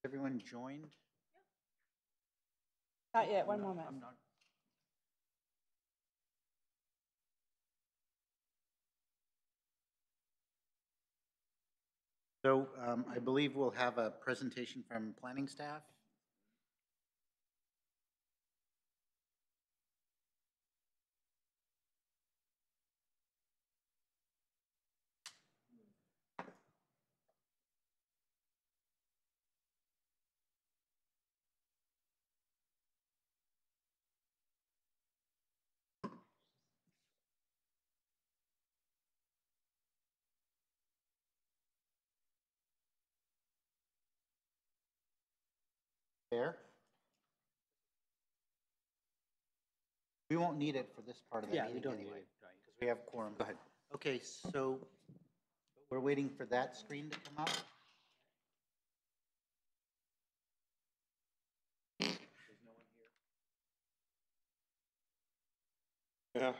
Everyone joined? Not yet, one moment. I'm not. So I believe we'll have a presentation from planning staff. There. We won't need it for this part of the meeting anyway, because we have quorum. Go ahead. Okay, so we're waiting for that screen to come up. Yeah.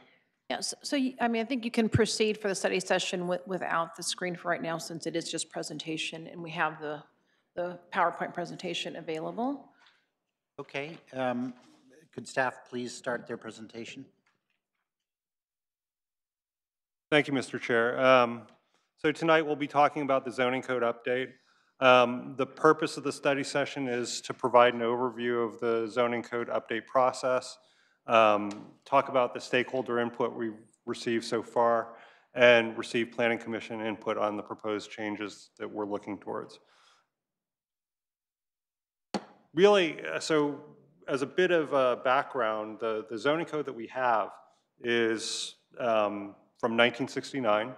Yes, so, I mean, I think you can proceed for the study session without the screen for right now, since it is just presentation, and we have the PowerPoint presentation available. Okay, could staff please start their presentation? Thank you, Mr. Chair. So tonight we'll be talking about the zoning code update. The purpose of the study session is to provide an overview of the zoning code update process, talk about the stakeholder input we've received so far, and receive Planning Commission input on the proposed changes that we're looking towards. Really, so as a bit of background, the zoning code that we have is from 1969,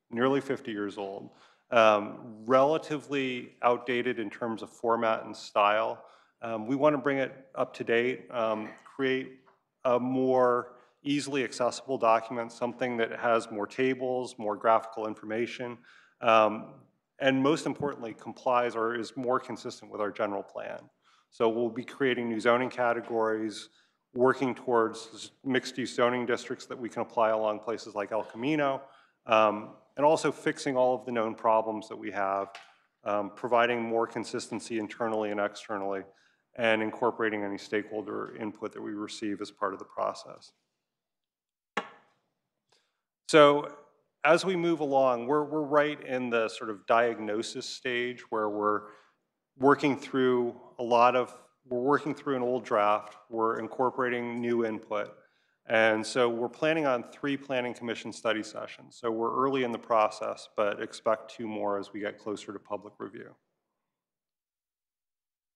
nearly 50 years old, relatively outdated in terms of format and style. We want to bring it up to date, create a more easily accessible document, something that has more tables, more graphical information, and most importantly, complies or is more consistent with our general plan. So we'll be creating new zoning categories, working towards mixed-use zoning districts that we can apply along places like El Camino, and also fixing all of the known problems that we have, providing more consistency internally and externally, and incorporating any stakeholder input that we receive as part of the process. So as we move along, we're right in the sort of diagnosis stage where we're working through we're working through an old draft, we're incorporating new input. And so we're planning on 3 Planning Commission study sessions. So we're early in the process, but expect 2 more as we get closer to public review.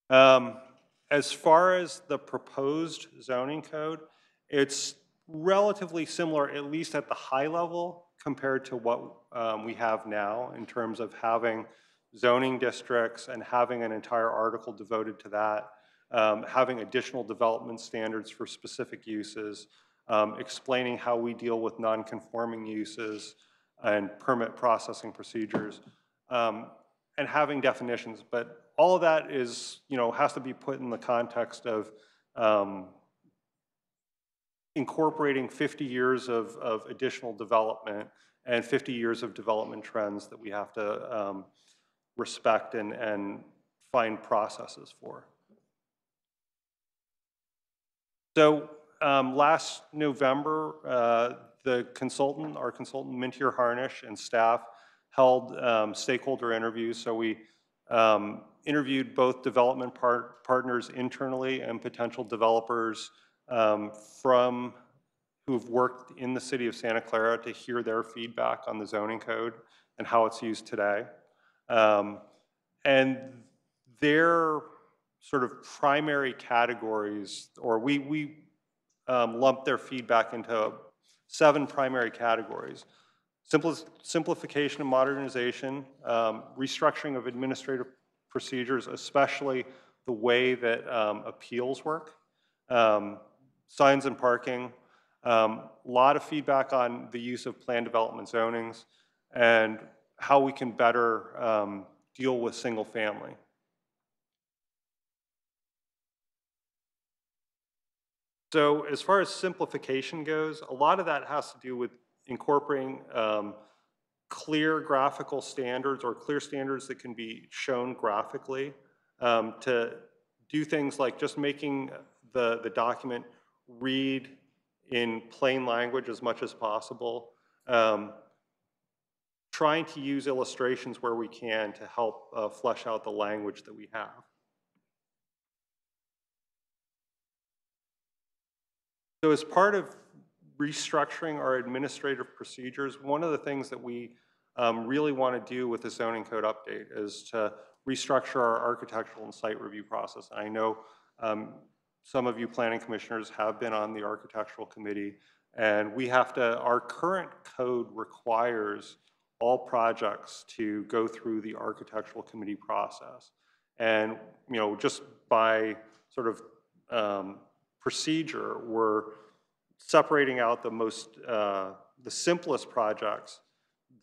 As far as the proposed zoning code, it's relatively similar, at least at the high level, compared to what we have now in terms of having zoning districts and having an entire article devoted to that, having additional development standards for specific uses, explaining how we deal with non-conforming uses and permit processing procedures, and having definitions. But all of that is, has to be put in the context of incorporating 50 years of additional development and 50 years of development trends that we have to respect and find processes for. So last November, our consultant, Mintier Harnish, and staff held stakeholder interviews. So we interviewed both development partners internally and potential developers who've worked in the city of Santa Clara to hear their feedback on the zoning code and how it's used today. And their sort of primary categories, or we lumped their feedback into 7 primary categories: simplification and modernization, restructuring of administrative procedures, especially the way that appeals work, signs and parking, a lot of feedback on the use of planned development zonings, and how we can better deal with single family. So as far as simplification goes, a lot of that has to do with incorporating clear graphical standards or clear standards that can be shown graphically to do things like just making the document read in plain language as much as possible, trying to use illustrations where we can to help flesh out the language that we have. So as part of restructuring our administrative procedures, one of the things that we really want to do with the zoning code update is to restructure our architectural and site review process. And I know some of you planning commissioners have been on the architectural committee, and we have to, our current code requires all projects to go through the architectural committee process. And, you know, just by sort of procedure, we're separating out the simplest projects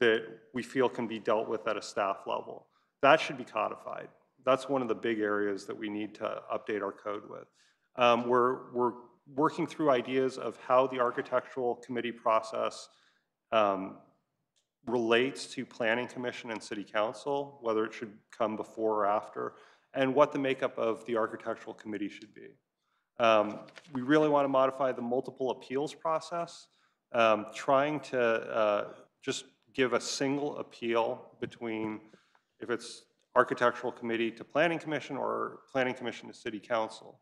that we feel can be dealt with at a staff level. That should be codified. That's one of the big areas that we need to update our code with. We're working through ideas of how the architectural committee process relates to planning commission and city council, whether it should come before or after, and what the makeup of the architectural committee should be. We really want to modify the multiple appeals process, trying to just give a single appeal between, if it's architectural committee to planning commission or planning commission to city council.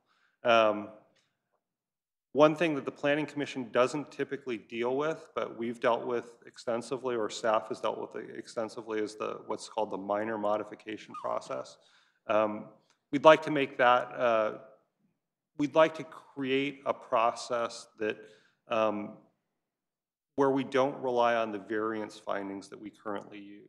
One thing that the planning commission doesn't typically deal with, but we've dealt with extensively, or staff has dealt with extensively, is what's called the minor modification process. We'd like to make that, we'd like to create a process that where we don't rely on the variance findings that we currently use.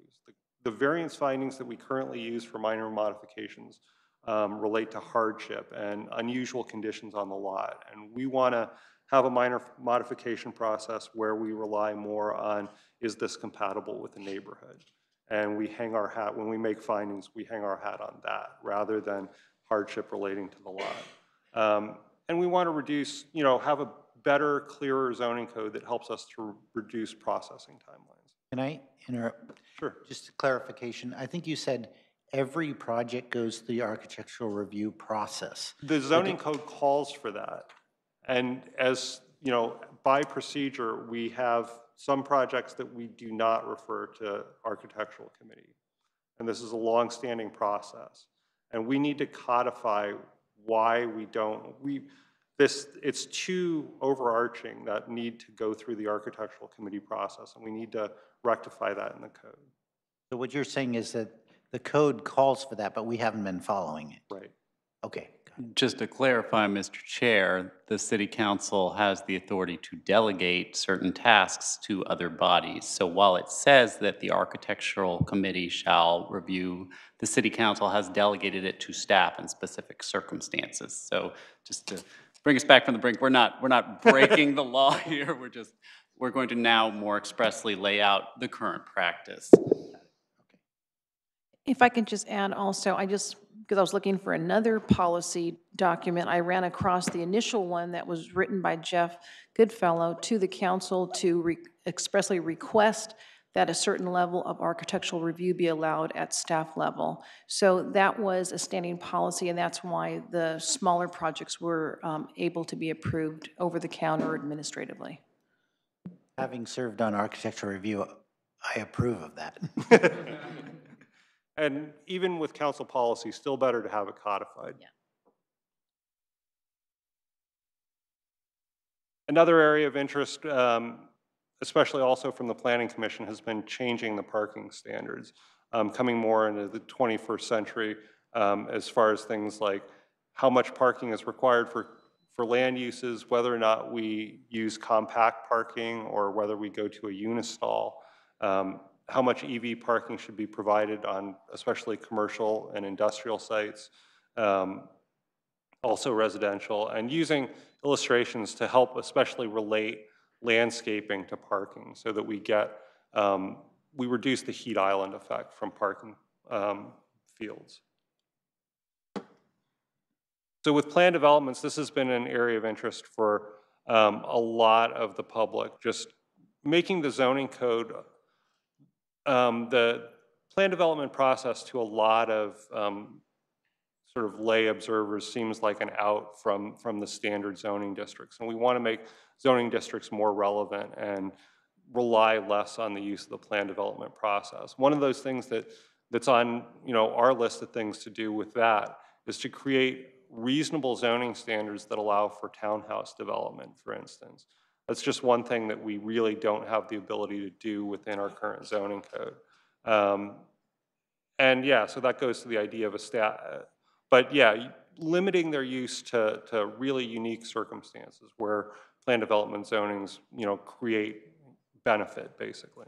The variance findings that we currently use for minor modifications relate to hardship and unusual conditions on the lot. And we want to have a minor modification process where we rely more on, is this compatible with the neighborhood? And we hang our hat, when we make findings, we hang our hat on that rather than hardship relating to the lot. And we want to reduce, you know, have a better, clearer zoning code that helps us to reduce processing timelines. Can I interrupt? Sure. Just a clarification. I think you said every project goes through the architectural review process. The zoning code calls for that. And as, you know, by procedure, we have some projects that we do not refer to architectural committee. And this is a long-standing process. And we need to codify why we don't, it's too overarching that need to go through the architectural committee process, and we need to rectify that in the code. So what you're saying is that the code calls for that, but we haven't been following it. Right. Okay. Just to clarify, Mr. Chair, the City Council has the authority to delegate certain tasks to other bodies. So while it says that the Architectural Committee shall review, the City Council has delegated it to staff in specific circumstances. So just to bring us back from the brink, we're not breaking the law here. We're going to now more expressly lay out the current practice. If I can just add also, because I was looking for another policy document, I ran across the initial one that was written by Jeff Goodfellow to the council to expressly request that a certain level of architectural review be allowed at staff level. So that was a standing policy, and that's why the smaller projects were able to be approved over the counter administratively. Having served on architectural review, I approve of that. And even with council policy, still better to have it codified. Yeah. Another area of interest, especially also from the Planning Commission, has been changing the parking standards, coming more into the 21st century as far as things like how much parking is required for land uses, whether or not we use compact parking or whether we go to a unistall. How much EV parking should be provided on especially commercial and industrial sites, also residential, and using illustrations to help especially relate landscaping to parking so that we get, we reduce the heat island effect from parking fields. So with plan developments, this has been an area of interest for a lot of the public, just making the zoning code the plan development process to a lot of sort of lay observers seems like an out from the standard zoning districts. And we want to make zoning districts more relevant and rely less on the use of the plan development process. One of those things that's on our list of things to do with that is to create reasonable zoning standards that allow for townhouse development, for instance. That's just one thing that we really don't have the ability to do within our current zoning code. And yeah, so that goes to the idea of but yeah, limiting their use to really unique circumstances where plan development zonings, create benefit, basically.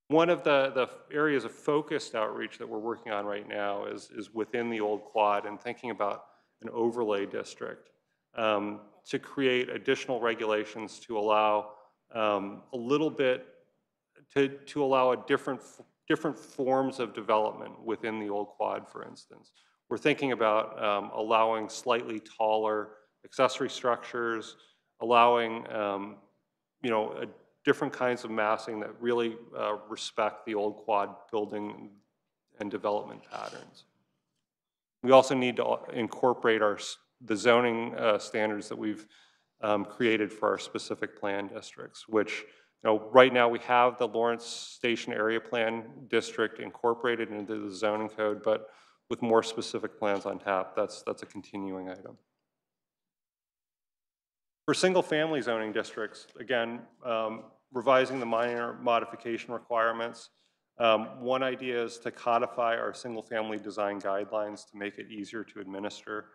One of the areas of focused outreach that we're working on right now is within the old quad and thinking about an overlay district to create additional regulations to allow a little bit, to allow a different forms of development within the old quad, for instance. We're thinking about allowing slightly taller accessory structures, allowing different kinds of massing that really respect the old quad building and development patterns. We also need to incorporate the zoning standards that we've created for our specific plan districts, which right now we have the Lawrence Station Area Plan District incorporated into the zoning code, but with more specific plans on tap. That's a continuing item. For single-family zoning districts, again, revising the minor modification requirements. One idea is to codify our single-family design guidelines to make it easier to administer.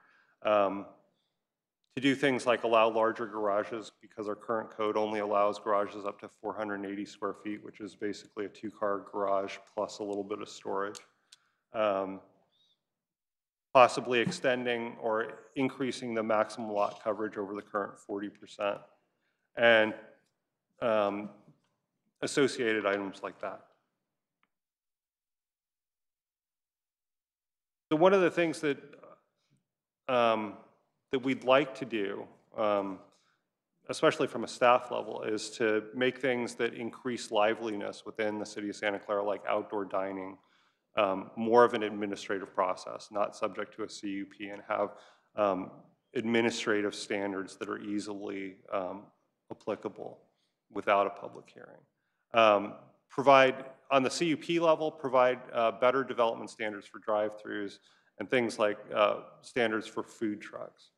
To do things like allow larger garages, because our current code only allows garages up to 480 square feet, which is basically a two-car garage plus a little bit of storage. Possibly extending or increasing the maximum lot coverage over the current 40%, and associated items like that. So one of the things that that we'd like to do, especially from a staff level, is to make things that increase liveliness within the city of Santa Clara, like outdoor dining, more of an administrative process, not subject to a CUP, and have administrative standards that are easily applicable without a public hearing. Provide, on the CUP level, provide better development standards for drive-throughs and things like standards for food trucks.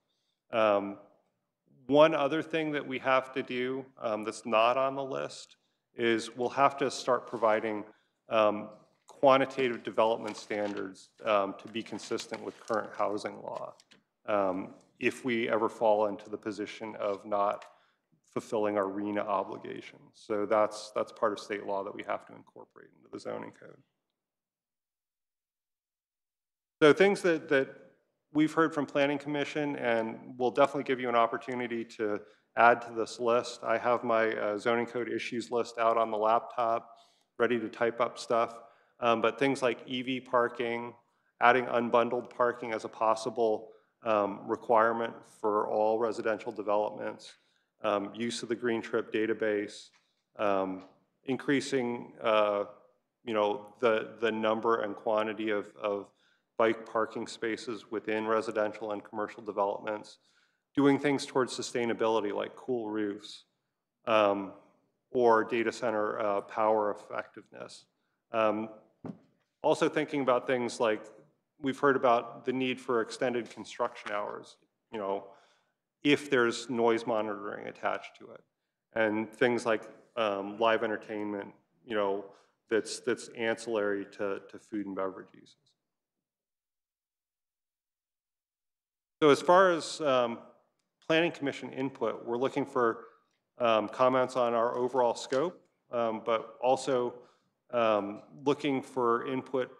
One other thing that we have to do that's not on the list is we'll have to start providing quantitative development standards to be consistent with current housing law if we ever fall into the position of not fulfilling our RENA obligations. So that's part of state law that we have to incorporate into the zoning code. So things that we've heard from Planning Commission, and we'll definitely give you an opportunity to add to this list. I have my zoning code issues list out on the laptop, ready to type up stuff. But things like EV parking, adding unbundled parking as a possible requirement for all residential developments, use of the Green Trip database, increasing the number and quantity of bike parking spaces within residential and commercial developments, doing things towards sustainability like cool roofs or data center power effectiveness. Also thinking about things like, we've heard about the need for extended construction hours, if there's noise monitoring attached to it, and things like live entertainment, that's ancillary to food and beverage uses. So as far as Planning Commission input, we're looking for comments on our overall scope, but also looking for input,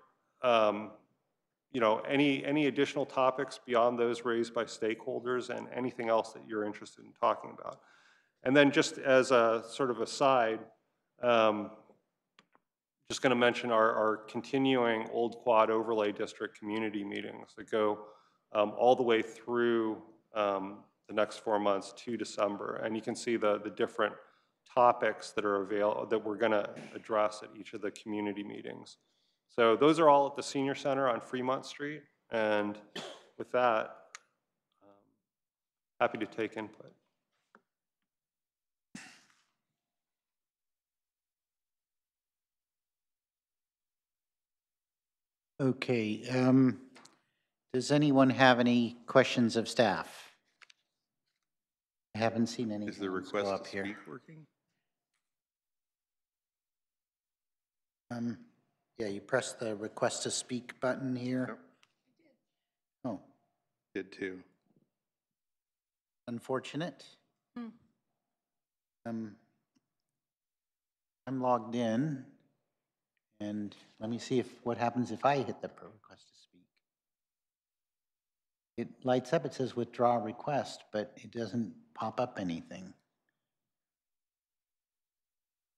any additional topics beyond those raised by stakeholders and anything else that you're interested in talking about. And then just as a sort of aside, just going to mention our continuing Old Quad Overlay District community meetings that go all the way through the next 4 months to December. And you can see the different topics that are available, that we're going to address at each of the community meetings. So those are all at the Senior Center on Fremont Street. And with that, happy to take input. Okay, does anyone have any questions of staff? I haven't seen any Is the hands go request up to here. speak working? Yeah, you press the request to speak button here. Oh, Did too. unfortunate. I'm logged in, and let me see what happens if I hit the request to speak. It lights up, it says withdraw request, but it doesn't pop up anything.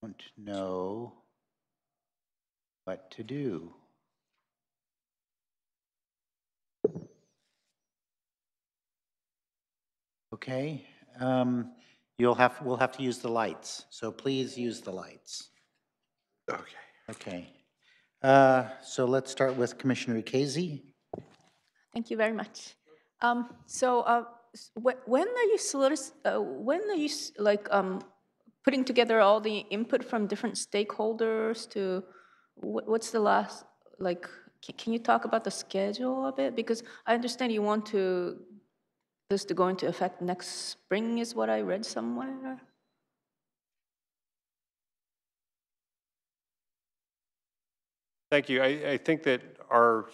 Don't know what to do. Okay, we'll have to use the lights, so please use the lights. Okay. Okay. So let's start with Commissioner Ukezi. Thank you very much. When are you putting together all the input from different stakeholders to, what's the last, like, can you talk about the schedule a bit? Because I understand you want this to go into effect next spring is what I read somewhere. Thank you. I think that our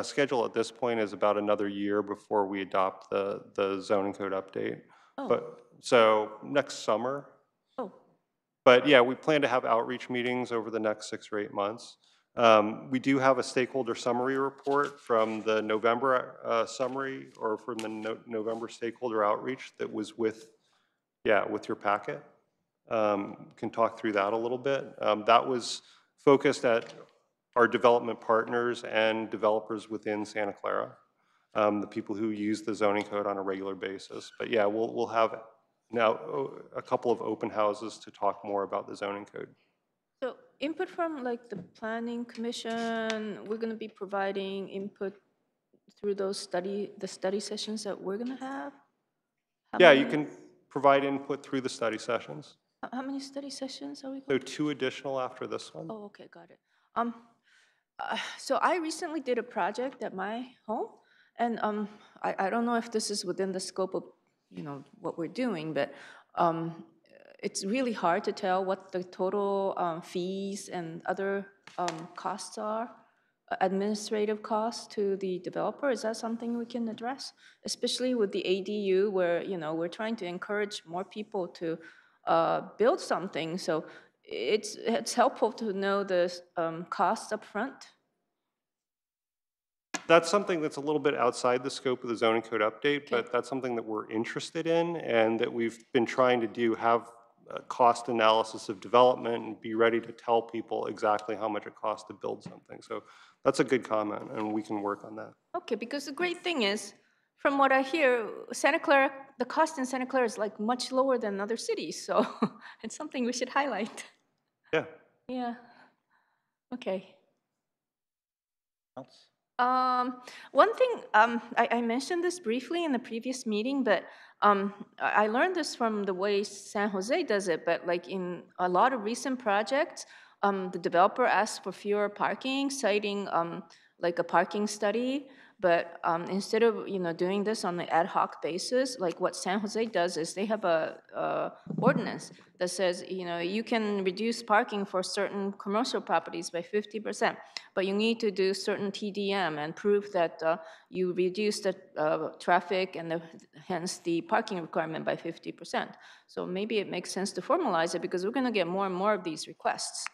schedule at this point is about another year before we adopt the zoning code update. Oh. But, so next summer. Oh, But yeah, we plan to have outreach meetings over the next 6 or 8 months. We do have a stakeholder summary report from the November summary or from the November stakeholder outreach that was with your packet. Can talk through that a little bit. That was focused at our development partners and developers within Santa Clara, the people who use the zoning code on a regular basis. But yeah, we'll have now a couple of open houses to talk more about the zoning code. so input from like the planning commission, we're gonna be providing input through those study sessions that we're gonna have? How Yeah, many- you can provide input through the study sessions. How many study sessions are we So going? 2 additional after this one. Oh, okay, got it. So I recently did a project at my home, and I don't know if this is within the scope of, what we're doing, but it's really hard to tell what the total fees and other costs are, administrative costs to the developer. Is that something we can address? Especially with the ADU where, we're trying to encourage more people to build something. So it's helpful to know the costs up front. That's something that's a little bit outside the scope of the zoning code update, but that's something that we're interested in and that we've been trying to do, have a cost analysis of development and be ready to tell people exactly how much it costs to build something. So that's a good comment and we can work on that. Okay, because the great thing is, from what I hear, Santa Clara, the cost in Santa Clara is like much lower than other cities, so it's something we should highlight. Yeah. Yeah. Okay. Else? One thing, I mentioned this briefly in the previous meeting, but I learned this from the way San Jose does it, but like in a lot of recent projects, the developer asks for fewer parking, citing like a parking study, but instead of, doing this on an ad hoc basis, like what San Jose does is they have a ordinance that says, you can reduce parking for certain commercial properties by 50%, but you need to do certain TDM and prove that you reduce the traffic and hence the parking requirement by 50%. So maybe it makes sense to formalize it because we're going to get more and more of these requests.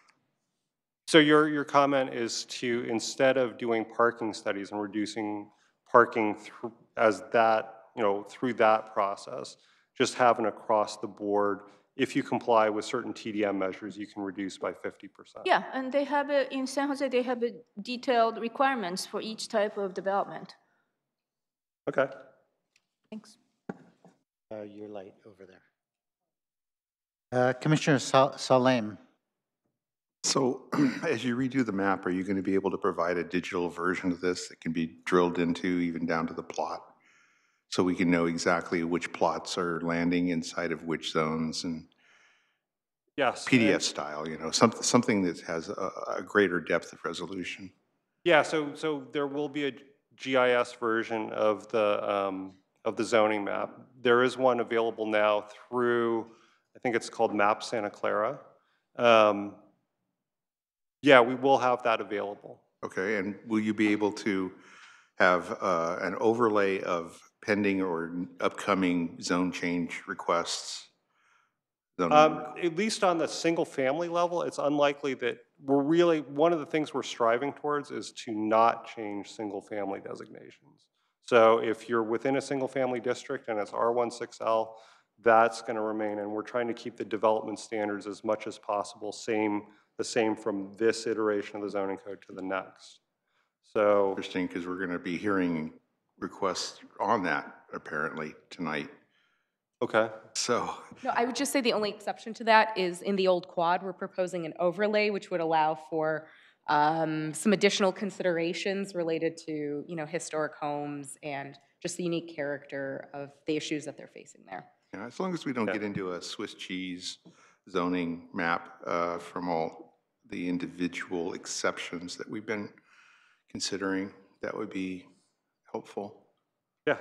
So your comment is to, instead of doing parking studies and reducing parking through, through that process, just have an across the board, if you comply with certain TDM measures, you can reduce by 50%. Yeah, and they have it in San Jose, they have detailed requirements for each type of development. Okay. Thanks. Your light over there. Commissioner Salem. So as you redo the map, are you going to be able to provide a digital version of this that can be drilled into even down to the plot? So we can know exactly which plots are landing inside of which zones and Yes. PDF style, something that has a greater depth of resolution. Yeah, so there will be a GIS version of the zoning map. There is one available now through, I think it's called Map Santa Clara. Yeah, we will have that available. Okay, and will you be able to have an overlay of pending or upcoming zone change requests? At least on the single-family level, it's unlikely that one of the things we're striving towards is to not change single-family designations. So if you're within a single-family district and it's R16L, that's going to remain, and we're trying to keep the development standards as much as possible the same from this iteration of the zoning code to the next. So Interesting, because we're going to be hearing requests on that apparently tonight. okay. So, No, I would just say the only exception to that is in the old quad, we're proposing an overlay, which would allow for some additional considerations related to, historic homes and just the unique character of the issues that they're facing there. yeah, as long as we don't get into a Swiss cheese zoning map from all the individual exceptions that we've been considering, that would be helpful. Yeah.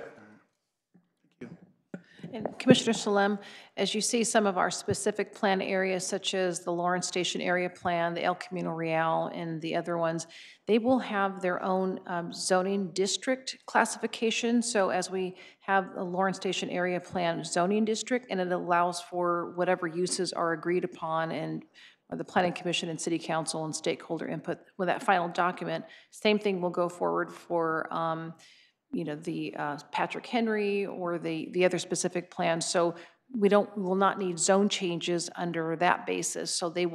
And Commissioner Salem, as you see some of our specific plan areas, such as the Lawrence Station Area Plan, the El Camino Real, and the other ones, they will have their own zoning district classification. So as we have the Lawrence Station Area Plan zoning district, and it allows for whatever uses are agreed upon and the Planning Commission and City Council and stakeholder input with that final document. Same thing will go forward for the Patrick Henry or the other specific plans. So we will not need zone changes under that basis. So the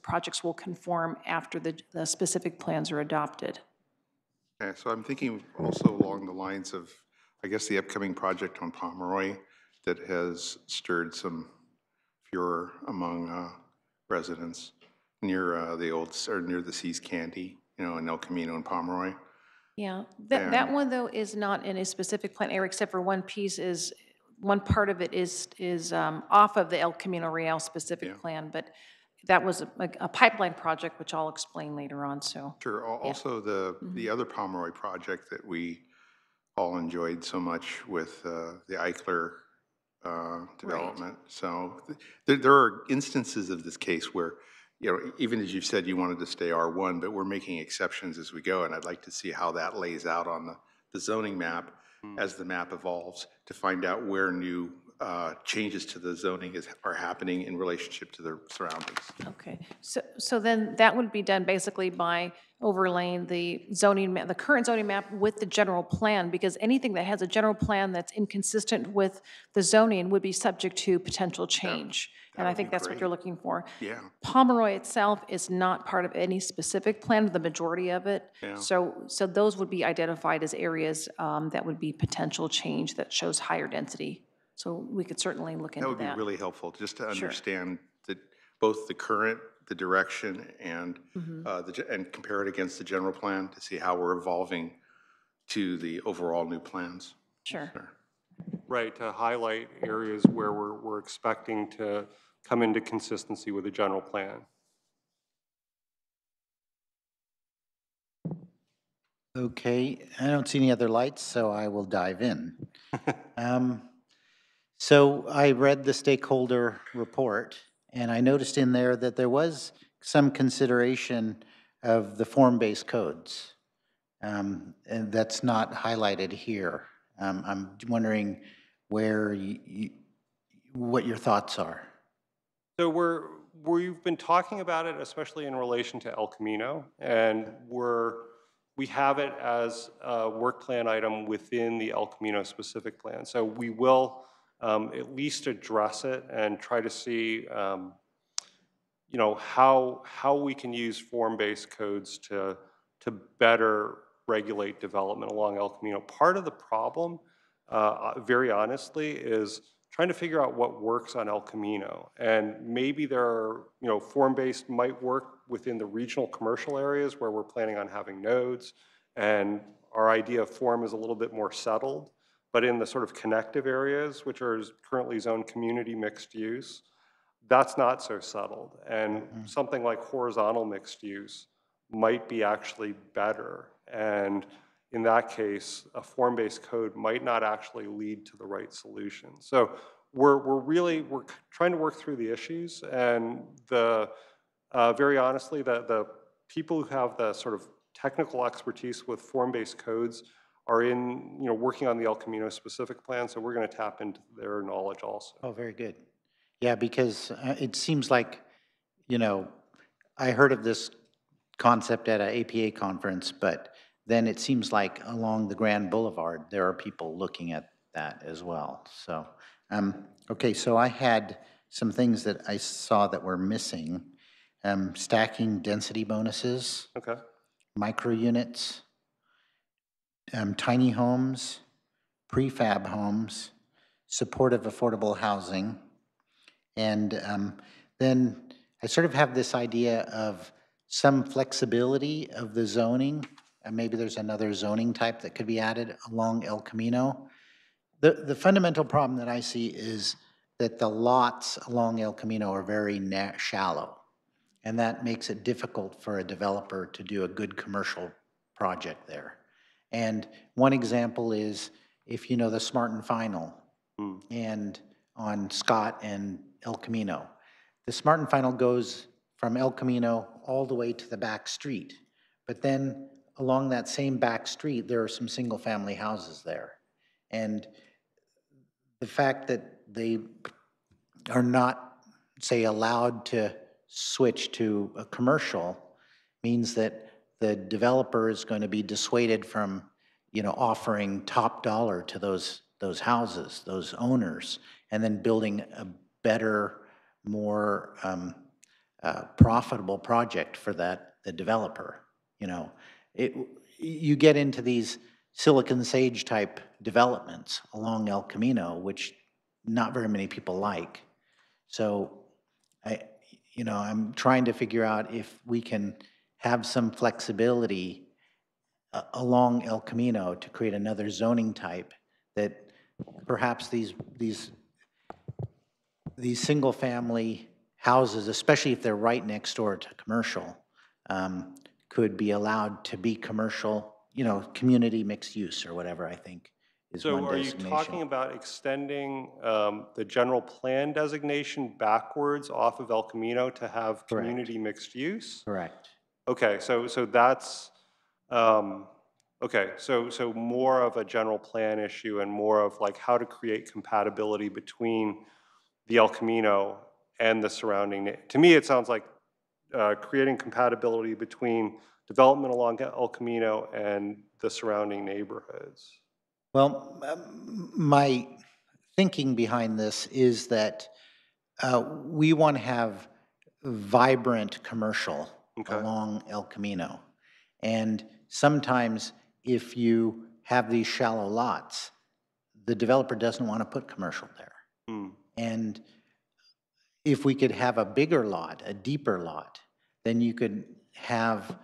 projects will conform after the specific plans are adopted. Okay, so I'm thinking also along the lines of, I guess, the upcoming project on Pomeroy that has stirred some furor among residents near near the Seas Candy, in El Camino and Pomeroy. Yeah, that one though is not in a specific plan area, except for one part of it is off of the El Camino Real specific plan, but that was a pipeline project, which I'll explain later on, so. Sure, also the other Pomeroy project that we all enjoyed so much with the Eichler development. So there are instances of this case where, even as you said, you wanted to stay R1, but we're making exceptions as we go, and I'd like to see how that lays out on the zoning map as the map evolves to find out where new changes to the zoning are happening in relationship to the surroundings. Okay, so then that would be done basically by overlaying the zoning map, the current zoning map with the general plan, because anything that has a general plan that's inconsistent with the zoning would be subject to potential change. And I think that's what you're looking for. Yeah. Pomeroy itself is not part of any specific plan, the majority of it. Yeah. So those would be identified as areas that would be potential change that shows higher density. So we could certainly look into that. That would be really helpful, just to understand both the current, the direction, and and compare it against the general plan to see how we're evolving to the overall new plans. Sure. Right, to highlight areas where we're expecting to come into consistency with the general plan. Okay, I don't see any other lights, so I will dive in. So I read the stakeholder report, and I noticed in there that there was some consideration of the form-based codes, and that's not highlighted here. I'm wondering what your thoughts are. So we've been talking about it, especially in relation to El Camino, and we have it as a work plan item within the El Camino specific plan. So we will at least address it and try to see, how we can use form-based codes to better regulate development along El Camino. Part of the problem, very honestly, is trying to figure out what works on El Camino. And maybe there are, form-based might work within the regional commercial areas where we're planning on having nodes, and our idea of form is a little bit more settled. But in the sort of connective areas, which are currently zoned community mixed use, that's not so settled. And something like horizontal mixed use might be actually better. And in that case, a form-based code might not actually lead to the right solution. So we're trying to work through the issues, and very honestly, the people who have the sort of technical expertise with form-based codes are working on the El Camino specific plan, so we're going to tap into their knowledge also. Oh, very good. Yeah, because it seems like, I heard of this concept at an APA conference, but then it seems like along the Grand Boulevard, there are people looking at that as well. So, okay, so I had some things that I saw that were missing. Stacking density bonuses, Okay. micro units, tiny homes, prefab homes, supportive affordable housing, and then I sort of have this idea of some flexibility of the zoning, and maybe there's another zoning type that could be added along El Camino. The fundamental problem that I see is that the lots along El Camino are very shallow, and that makes it difficult for a developer to do a good commercial project there. And one example is, if you know the Smart and Final, and on Scott and El Camino. The Smart and Final goes from El Camino all the way to the back street. But then along that same back street, there are some single-family houses there. And the fact that they are not, say, allowed to switch to a commercial means that the developer is going to be dissuaded from, offering top dollar to those houses, those owners, and then building a better, more profitable project for the developer. You get into these Silicon Sage type developments along El Camino, which not very many people like. So I'm trying to figure out if we can have some flexibility along El Camino to create another zoning type that perhaps these single-family houses, especially if they're right next door to commercial, could be allowed to be commercial, community mixed use or whatever, I think is one So are you designation. talking about extending the general plan designation backwards off of El Camino to have community mixed use? Correct. Okay, so that's, okay, so more of a general plan issue and more of like how to create compatibility between the El Camino and the surrounding. To me, it sounds like creating compatibility between development along El Camino and the surrounding neighborhoods. Well, my thinking behind this is that we want to have vibrant commercial along El Camino. And sometimes if you have these shallow lots, the developer doesn't want to put commercial there. And if we could have a bigger lot, a deeper lot, then you could have,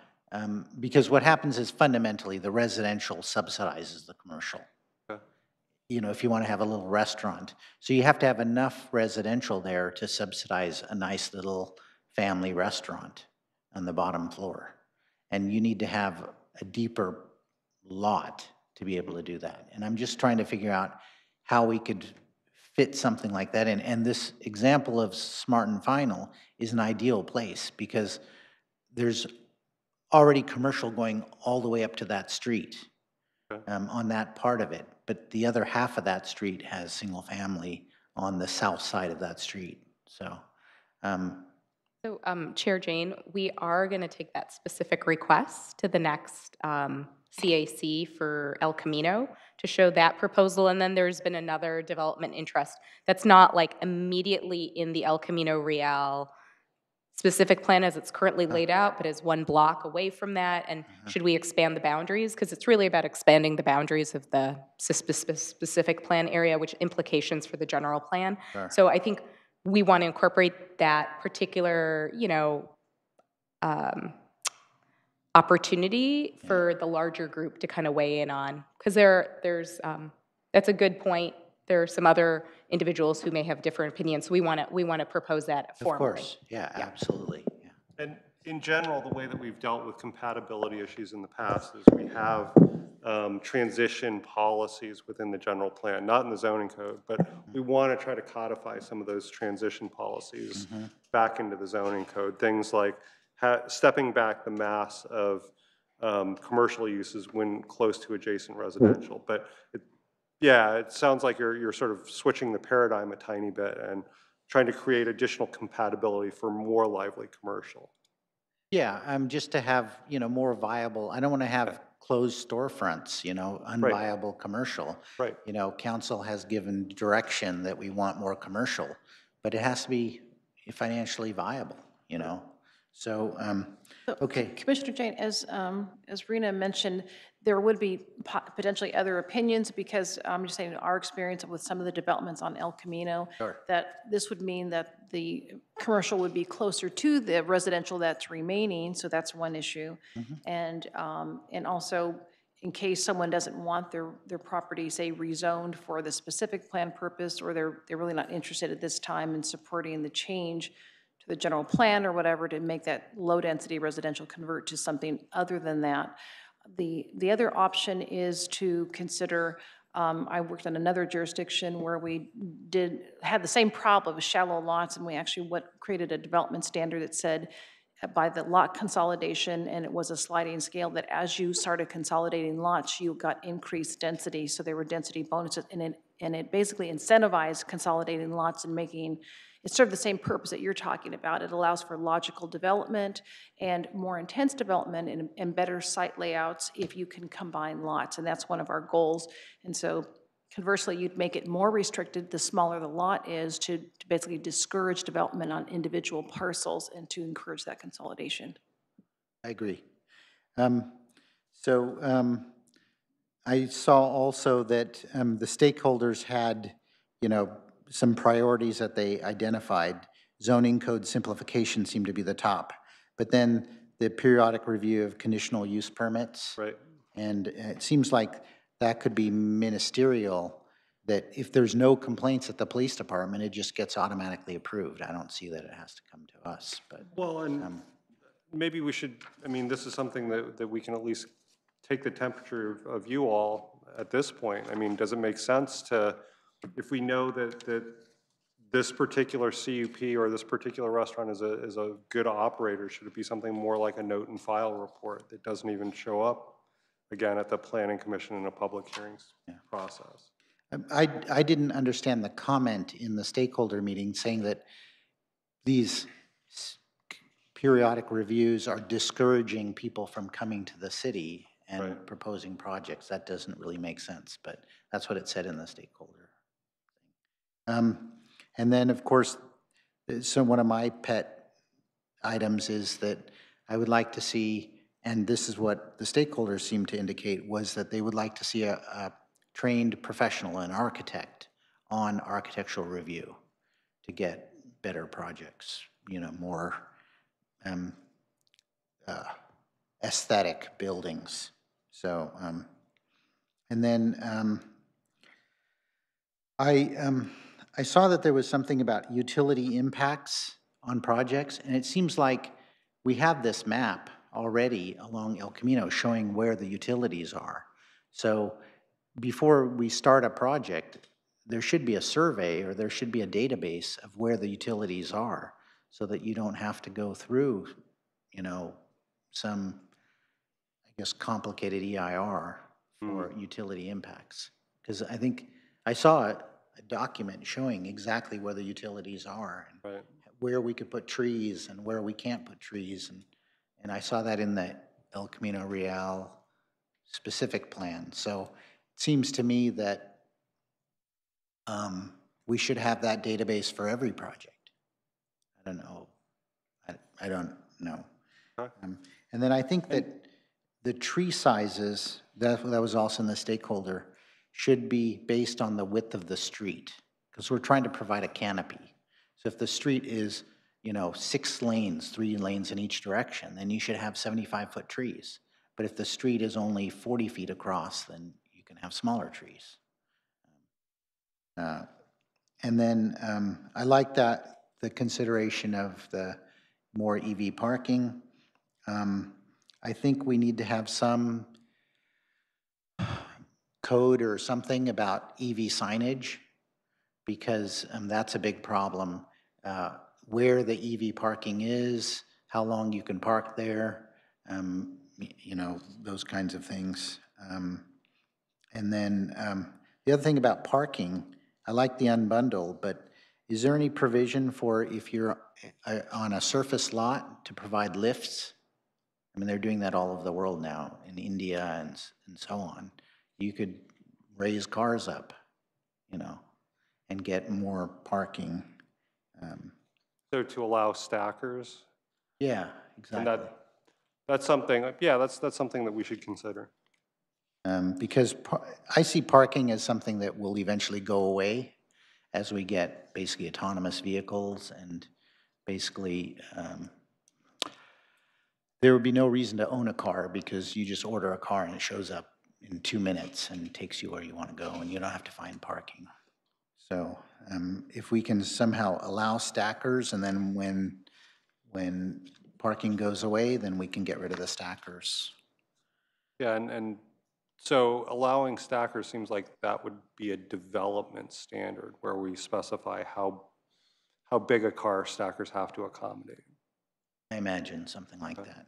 because what happens is fundamentally the residential subsidizes the commercial. If you want to have a little restaurant. So you have to have enough residential there to subsidize a nice little family restaurant on the bottom floor. And you need to have a deeper lot to be able to do that. And I'm just trying to figure out how we could fit something like that in. And this example of Smart and Final is an ideal place because there's already commercial going all the way up to that street on that part of it. But the other half of that street has single family on the south side of that street. So, Chair Jane, we are going to take that specific request to the next CAC for El Camino to show that proposal. And then there's been another development interest that's not like immediately in the El Camino Real specific plan as it's currently laid out, but as one block away from that? And should we expand the boundaries? Because it's really about expanding the boundaries of the specific plan area, which implications for the general plan. So I think we want to incorporate that particular, opportunity for the larger group to kind of weigh in on. Because that's a good point. There are some other individuals who may have different opinions. So we want to propose that formally. Of course, yeah, absolutely. Yeah. And in general, the way that we've dealt with compatibility issues in the past is we have transition policies within the general plan, not in the zoning code, but we want to try to codify some of those transition policies back into the zoning code. Things like stepping back the mass of commercial uses when close to adjacent residential. But yeah, it sounds like you're sort of switching the paradigm a tiny bit and trying to create additional compatibility for more lively commercial. Yeah, just to have, more viable, I don't want to have closed storefronts, unviable commercial. Right. Council has given direction that we want more commercial, but it has to be financially viable, So, okay. Commissioner Jane, as Rena mentioned, there would be potentially other opinions because I'm just saying our experience with some of the developments on El Camino, that this would mean that the commercial would be closer to the residential that's remaining, so that's one issue. And also, in case someone doesn't want their property, say, rezoned for the specific plan purpose, or they're really not interested at this time in supporting the change to the general plan or whatever to make that low-density residential convert to something other than that. The other option is to consider, I worked in another jurisdiction where we had the same problem with shallow lots, and we actually created a development standard that said by the lot consolidation, and it was a sliding scale, that as you started consolidating lots, you got increased density, so there were density bonuses, and it basically incentivized consolidating lots and making it served the same purpose that you're talking about. It allows for logical development and more intense development and better site layouts if you can combine lots, and that's one of our goals. And so conversely, you'd make it more restricted the smaller the lot is to basically discourage development on individual parcels and to encourage that consolidation. I agree. I saw also that the stakeholders had, some priorities that they identified. Zoning code simplification seemed to be the top, but then the periodic review of conditional use permits. Right. And it seems like that could be ministerial, that if there's no complaints at the police department, it just gets automatically approved. I don't see that it has to come to us, but. Well, and maybe we should, this is something that we can at least take the temperature of you all at this point. Does it make sense to, if we know that this particular CUP or this particular restaurant is a good operator, should it be something more like a note and file report that doesn't even show up, again, at the Planning Commission in a public hearings process? I didn't understand the comment in the stakeholder meeting saying that these periodic reviews are discouraging people from coming to the city and proposing projects. That doesn't really make sense, but that's what it said in the stakeholder. And then, of course, so one of my pet items is that I would like to see, and this is what the stakeholders seem to indicate, was that they would like to see a trained professional, an architect, on architectural review to get better projects, more aesthetic buildings. So, and then I saw that there was something about utility impacts on projects, and it seems like we have this map already along El Camino showing where the utilities are. So before we start a project, there should be a survey or there should be a database of where the utilities are so that you don't have to go through, some, I guess, complicated EIR for utility impacts. Because I think I saw a document showing exactly where the utilities are and where we could put trees and where we can't put trees. And I saw that in the El Camino Real specific plan. So it seems to me that we should have that database for every project. I don't know. I don't know. Okay. And then I think that the tree sizes, that was also in the stakeholder, should be based on the width of the street, because we're trying to provide a canopy. So if the street is, 6 lanes, 3 lanes in each direction, then you should have 75-foot trees. But if the street is only 40 feet across, then you can have smaller trees. And then I like that, the consideration of the more EV parking. I think we need to have some code or something about EV signage, because that's a big problem. Where the EV parking is, how long you can park there, those kinds of things. And then the other thing about parking, I like the unbundle, but is there any provision for if you're on a surface lot to provide lifts? I mean, they're doing that all over the world now, in India and so on. You could raise cars up, and get more parking. So to allow stackers, Yeah, and exactly. that's something, yeah, that's something that we should consider. Because I see parking as something that will eventually go away as we get basically autonomous vehicles, and basically there would be no reason to own a car, because you just order a car and it shows up in 2 minutes and takes you where you want to go, and you don't have to find parking. So if we can somehow allow stackers, and then when parking goes away, then we can get rid of the stackers. Yeah, and so allowing stackers seems like that would be a development standard where we specify how big a car stackers have to accommodate. I imagine something like that.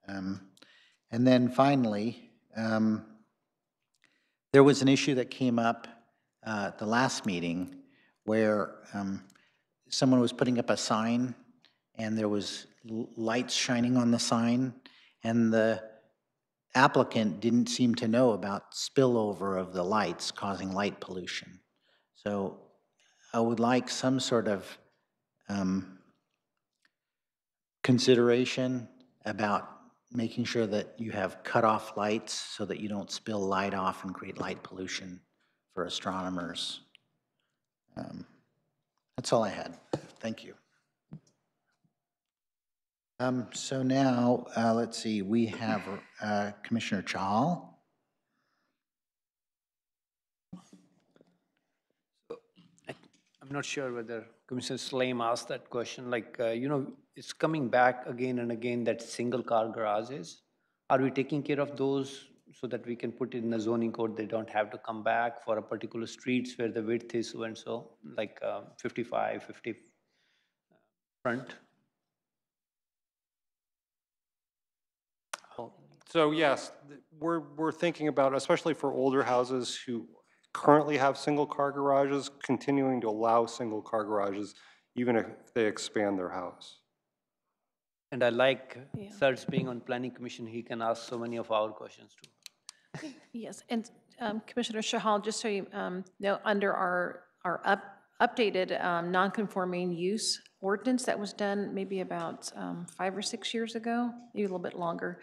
And then finally, there was an issue that came up at the last meeting where someone was putting up a sign, and there was lights shining on the sign, and the applicant didn't seem to know about spillover of the lights causing light pollution. So I would like some sort of consideration about making sure that you have cutoff lights so that you don't spill light off and create light pollution for astronomers. That's all I had. Thank you. So now, let's see, we have Commissioner Chahal. I'm not sure whether Commissioner Slame asked that question, like, it's coming back again and again, that single car garages. Are we taking care of those so that we can put it in the zoning code? They don't have to come back for a particular streets where the width is so and so, like 55, 50 front. So yes, we're thinking about, especially for older houses who currently have single car garages, continuing to allow single car garages even if they expand their house. And I like Serge being on planning commission, he can ask so many of our questions too. Yes, and Commissioner Chahal, just so you know, under our updated non-conforming use ordinance that was done maybe about 5 or 6 years ago, maybe a little bit longer,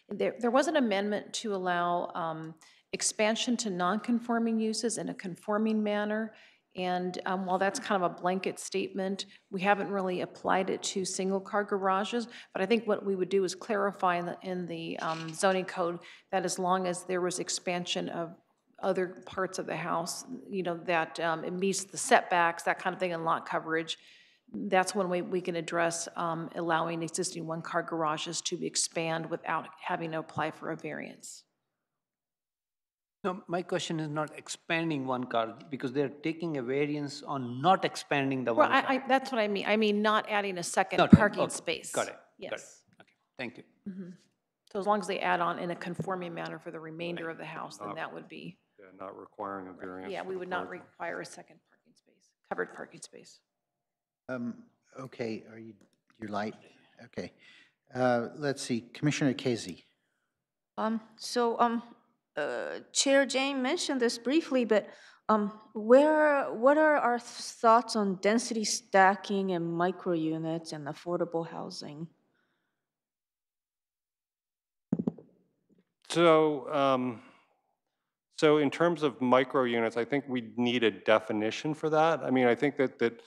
there was an amendment to allow expansion to non-conforming uses in a conforming manner. And while that's kind of a blanket statement, we haven't really applied it to single-car garages. But I think what we would do is clarify in the zoning code that as long as there was expansion of other parts of the house, that it meets the setbacks, that kind of thing, and lot coverage, that's when we can address allowing existing one-car garages to expand without having to apply for a variance. No, my question is not expanding one car, because they're taking a variance on not expanding the one Well, car. that's what I mean. I mean, not adding a second Not- parking okay, space. Got it. Yes. Got it. Okay, thank you. So as long as they add on in a conforming manner for the remainder of the house, then that would be, Yeah, not requiring a variance. yeah, for we the would not parking. require a second parking space, covered parking space. Okay, you're light? Okay. Let's see, Commissioner Casey. Chair Jane mentioned this briefly, but what are our thoughts on density stacking and micro units and affordable housing? So in terms of micro units, I think we need a definition for that. I mean, I think that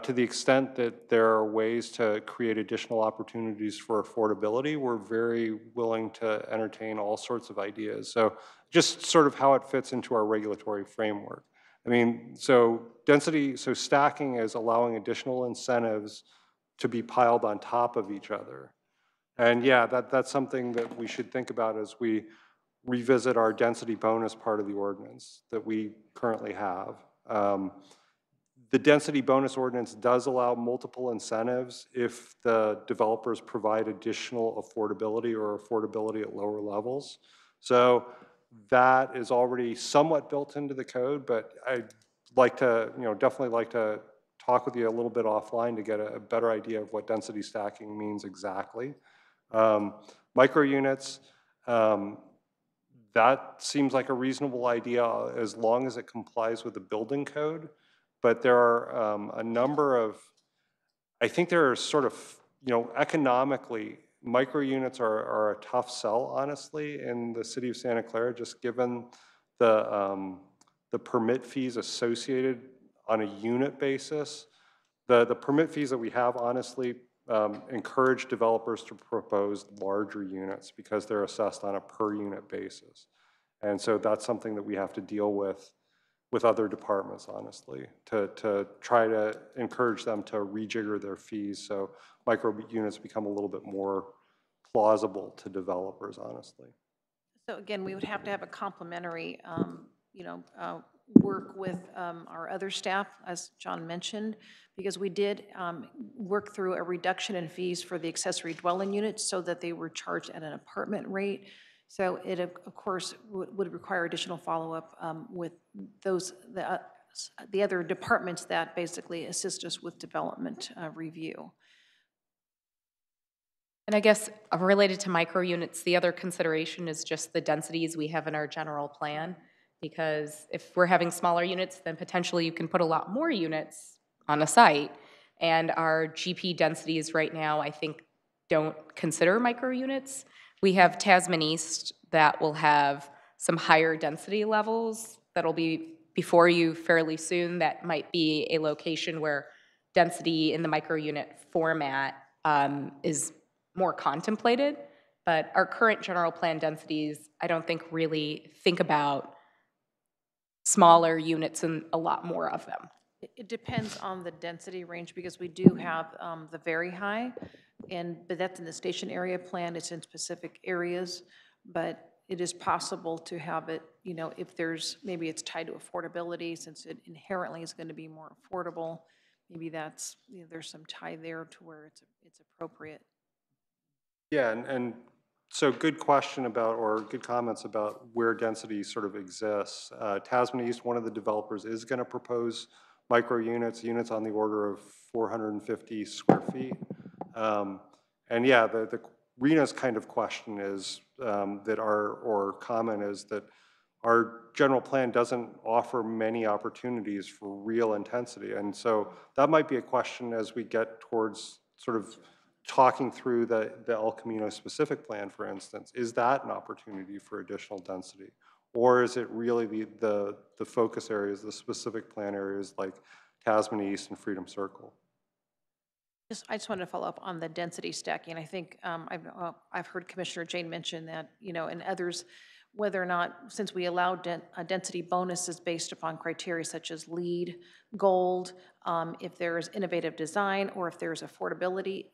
to the extent that there are ways to create additional opportunities for affordability, we're very willing to entertain all sorts of ideas. So just sort of how it fits into our regulatory framework. I mean, so stacking is allowing additional incentives to be piled on top of each other. And yeah, that's something that we should think about as we revisit our density bonus part of the ordinance that we currently have. The density bonus ordinance does allow multiple incentives if the developers provide additional affordability or affordability at lower levels. So that is already somewhat built into the code, but I'd like to, definitely like to talk with you a little bit offline to get a better idea of what density stacking means exactly. Micro units, that seems like a reasonable idea as long as it complies with the building code. But there are a number of, I think there are sort of, economically, micro units are a tough sell, honestly, in the city of Santa Clara, just given the permit fees associated on a unit basis. The permit fees that we have, honestly, encourage developers to propose larger units because they're assessed on a per unit basis. And so that's something that we have to deal with other departments, honestly, to try to encourage them to rejigger their fees so micro units become a little bit more plausible to developers, honestly. So again, we would have to have a complementary, work with our other staff, as John mentioned, because we did work through a reduction in fees for the accessory dwelling units so that they were charged at an apartment rate. So it, of course, would require additional follow-up with the other departments that basically assist us with development review. And I guess related to micro units, the other consideration is just the densities we have in our general plan. Because if we're having smaller units, then potentially you can put a lot more units on a site. And our GP densities right now, I think, don't consider micro units. We have Tasman East that will have some higher density levels that'll be before you fairly soon. That might be a location where density in the micro unit format is more contemplated. But our current general plan densities, I don't think really think about smaller units and a lot more of them. It depends on the density range because we do have the very high, but that's in the station area plan. It's in specific areas, but it is possible to have it, if maybe it's tied to affordability since it inherently is going to be more affordable. Maybe that's, there's some tie there to where it's appropriate. Yeah, and so good question about, or good comments about where density sort of exists. Tasman East, one of the developers, is going to propose micro units on the order of 450 square feet. And yeah, the Rena's kind of question is comment is that our general plan doesn't offer many opportunities for real intensity. And so that might be a question as we get towards sort of talking through the El Camino specific plan, for instance. Is that an opportunity for additional density? Or is it really the focus areas, the specific plan areas like Tasman East and Freedom Circle? I just wanted to follow up on the density stacking. I think I've heard Commissioner Jane mention that, and others, whether or not, since we allow density bonuses based upon criteria such as LEED, gold, if there's innovative design, or if there's affordability,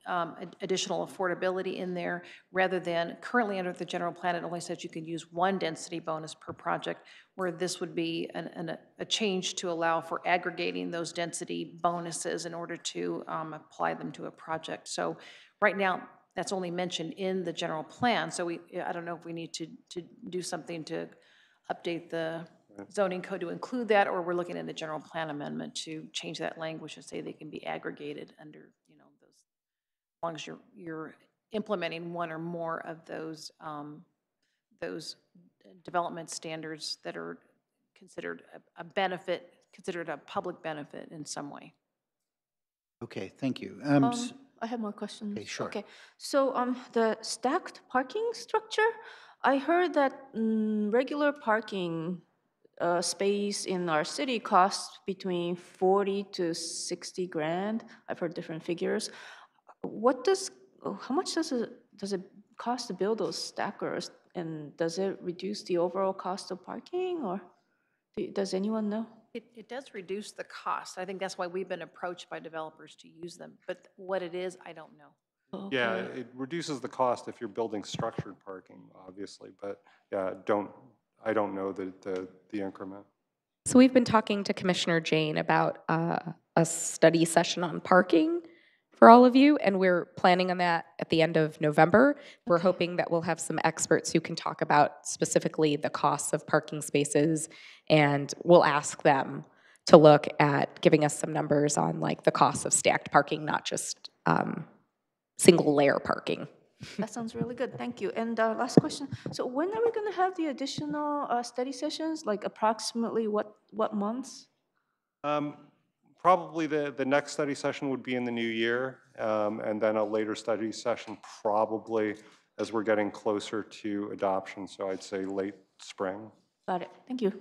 additional affordability in there, rather than currently under the general plan, it only says you can use one density bonus per project, where this would be a change to allow for aggregating those density bonuses in order to apply them to a project. So right now, that's only mentioned in the general plan. So I don't know if we need to do something to update the zoning code to include that, or we're looking at the general plan amendment to change that language and say they can be aggregated under, those, as long as you're implementing one or more of those development standards that are considered a benefit, considered a public benefit in some way. Okay, thank you. I have more questions. Okay, sure. Okay, so the stacked parking structure, I heard that regular parking space in our city costs between 40 to 60 grand. I've heard different figures. How much does it cost to build those stackers? And does it reduce the overall cost of parking, or does anyone know? It does reduce the cost. I think that's why we've been approached by developers to use them. But what it is, I don't know. Yeah, Okay. it reduces the cost if you're building structured parking, obviously, but yeah, I don't know the increment. So we've been talking to Commissioner Jane about a study session on parking for all of you, and we're planning on that at the end of November. We're hoping that we'll have some experts who can talk about specifically the costs of parking spaces, and we'll ask them to look at giving us some numbers on like the cost of stacked parking, not just single layer parking. That sounds really good, thank you. And last question, so when are we gonna have the additional study sessions? Like approximately what months? Probably the next study session would be in the new year, and then a later study session probably as we're getting closer to adoption, so I'd say late spring. Got it, thank you.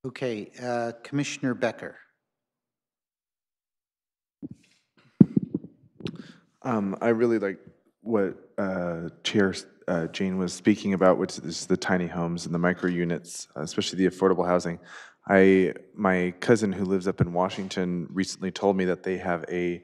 Okay, Commissioner Becker. I really like what Chair Jane was speaking about, which is the tiny homes and the micro units, especially the affordable housing. My cousin who lives up in Washington recently told me that they have a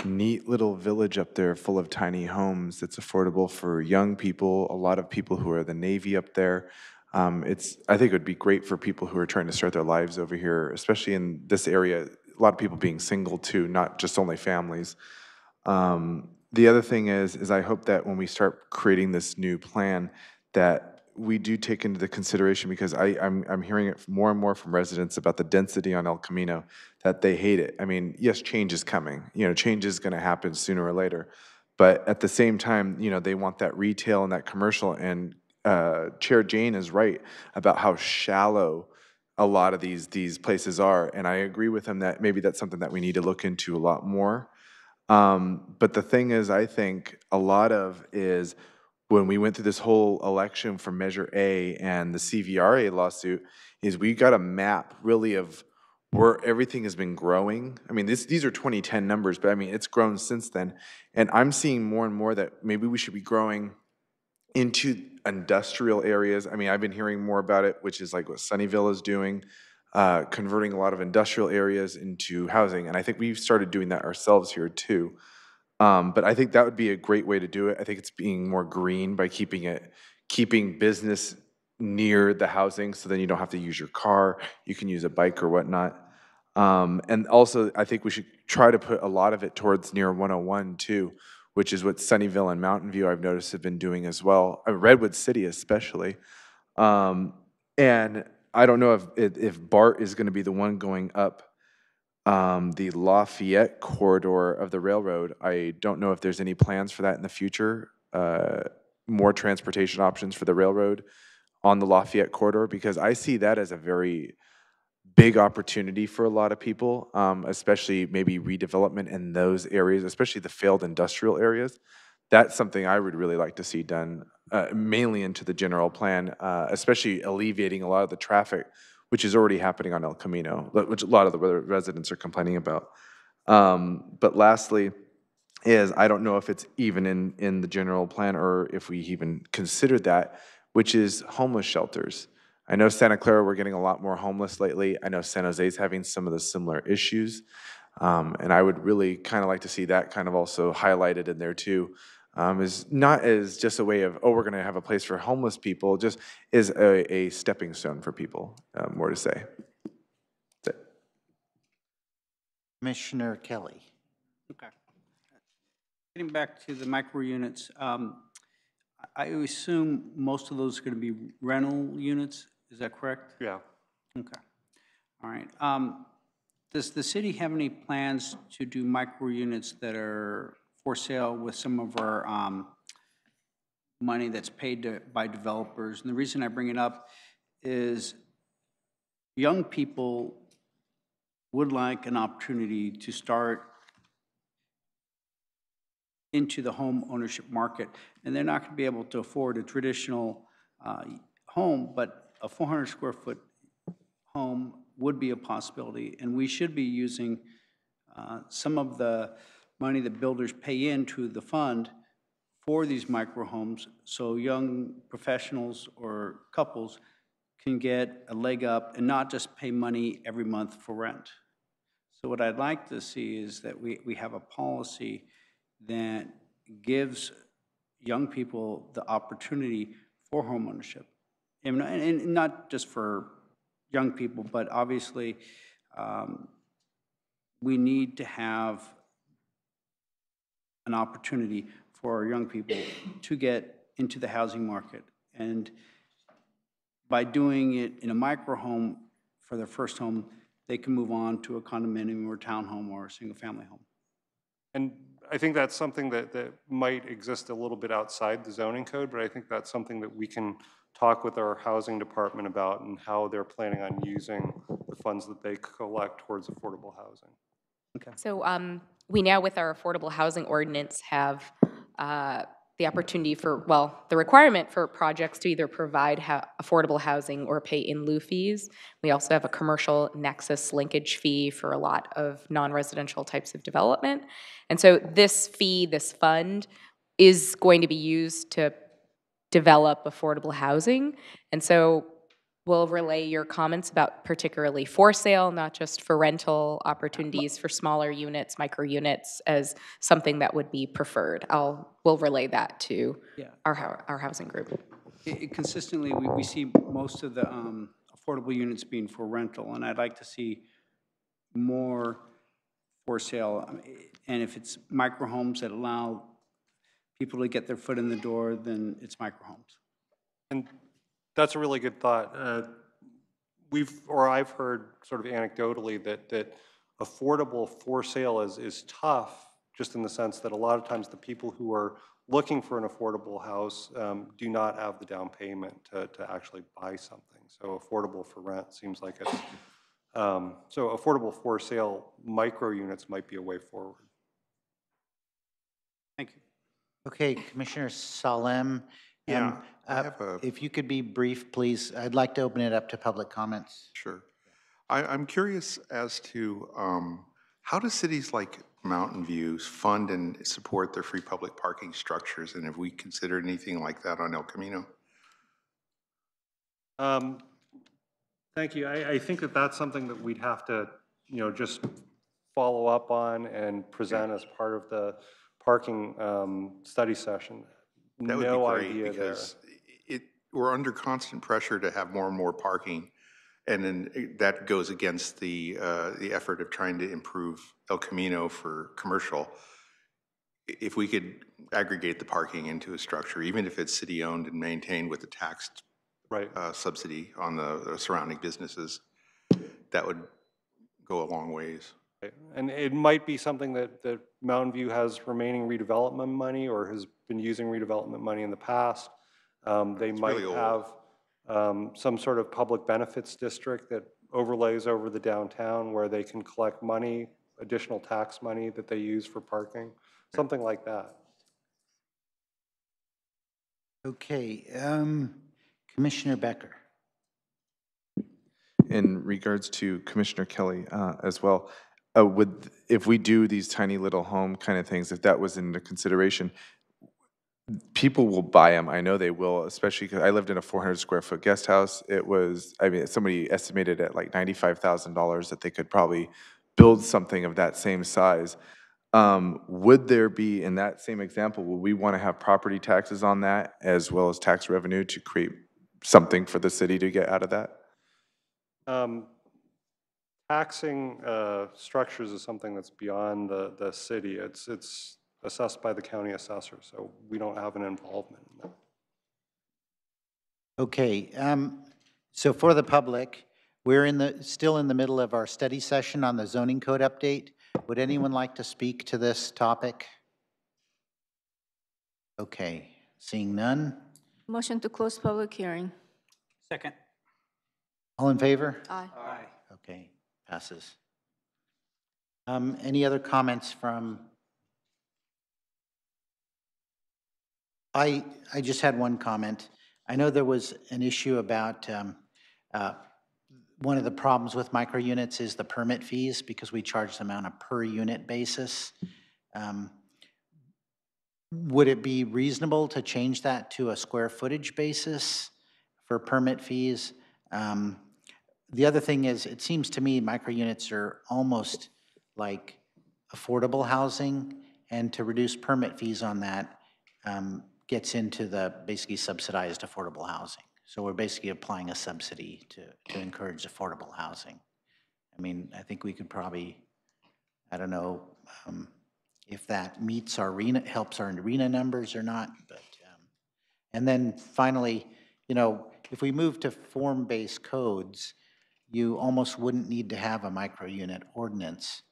neat little village up there full of tiny homes that's affordable for young people, a lot of people who are the Navy up there. I think it would be great for people who are trying to start their lives over here, especially in this area, a lot of people being single too, not just only families. The other thing is I hope that when we start creating this new plan, that we do take into the consideration, because I'm hearing it more and more from residents about the density on El Camino, that they hate it. I mean, yes, change is coming. You know, change is going to happen sooner or later. But at the same time, you know, they want that retail and that commercial. And Chair Jane is right about how shallow a lot of these places are. And I agree with him that maybe that's something that we need to look into a lot more. But the thing is, I think a lot of is when we went through this whole election for Measure A and the CVRA lawsuit, is we got a map really of where everything has been growing. I mean, these are 2010 numbers, but I mean, it's grown since then. And I'm seeing more and more that maybe we should be growing into industrial areas. I mean, I've been hearing more about it, which is like what Sunnyvale is doing, converting a lot of industrial areas into housing. And I think we've started doing that ourselves here too. But I think that would be a great way to do it. I think it's being more green by keeping business near the housing, so then you don't have to use your car. You can use a bike or whatnot. And also, I think we should try to put a lot of it towards near 101 too, which is what Sunnyvale and Mountain View I've noticed have been doing as well. Redwood City especially. And I don't know if BART is going to be the one going up the Lafayette corridor of the railroad. I don't know if there's any plans for that in the future, more transportation options for the railroad on the Lafayette corridor, because I see that as a very big opportunity for a lot of people, especially maybe redevelopment in those areas, especially the failed industrial areas. That's something I would really like to see done, mainly into the general plan, especially alleviating a lot of the traffic, which is already happening on El Camino, which a lot of the residents are complaining about. But lastly, is I don't know if it's even in the general plan or if we even considered that, which is homeless shelters. I know Santa Clara, we're getting a lot more homeless lately. I know San Jose's having some of the similar issues. And I would really kind of like to see that kind of also highlighted in there too. Is not as just a way of, oh, we're going to have a place for homeless people, just is a stepping stone for people, more to say. That's it. Commissioner Kelly. Okay. Getting back to the micro units, I assume most of those are going to be rental units. Is that correct? Yeah. Okay. All right. Does the city have any plans to do micro units that are for sale with some of our money that's paid by developers? And the reason I bring it up is young people would like an opportunity to start into the home ownership market. And they're not going to be able to afford a traditional home, but a 400 square foot home would be a possibility. And we should be using some of the money that builders pay into the fund for these micro homes, so young professionals or couples can get a leg up and not just pay money every month for rent. So what I'd like to see is that we have a policy that gives young people the opportunity for homeownership. And not just for young people, but obviously we need to have an opportunity for our young people to get into the housing market. And by doing it in a micro home for their first home, they can move on to a condominium or a townhome or a single-family home. And I think that's something that might exist a little bit outside the zoning code, but I think that's something that we can talk with our housing department about and how they're planning on using the funds that they collect towards affordable housing. Okay. So we now, with our affordable housing ordinance, have the opportunity for, well, the requirement for projects to either provide affordable housing or pay in lieu fees. We also have a commercial nexus linkage fee for a lot of non-residential types of development. And so this fee, this fund, is going to be used to develop affordable housing. And so we'll relay your comments about particularly for sale, not just for rental opportunities for smaller units, micro units, as something that would be preferred. We'll relay that to our housing group. Consistently, we see most of the affordable units being for rental, and I'd like to see more for sale. And if it's micro homes that allow people to get their foot in the door, then it's micro homes. And that's a really good thought. I've heard sort of anecdotally that affordable for sale is tough, just in the sense that a lot of times the people who are looking for an affordable house do not have the down payment to actually buy something. So affordable for rent seems like it's, so affordable for sale micro units might be a way forward. Thank you. Okay, Commissioner Salem. Yeah, I have a- If you could be brief, please. I'd like to open it up to public comments. Sure. I'm curious as to how do cities like Mountain View fund and support their free public parking structures, and have we considered anything like that on El Camino? Thank you. I think that's something that we'd have to, just follow up on and present as part of the parking study session. That would No be great, idea because we're under constant pressure to have more and more parking, and then that goes against the effort of trying to improve El Camino for commercial. If we could aggregate the parking into a structure, even if it's city-owned and maintained with a taxed subsidy on the surrounding businesses, that would go a long ways. And it might be something that Mountain View has remaining redevelopment money or has been using redevelopment money in the past. They might really have some sort of public benefits district that overlays over the downtown where they can collect money, additional tax money that they use for parking, something like that. Okay, Commissioner Becker. In regards to Commissioner Kelly as well, if we do these tiny little home kind of things, if that was into consideration, people will buy them. I know they will, especially because I lived in a 400 square foot guest house. It was, somebody estimated at like $95,000 that they could probably build something of that same size. Would there be, in that same example, would we want to have property taxes on that as well as tax revenue to create something for the city to get out of that? Taxing structures is something that's beyond the city. It's assessed by the county assessor, so we don't have an involvement in that. Okay, so for the public, we're still in the middle of our study session on the zoning code update. Would anyone like to speak to this topic? Okay, seeing none. Motion to close public hearing. Second. All in favor? Aye. Aye. Okay, passes. Any other comments from I just had one comment. I know there was an issue about, one of the problems with micro units is the permit fees because we charge them on a per unit basis. Would it be reasonable to change that to a square footage basis for permit fees? The other thing is, it seems to me micro units are almost like affordable housing, and to reduce permit fees on that gets into the basically subsidized affordable housing. So we're basically applying a subsidy to encourage affordable housing. I mean, I think we could probably, I don't know if that meets our RENA, helps our RENA numbers or not, but, and then finally, you know, if we move to form-based codes, you almost wouldn't need to have a micro unit ordinance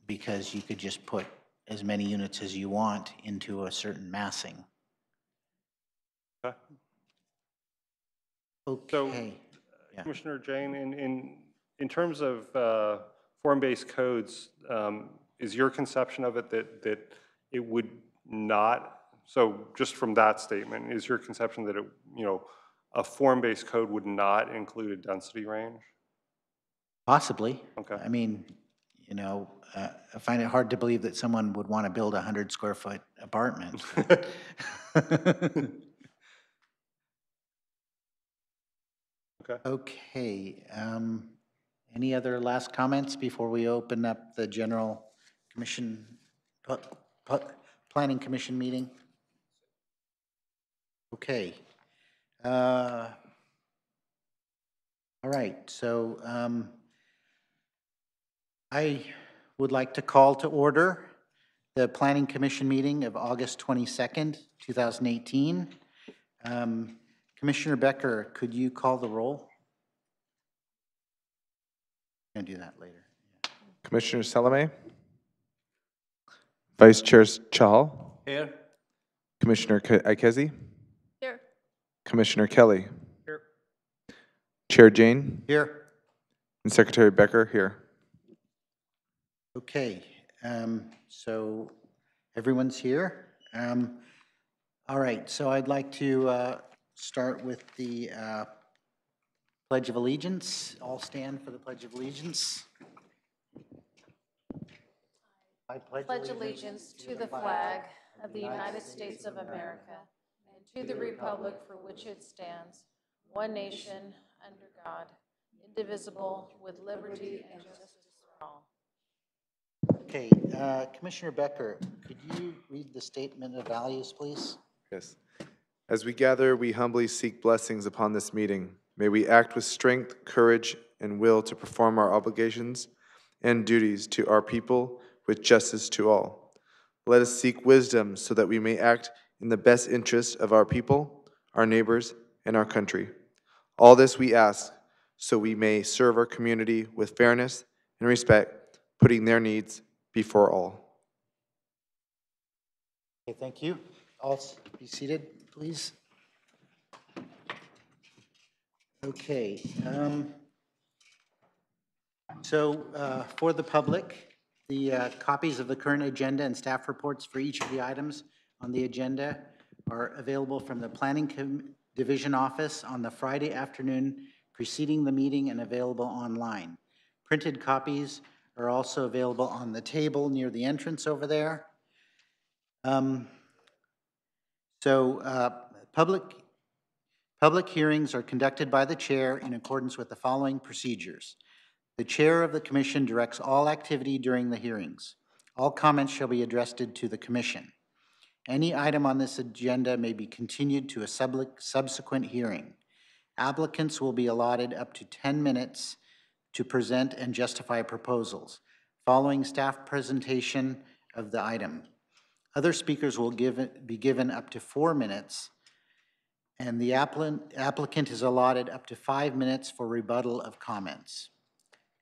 because you could just put as many units as you want into a certain massing. Okay. Okay. So, Yeah. Commissioner Jane, in terms of form-based codes, is your conception of it that it would not, so just from that statement, is your conception that it, you know, a form-based code would not include a density range? Possibly. Okay. I mean, you know, I find it hard to believe that someone would want to build a 100-square-foot apartment. Okay. Okay. Any other last comments before we open up the general commission, planning commission meeting? Okay. All right. So I would like to call to order the planning commission meeting of August 22nd, 2018. Commissioner Becker, could you call the roll? I'm going to do that later. Commissioner Salome? Vice Chair Chahal? Here. Commissioner Ikezi? Here. Commissioner Kelly? Here. Chair Jane? Here. And Secretary Becker here. Okay, so everyone's here. All right, so I'd like to start with the Pledge of Allegiance. All stand for the Pledge of Allegiance. I Pledge allegiance to the flag of the United States of America and to the republic for which it stands, one nation, under God, indivisible, with liberty and justice for all. Okay, Commissioner Becker, could you read the statement of values, please? Yes. As we gather, we humbly seek blessings upon this meeting. May we act with strength, courage, and will to perform our obligations and duties to our people with justice to all. Let us seek wisdom so that we may act in the best interest of our people, our neighbors, and our country. All this we ask so we may serve our community with fairness and respect, putting their needs before all. Okay, thank you. All be seated, please. Okay. For the public, the copies of the current agenda and staff reports for each of the items on the agenda are available from the Planning Division office on the Friday afternoon preceding the meeting and available online. Printed copies are also available on the table near the entrance over there. Public hearings are conducted by the chair in accordance with the following procedures. The chair of the commission directs all activity during the hearings. All comments shall be addressed to the commission. Any item on this agenda may be continued to a subsequent hearing. Applicants will be allotted up to 10 minutes to present and justify proposals, following staff presentation of the item. Other speakers will be given up to 4 minutes, and the applicant is allotted up to 5 minutes for rebuttal of comments.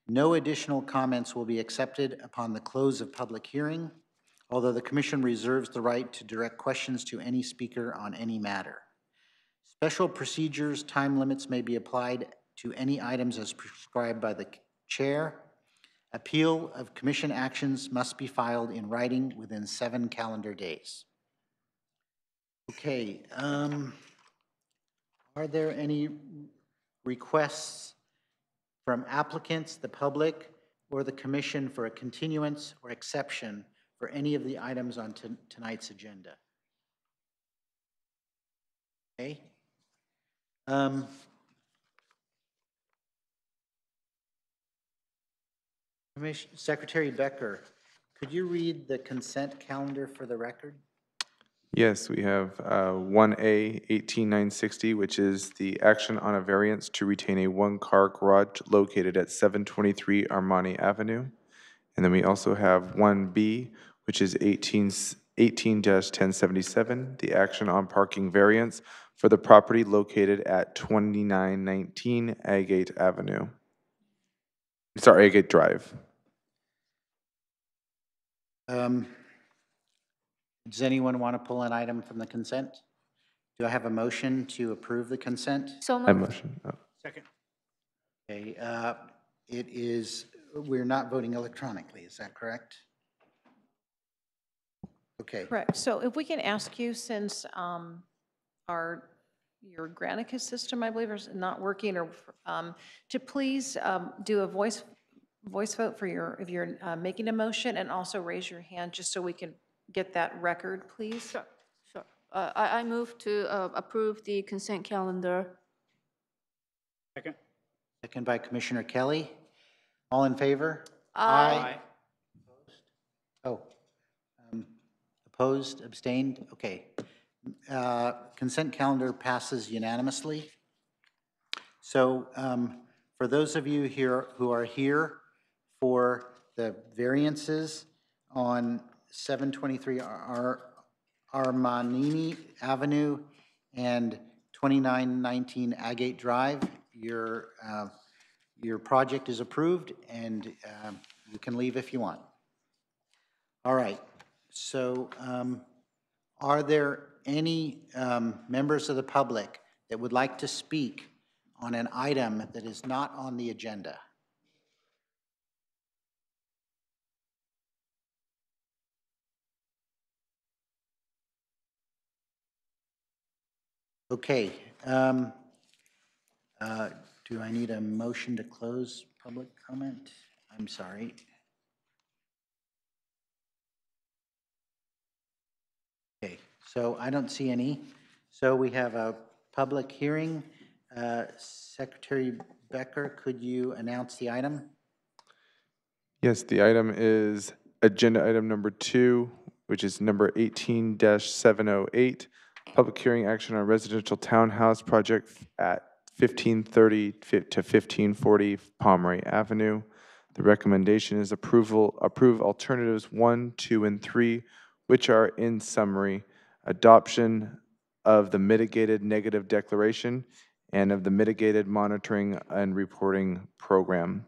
No additional comments will be accepted upon the close of public hearing, although the commission reserves the right to direct questions to any speaker on any matter. Special procedures, time limits may be applied to any items as prescribed by the chair. Appeal of commission actions must be filed in writing within 7 calendar days. Okay, are there any requests from applicants, the public, or the commission for a continuance or exception for any of the items on tonight's agenda? Okay. Secretary Becker, could you read the consent calendar for the record? Yes, we have 1A 18960, which is the action on a variance to retain a one-car garage located at 723 Armani Avenue. And then we also have 1B, which is 18-1077, the action on parking variance for the property located at 2919 Agate Avenue. Sorry, Agate Drive. Does anyone want to pull an item from the consent? Do I have a motion to approve the consent? So I moved. motion. Second. Okay, it is, we're not voting electronically, is that correct? Okay. Correct. So if we can ask you, since your Granicus system, I believe, is not working, or to please do a voice vote for if you're making a motion, and also raise your hand just so we can get that record, please. Sure, sure. I move to approve the consent calendar. Second. Second by Commissioner Kelly. All in favor? Aye. Oh, opposed, abstained? Okay. Consent calendar passes unanimously. So for those of you here who are here for the variances on 723 Armanini Avenue and 2919 Agate Drive, your project is approved, and you can leave if you want. All right. So are there any members of the public that would like to speak on an item that is not on the agenda? Okay. Do I need a motion to close public comment? I'm sorry. Okay, so I don't see any. So we have a public hearing. Secretary Becker, could you announce the item? Yes, the item is agenda item number 2, which is number 18-708, public hearing action on residential townhouse project at 1530 to 1540 Pomeroy Avenue. The recommendation is approve alternatives 1, 2, and 3, which are in summary: adoption of the mitigated negative declaration and of the mitigated monitoring and reporting program.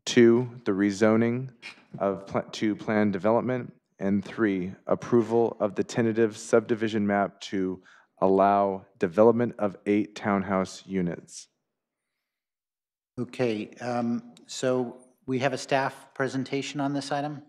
2, the rezoning to planned development. And 3, approval of the tentative subdivision map to allow development of 8 townhouse units. Okay, so we have a staff presentation on this item?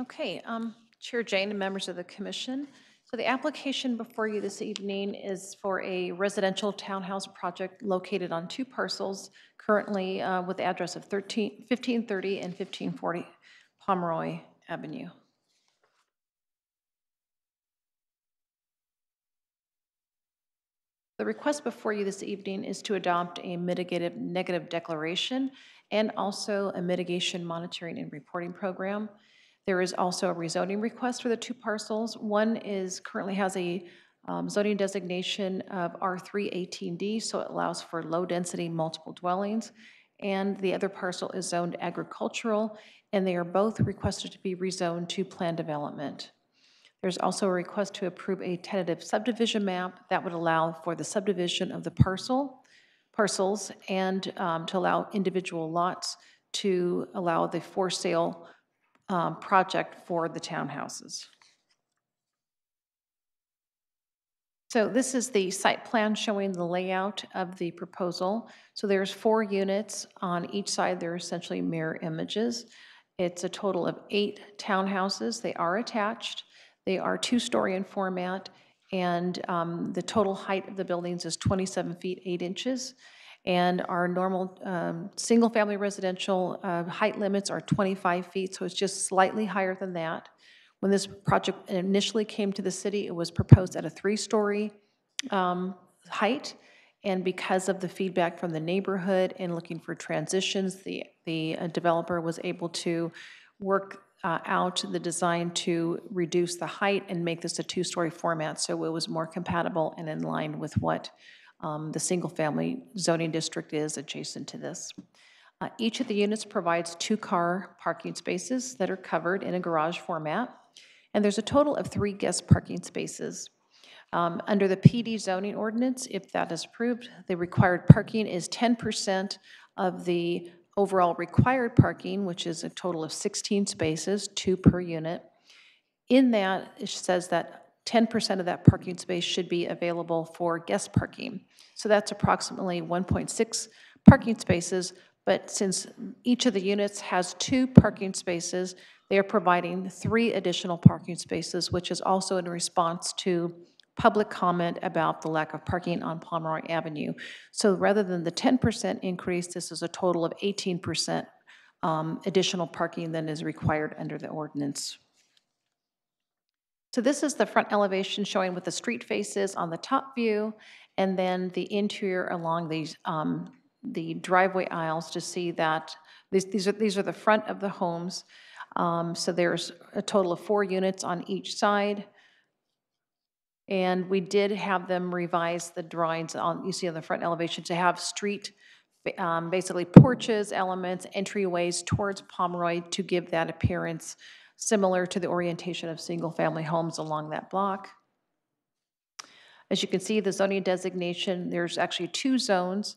Okay, Chair Jane and members of the commission. So the application before you this evening is for a residential townhouse project located on 2 parcels, currently with the address of 1530 and 1540 Pomeroy Avenue. The request before you this evening is to adopt a mitigated negative declaration and also a mitigation monitoring and reporting program. There is also a rezoning request for the 2 parcels. One currently has a zoning designation of R318D, so it allows for low-density multiple dwellings. And the other parcel is zoned agricultural, and they are both requested to be rezoned to planned development. There's also a request to approve a tentative subdivision map that would allow for the subdivision of the parcels and to allow individual lots to allow the for sale project for the townhouses. So this is the site plan showing the layout of the proposal. So there's 4 units on each side. They're essentially mirror images. It's a total of 8 townhouses. They are attached. They are 2-story in format, and the total height of the buildings is 27 feet 8 inches. And our normal single-family residential height limits are 25 feet, so it's just slightly higher than that. When this project initially came to the city, it was proposed at a 3-story height, and because of the feedback from the neighborhood and looking for transitions, the developer was able to work out the design to reduce the height and make this a 2-story format, so it was more compatible and in line with what the single-family zoning district is adjacent to this. Each of the units provides 2-car parking spaces that are covered in a garage format, and there's a total of 3 guest parking spaces. Under the PD zoning ordinance, if that is approved, the required parking is 10% of the overall required parking, which is a total of 16 spaces, 2 per unit. In that, it says that 10% of that parking space should be available for guest parking. So that's approximately 1.6 parking spaces, but since each of the units has 2 parking spaces, they are providing 3 additional parking spaces, which is also in response to public comment about the lack of parking on Pomeroy Avenue. So rather than the 10% increase, this is a total of 18% additional parking than is required under the ordinance. So this is the front elevation showing what the street faces on the top view, and then the interior along these the driveway aisles to see that these are the front of the homes. So there's a total of 4 units on each side. And we did have them revise the drawings on, you see on the front elevation, to have street, basically porches, elements, entryways towards Pomeroy to give that appearance similar to the orientation of single-family homes along that block. As you can see, the zoning designation, there's actually 2 zones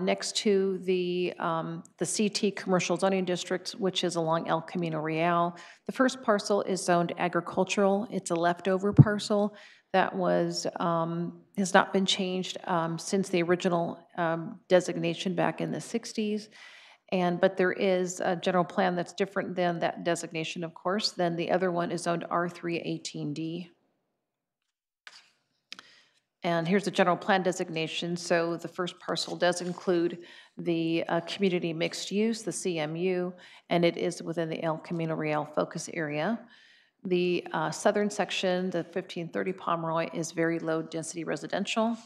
next to the CT commercial zoning district, which is along El Camino Real. The first parcel is zoned agricultural. It's a leftover parcel that was has not been changed since the original designation back in the 60s. But there is a general plan that's different than that designation, of course. Then the other one is zoned R318D. And here's the general plan designation. So the first parcel does include the community mixed use, the CMU, and it is within the El Camino Real focus area. The southern section, the 1530 Pomeroy, is very low density residential.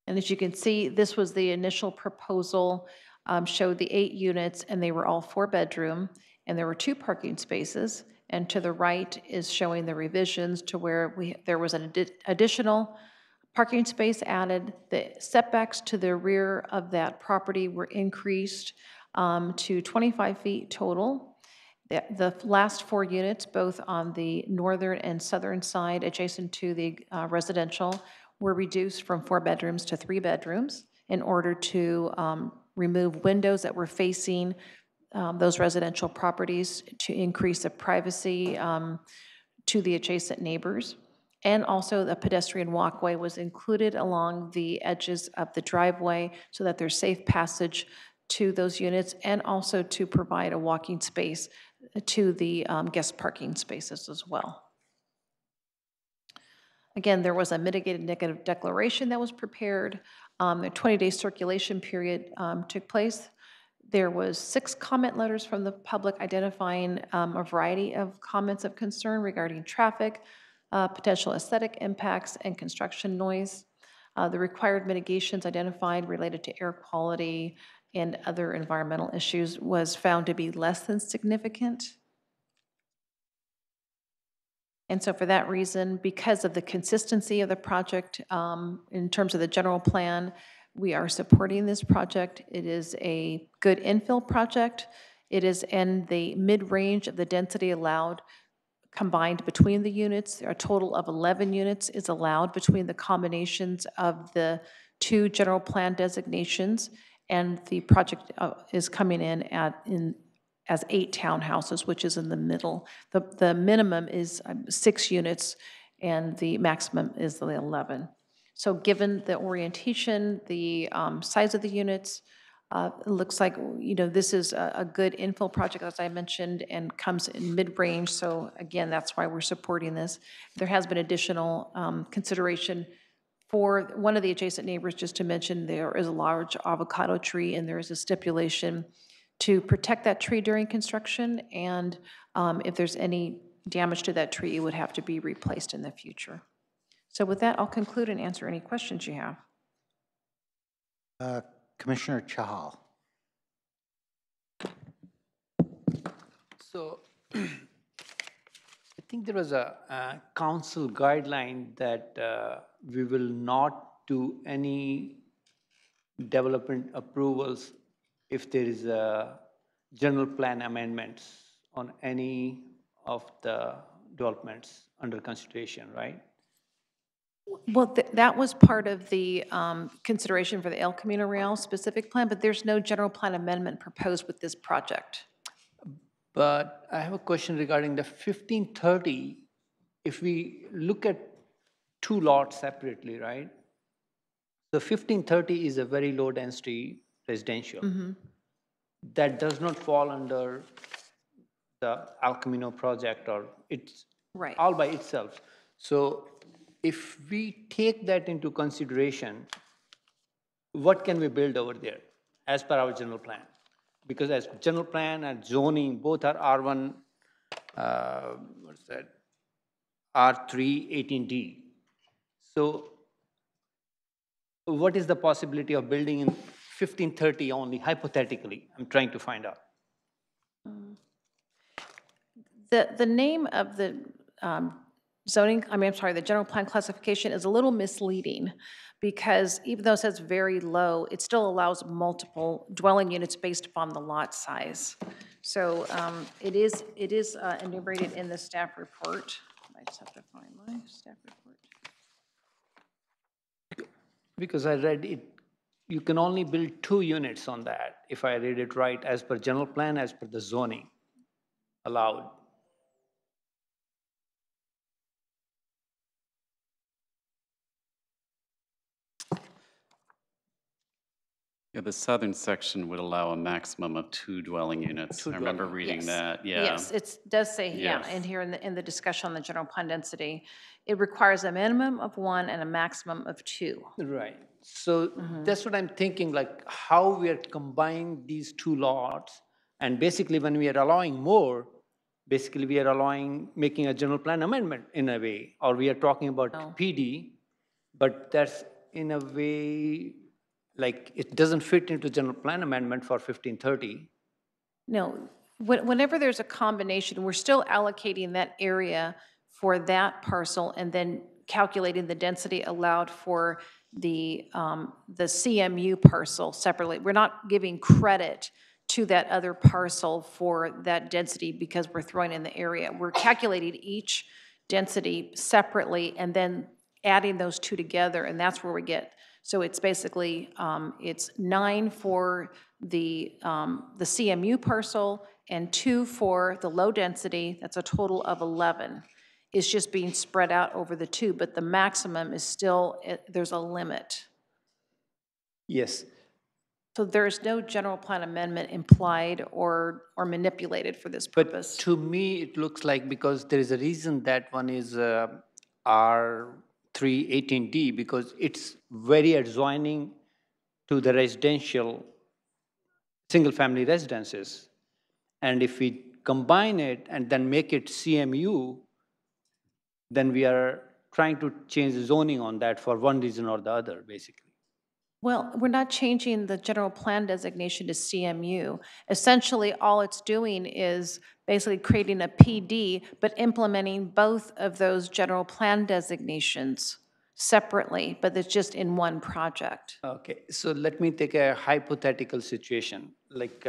And as you can see, this was the initial proposal, showed the 8 units, and they were all 4-bedroom, and there were 2 parking spaces. And to the right is showing the revisions to where there was an additional parking space added. The setbacks to the rear of that property were increased to 25 feet total. The last 4 units, both on the northern and southern side adjacent to the residential, were reduced from 4 bedrooms to 3 bedrooms in order to remove windows that were facing those residential properties to increase the privacy to the adjacent neighbors. And also the pedestrian walkway was included along the edges of the driveway so that there's safe passage to those units, and also to provide a walking space to the guest parking spaces as well. Again, there was a mitigated negative declaration that was prepared. The 20-day circulation period took place. There was 6 comment letters from the public identifying a variety of comments of concern regarding traffic, potential aesthetic impacts, and construction noise. The required mitigations identified related to air quality and other environmental issues was found to be less than significant. And so for that reason, because of the consistency of the project in terms of the general plan, we are supporting this project. It is a good infill project. It is in the mid-range of the density allowed combined between the units. A total of 11 units is allowed between the combinations of the 2 general plan designations, and the project is coming in as 8 townhouses, which is in the middle. The minimum is 6 units, and the maximum is the 11. So given the orientation, the size of the units, it looks like, this is a good infill project, as I mentioned, and comes in mid-range. So again, that's why we're supporting this. There has been additional consideration for one of the adjacent neighbors, just to mention, there is a large avocado tree, and there is a stipulation to protect that tree during construction, and if there's any damage to that tree, it would have to be replaced in the future. So with that, I'll conclude and answer any questions you have. Commissioner Chahal. So I think there was a council guideline that we will not do any development approvals if there is a general plan amendments on any of the developments under consideration, right? Well, that was part of the consideration for the El Camino Real specific plan, but there's no general plan amendment proposed with this project. But I have a question regarding the 1530. If we look at 2 lots separately, right? The 1530 is a very low density residential. That does not fall under the El Camino project, or it's Right. all by itself. So if we take that into consideration, what can we build over there as per our general plan? Because as general plan and zoning, both are R1, what's that? R3 18D. So what is the possibility of building in 1530 only, hypothetically? I'm trying to find out. The name of the the general plan classification is a little misleading, because even though it says very low, it still allows multiple dwelling units based upon the lot size. So it is enumerated in the staff report. I just have to find my staff report. Because I read it, you can only build 2 units on that, if I read it right, as per general plan, as per the zoning allowed. Yeah, the southern section would allow a maximum of 2 dwelling units. 2 I remember dwelling, reading Yes. that, yeah. Yes, it does say, yeah, Yes. in here in the discussion on the general plan density, it requires a minimum of 1 and a maximum of 2. Right. So that's what I'm thinking, like how we are combining these 2 lots. And basically when we are allowing more, basically we are making a general plan amendment in a way, or we are talking about PD, but that's in a way, like it doesn't fit into general plan amendment for 1530. No, whenever there's a combination, we're still allocating that area for that parcel and then calculating the density allowed for the CMU parcel separately. We're not giving credit to that other parcel for that density because we're throwing in the area. We're calculating each density separately and then adding those 2 together, and that's where we get. So it's basically, it's 9 for the CMU parcel and 2 for the low density. That's a total of 11. It's just being spread out over the 2, but the maximum is still, there's a limit. Yes. So there's no general plan amendment implied or manipulated for this But purpose? to me, it looks like, because there is a reason that one is R318D, because it's very adjoining to the residential, single-family residences. And if we combine it and then make it CMU, then we are trying to change the zoning on that for one reason or the other, basically. Well, we're not changing the general plan designation to CMU. Essentially, all it's doing is basically creating a PD, but implementing both of those general plan designations separately, but it's just in one project. Okay, so let me take a hypothetical situation. Like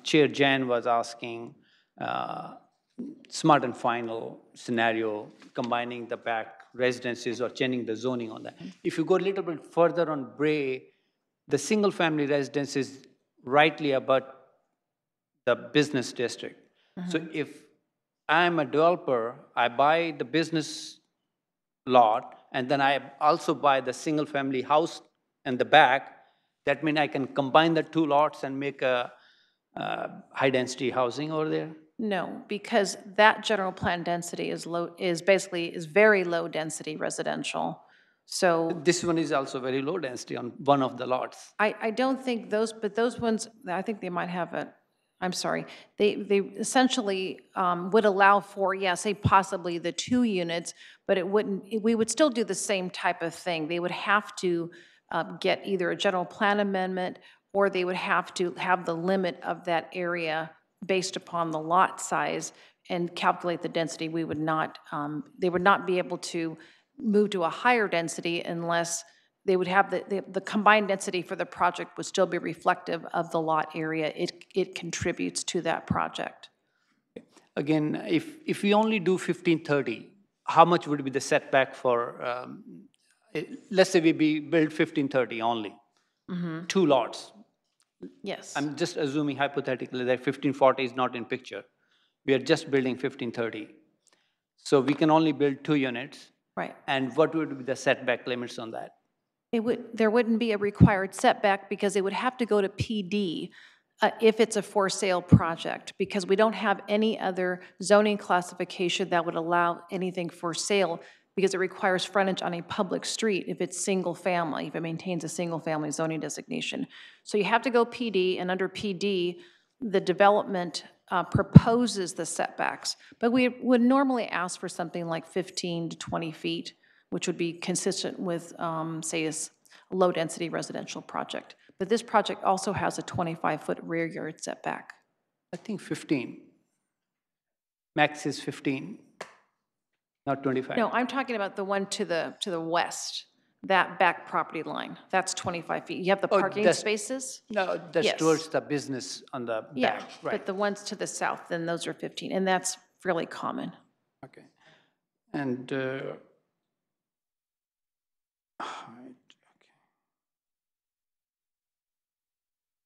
Chair Jan was asking, smart and final scenario, combining the back residences or changing the zoning on that. If you go a little bit further on Bray, the single-family residence is rightly about the business district. So if I'm a developer, I buy the business lot, and then I also buy the single-family house in the back, that means I can combine the two lots and make a high-density housing over there? No, because that general plan density is low, is very low-density residential. So This one is also very low density on one of the lots. I don't think those, but those ones, I think they might have a, I'm sorry, they essentially would allow for, yeah, say possibly the 2 units, but it wouldn't, we would still do the same type of thing. They would have to get either a general plan amendment, or they would have to have the limit of that area based upon the lot size and calculate the density. We would not, they would not be able to move to a higher density unless they would have the combined density for the project would still be reflective of the lot area it contributes to that project. Again, if we only do 1530, how much would be the setback for, let's say we build 1530 only, 2 lots. Yes. I'm just assuming hypothetically that 1540 is not in picture. We are just building 1530. So we can only build 2 units. Right. And what would be the setback limits on that? There wouldn't be a required setback because it would have to go to PD if it's a for sale project, because we don't have any other zoning classification that would allow anything for sale, because it requires frontage on a public street if it's single family, if it maintains a single family zoning designation. So you have to go PD, and under PD, the development proposes the setbacks. But we would normally ask for something like 15 to 20 feet, which would be consistent with, say, a low-density residential project. But this project also has a 25-foot rear yard setback. I think 15. Max is 15, not 25. No, I'm talking about the one to the west, that back property line. That's 25 feet. You have the parking spaces? No, that's Yes. towards the business on the Yeah, back, right? but the ones to the south, then those are 15, and that's fairly common. Okay. And,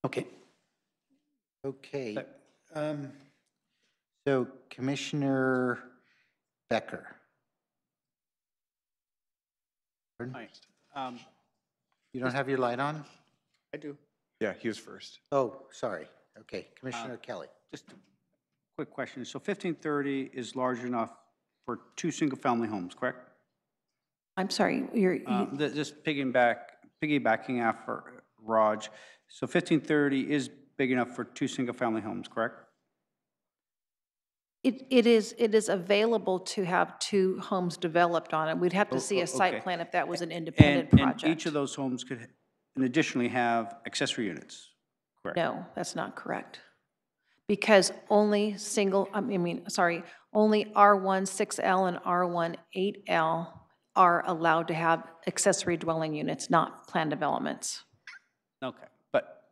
okay. Okay. So Commissioner Becker. Hi. You don't have your light on? I do. Yeah, he was first. Oh, sorry. Okay, Commissioner Kelly. Just a quick question. So 1530 is large enough for 2 single-family homes, correct? I'm sorry, Just piggybacking after Raj. So 1530 is big enough for 2 single-family homes, correct? it is available to have 2 homes developed on it. We'd have to see a site okay. plan if that was an independent project. And each of those homes could additionally have accessory units, correct? No, that's not correct. Because only only R1 6L and R1 8L are allowed to have accessory dwelling units, not planned developments. Okay, but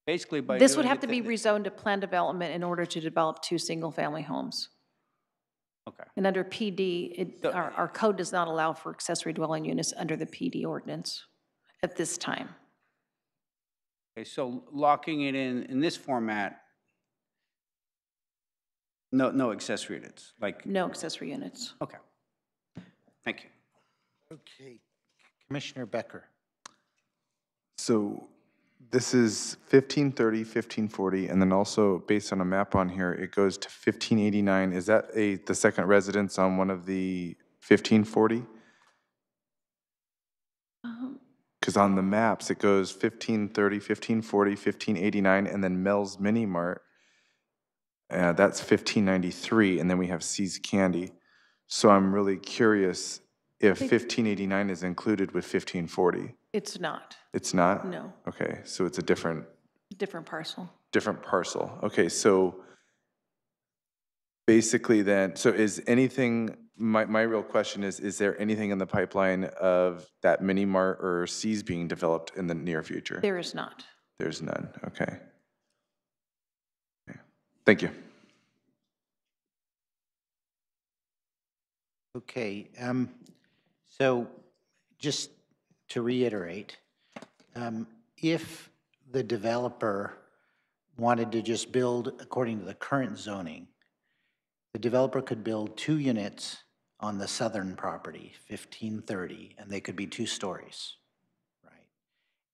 basically by This would doing have it to be th- rezoned to planned development in order to develop 2 single-family homes. Okay, And under PD, our code does not allow for accessory dwelling units under the PD ordinance at this time. okay, so locking it in this format, no accessory units, like, No accessory units. okay. Thank you. Okay, Commissioner Becker. So This is 1530, 1540, and then also based on a map on here, it goes to 1589. Is that the second residence on one of the 1540? Because on the maps, it goes 1530, 1540, 1589, and then Mel's Mini Mart. That's 1593, and then we have C's Candy. So I'm really curious if 1589 is included with 1540. It's not, It's not? no, Okay, so it's a different parcel. parcel. Okay, so basically then, so is anything, my real question is there anything in the pipeline of that mini mart or C's being developed in the near future? There is not. There's none, okay. Okay. Thank you. Okay, so just to reiterate, if the developer wanted to just build according to the current zoning, the developer could build 2 units on the southern property, 1530, and they could be 2 stories, right?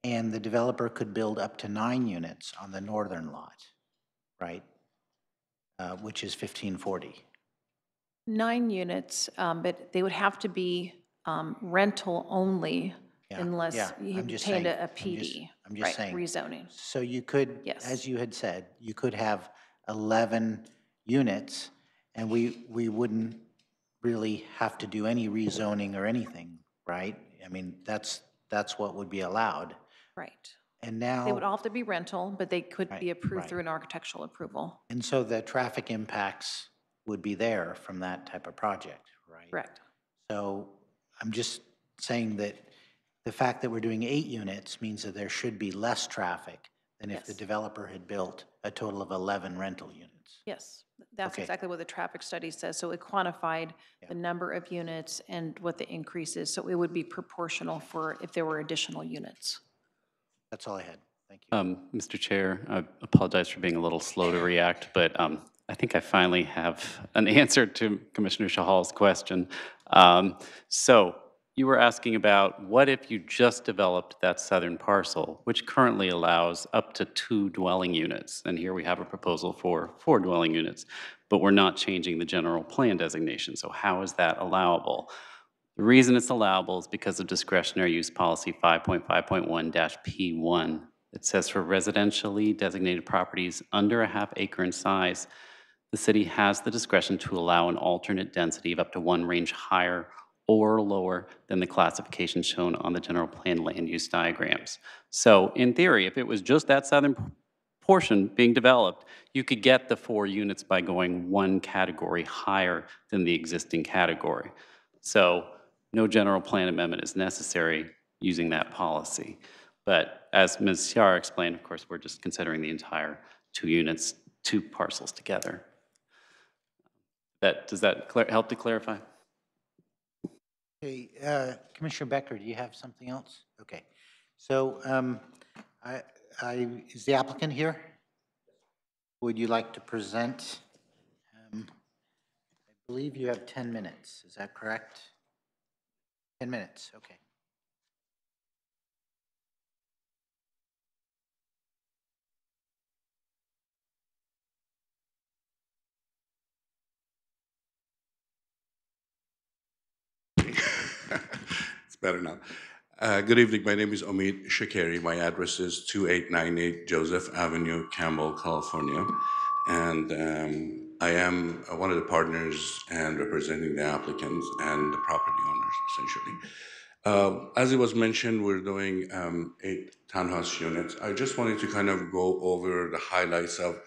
And the developer could build up to 9 units on the northern lot, right? Which is 1540. 9 units, but they would have to be rental only Yeah, unless yeah, you I'm just obtained saying, a PD. I'm just right, saying. rezoning. So you could, Yes. as you had said, you could have 11 units, and we wouldn't really have to do any rezoning or anything, right? I mean, that's what would be allowed. Right. And They would now, all have to be rental, but they could be Right, approved right. through an architectural approval. and so the traffic impacts would be there from that type of project, right? Correct. So I'm just saying that the fact that we're doing 8 units means that there should be less traffic than if the Yes. developer had built a total of 11 rental units. Yes, that's Okay. exactly what the traffic study says. So it quantified the number of units and what the increase is. So it would be proportional for if there were additional units. That's all I had. Thank you. Mr. Chair, I apologize for being a little slow to react, but I think I finally have an answer to Commissioner Shahal's question. So you were asking about what if you just developed that southern parcel, which currently allows up to 2 dwelling units, and here we have a proposal for 4 dwelling units, but we're not changing the general plan designation, so how is that allowable? The reason it's allowable is because of discretionary use policy 5.5.1-P1. It says for residentially designated properties under a half acre in size, the city has the discretion to allow an alternate density of up to 1 range higher or lower than the classification shown on the general plan land use diagrams. So in theory, if it was just that southern portion being developed, you could get the 4 units by going 1 category higher than the existing category. So no general plan amendment is necessary using that policy. But as Ms. Ciara explained, of course, we're just considering the entire 2 units, 2 parcels together. Does that help to clarify? Okay, Commissioner Becker, do you have something else? Okay. So is the applicant here? Would you like to present? I believe you have 10 minutes. Is that correct? 10 minutes, okay. It's better now. Good evening. My name is Omid Shakeri. My address is 2898 Joseph Avenue, Campbell, California. And I am one of the partners and representing the applicants and the property owners, essentially. As it was mentioned, we're doing 8 townhouse units. I just wanted to kind of go over the highlights of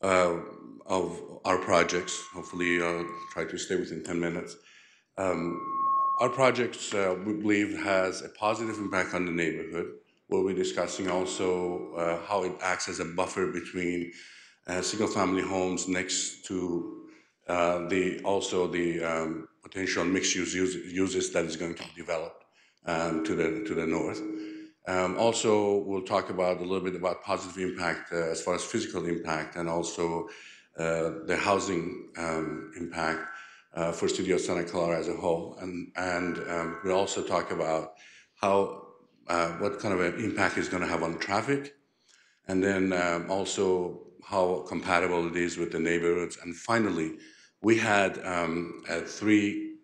our projects. Hopefully, I'll try to stay within 10 minutes. Our projects, we believe, has a positive impact on the neighborhood. We'll be discussing also how it acts as a buffer between single-family homes next to the potential mixed-use uses that is going to be developed to the north. Also, we'll talk about a little bit about positive impact as far as physical impact and also the housing impact for Studio Santa Clara as a whole. And we'll also talk about how what kind of an impact it's going to have on traffic, and then also how compatible it is with the neighborhoods. And finally, we had 3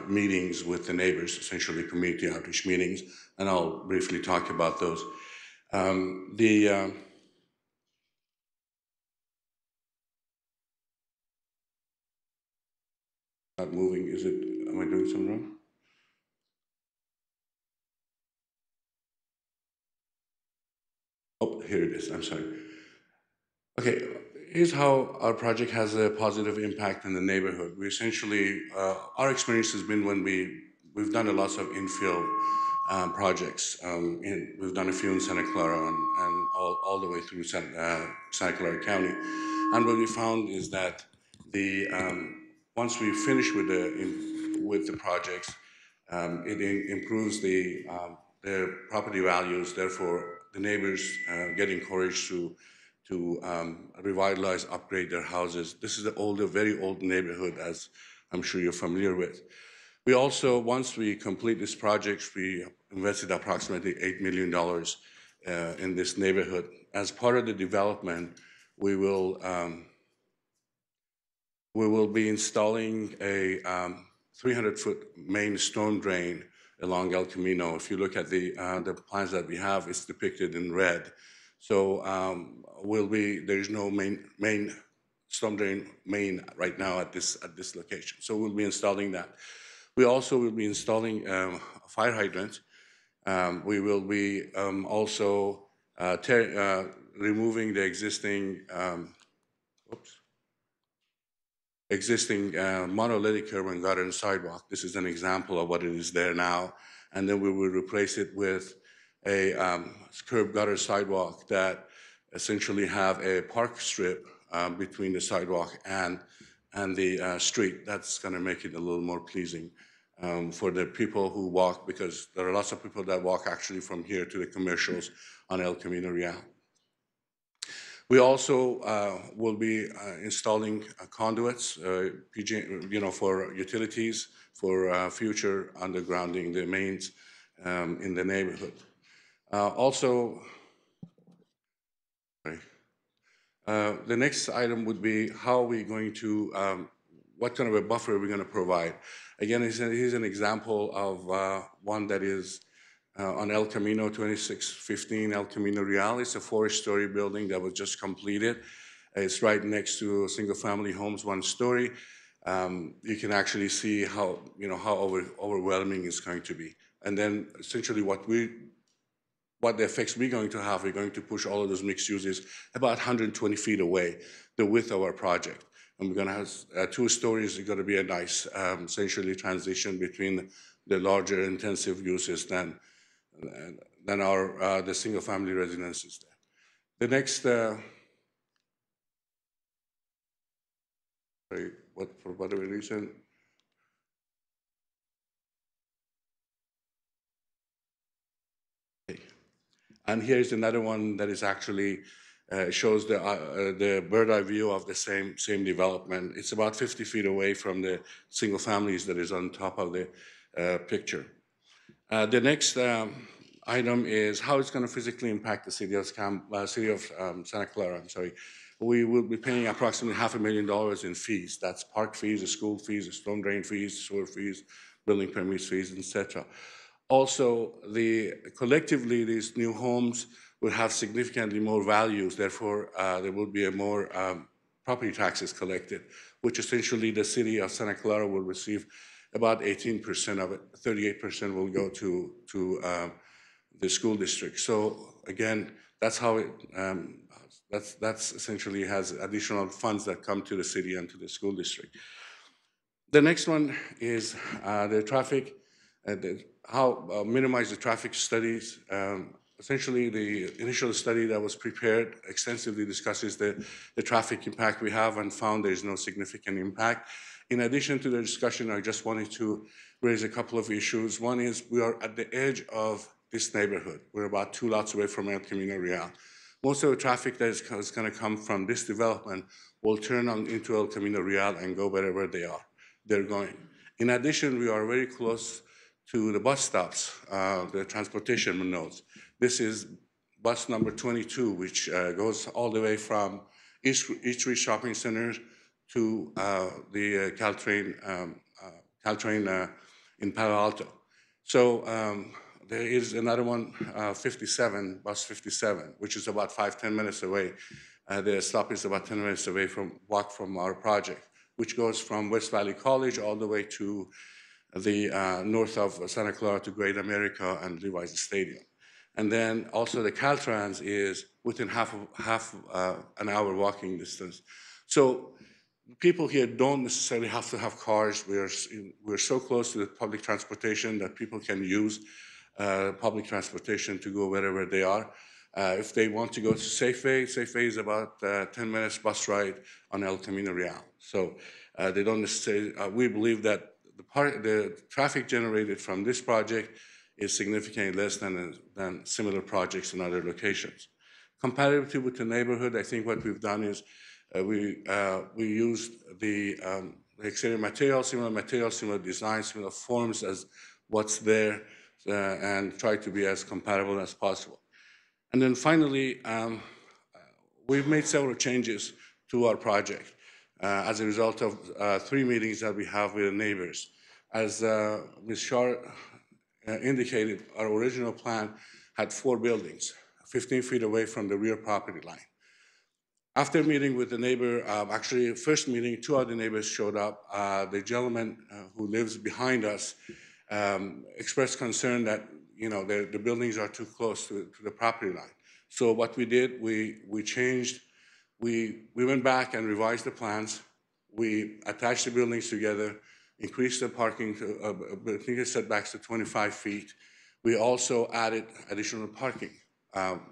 meetings with the neighbors, essentially community outreach meetings, and I'll briefly talk about those. Not moving, is it, am I doing something wrong? Oh, here it is, I'm sorry. Okay, here's how our project has a positive impact in the neighborhood. We essentially, our experience has been when we've done a lot of infill projects. We've done a few in Santa Clara and all the way through Santa Clara County. And what we found is that once we finish with the projects, it improves the property values. Therefore, the neighbors get encouraged to revitalize, upgrade their houses. This is an older, very old neighborhood, as I'm sure you're familiar with. We also, once we complete this project, we invested approximately $8 million in this neighborhood. As part of the development, we will be installing a 300-foot main storm drain along El Camino. If you look at the plans that we have, it's depicted in red. So there is no main storm drain right now at this location. So we'll be installing that. We also will be installing a fire hydrant. We will be also removing the existing monolithic curb and gutter and sidewalk. This is an example of what it is there now. And then we will replace it with a curb gutter sidewalk that essentially have a park strip between the sidewalk and the street. That's going to make it a little more pleasing for the people who walk, because there are lots of people that walk actually from here to the commercials on El Camino Real. We also will be installing conduits, for utilities, for future undergrounding the mains in the neighborhood. The next item would be how are we going to, what kind of a buffer are we going to provide? Again, here's an example of one that is on El Camino, 2615 El Camino Real. It's a 4-story building that was just completed. It's right next to single-family homes, 1-story. You can actually see how overwhelming it's going to be. And then essentially what the effects we're going to have, we're going to push all of those mixed uses about 120 feet away, the width of our project. And we're going to have 2 stories. It's going to be a nice, essentially, transition between the larger intensive uses than the single-family residences there. The next, for whatever reason, and here's another one that is actually shows the bird-eye view of the same development. It's about 50 feet away from the single families that is on top of the picture. The next item is how it's going to physically impact the city of Santa Clara. I'm sorry. We will be paying approximately $500,000 in fees. That's park fees, school fees, storm drain fees, sewer fees, building permits fees, etc. Also, collectively, these new homes will have significantly more values. Therefore, there will be more property taxes collected, which essentially the city of Santa Clara will receive about 18% of it. 38% will go to the school district. So again, that's how it. That's essentially has additional funds that come to the city and to the school district. The next one is the traffic. How minimize the traffic studies. Essentially, the initial study that was prepared extensively discusses the traffic impact we have and found there is no significant impact. In addition to the discussion, I just wanted to raise a couple of issues. One is we are at the edge of this neighborhood. We're about 2 lots away from El Camino Real. Most of the traffic that is going to come from this development will turn on into El Camino Real and go wherever they're going. In addition, we are very close to the bus stops, the transportation nodes. This is bus number 22, which goes all the way from Eastridge Shopping Center to the Caltrain in Palo Alto. So there is another one, 57, bus 57, which is about 5-10 minutes away. The stop is about 10 minutes away walk from our project, which goes from West Valley College all the way to the north of Santa Clara to Great America and Levi's Stadium. And then also the Caltrans is within half an hour walking distance. So people here don't necessarily have to have cars. We're so close to the public transportation that people can use public transportation to go wherever they are. If they want to go to Safeway, Safeway is about 10 minutes bus ride on El Camino Real. So they don't necessarily, we believe that the traffic generated from this project is significantly less than similar projects in other locations. Comparatively with the neighborhood, I think what we've done is we used the exterior material, similar design, similar forms as what's there, and try to be as comparable as possible. And then finally, we've made several changes to our project as a result of 3 meetings that we have with the neighbors. As Ms. Shar indicated, our original plan had 4 buildings, 15 feet away from the rear property line. After meeting with the neighbor, actually, first meeting, 2 other neighbors showed up. The gentleman who lives behind us expressed concern that the buildings are too close to the property line. So what we did, we changed, we went back and revised the plans. We attached the buildings together, increased the parking setbacks to 25 feet. We also added additional parking.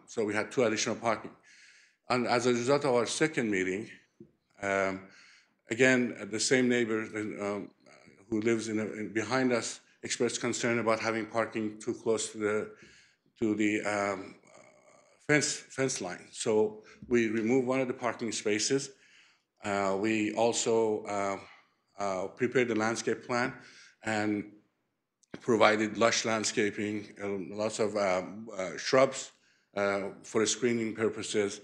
So we had 2 additional parking. And as a result of our second meeting, again, the same neighbor who lives behind us expressed concern about having parking too close to the fence line. So we removed one of the parking spaces. We also prepared the landscape plan and provided lush landscaping, lots of shrubs for screening purposes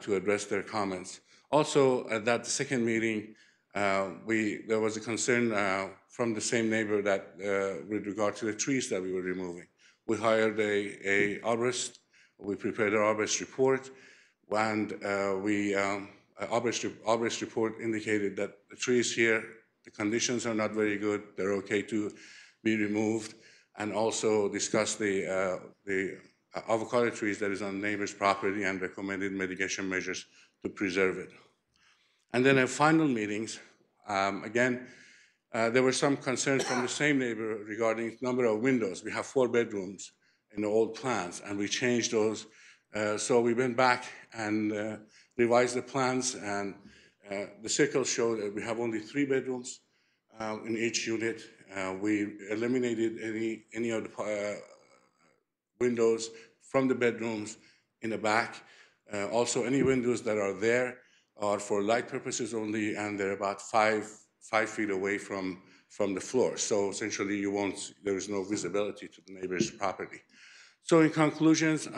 to address their comments. Also, at that second meeting, there was a concern from the same neighbor that with regard to the trees that we were removing. We hired a arborist. We prepared an arborist report, and arborist report indicated that the trees here, the conditions are not very good. They're okay to be removed, and also discussed the avocado trees that is on neighbor's property and recommended mitigation measures to preserve it. And then in final meetings, again, there were some concerns from the same neighbor regarding number of windows. We have 4 bedrooms in the old plans, and we changed those. So we went back and revised the plans, and the circles show that we have only 3 bedrooms in each unit. We eliminated any of the windows from the bedrooms in the back. Also, any windows that are there are for light purposes only, and they're about 5 feet away from the floor. So essentially, there is no visibility to the neighbor's property. So in conclusions,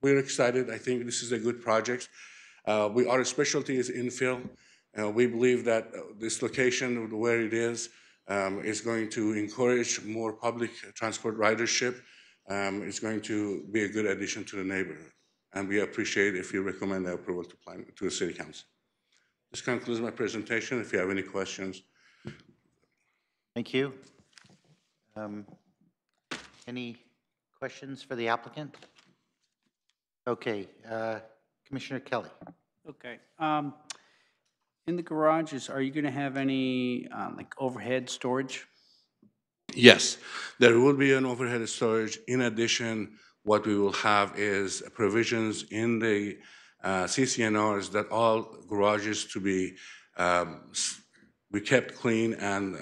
we're excited. I think this is a good project. Our specialty is infill. We believe that this location, where it is going to encourage more public transport ridership. It's going to be a good addition to the neighborhood. And we appreciate if you recommend the approval to the City Council. This concludes my presentation. If you have any questions. Thank you. Any questions for the applicant? Okay, Commissioner Kelly. Okay. In the garages, are you going to have any like overhead storage? Yes, there will be an overhead storage. In addition, what we will have is provisions in the CCNRs that all garages to be kept clean and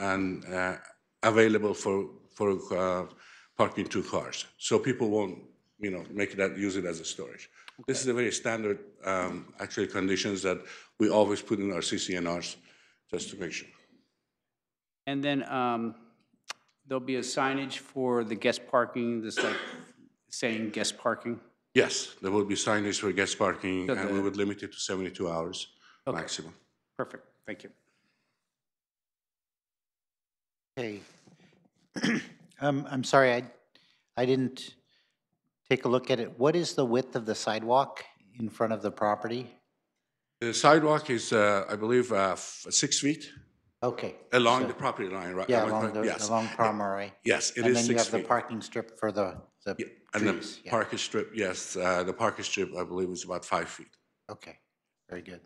available for parking 2 cars. So people won't, use it as a storage. Okay. This is a very standard, actually, conditions that we always put in our CCNRs, just to make sure. And then there'll be a signage for the guest parking, that's like saying guest parking? Yes, there will be signage for guest parking, So and we the- would limit it to 72 hours Okay. maximum. Perfect, thank you. Okay. I'm sorry, I didn't take a look at it. What is the width of the sidewalk in front of the property? The sidewalk is, I believe, 6 feet Okay. along so- the property line, right? Yeah, Am I along correct? the, Yes. along Pomeroy. Yes, it And is then you 6 have the feet. parking strip for the And the trees. Yeah. parking strip, yes, the parking strip, I believe, is about 5 feet. Okay, very good.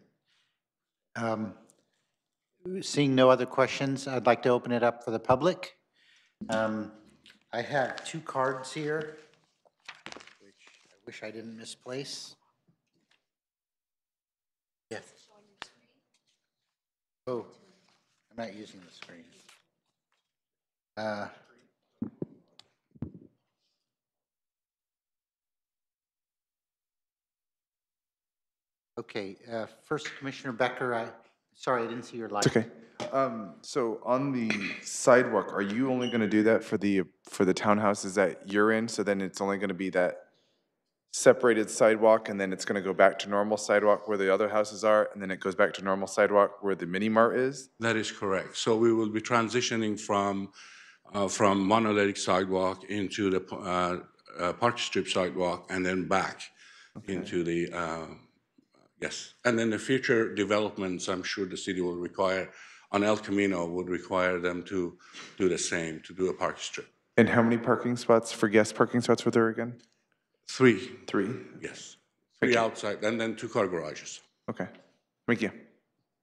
Seeing no other questions, I'd like to open it up for the public. I have 2 cards here, which I wish I didn't misplace. Yeah. Oh, I'm not using the screen. Okay, first Commissioner Becker, sorry, I didn't see your light. It's okay. So on the sidewalk, are you only going to do that for the townhouses that you're in? So then it's only going to be that separated sidewalk, and then it's going to go back to normal sidewalk where the other houses are, and then it goes back to normal sidewalk where the mini mart is? That is correct. So we will be transitioning from monolithic sidewalk into the park strip sidewalk and then back into the, yes. And then the future developments, I'm sure the city will require, on El Camino, would require them to do the same, to do a park strip. And how many parking spots, for guest parking spots were there again? 3, 3? yes. 3 outside, and then 2 car garages. Okay, thank you.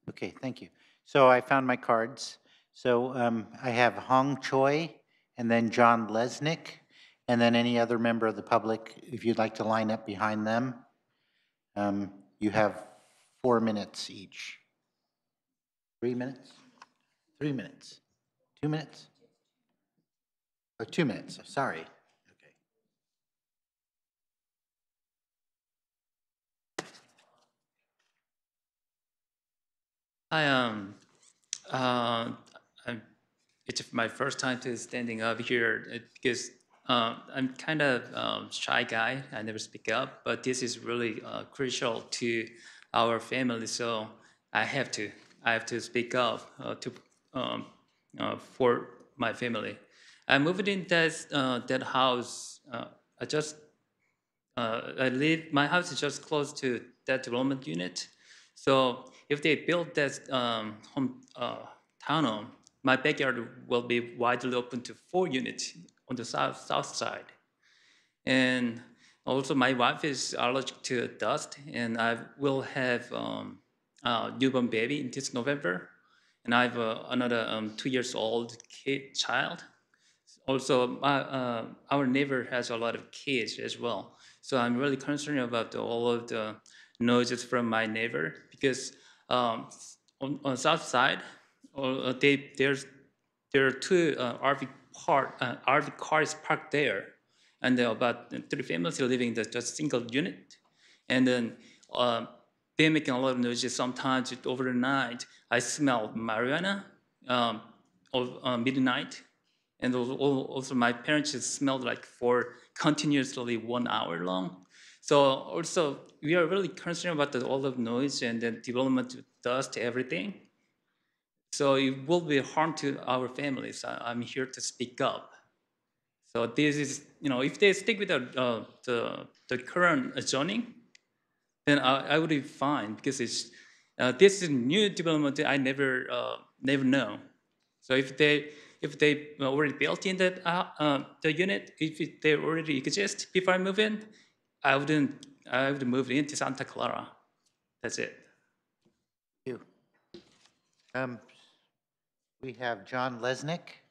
Okay, thank you. So I found my cards. So I have Hong Choi, and then John Lesnick, and then any other member of the public, if you'd like to line up behind them. You have 4 minutes each. 3 minutes? 3 minutes? 2 minutes? Oh, 2 minutes, sorry. Okay. It's my first time to standing up here because I'm kind of shy guy. I never speak up, but this is really crucial to our family. So I have to speak up for my family. I moved in that house. My house is just close to that development unit. So if they build that townhome, my backyard will be widely open to 4 units on the south side. And also my wife is allergic to dust, and I will have a newborn baby in this November. And I have another 2 years old child. Also, our neighbor has a lot of kids as well. So I'm really concerned about all of the noises from my neighbor because on the south side, there are 2 RV cars parked there, and there are about 3 families living in just a single unit. And then they're making a lot of noises. Sometimes over the night, I smell marijuana midnight. And also my parents just smelled like for continuously 1 hour long. So also we are really concerned about all of noise and the development dust, everything. So it will be harm to our families. I'm here to speak up. So this is, if they stick with the current zoning, then I would be fine because this is new development I never know. So if they already built in that the unit, if they already exist before I move in, I would move into Santa Clara. That's it. Thank you. We have John Lesnick.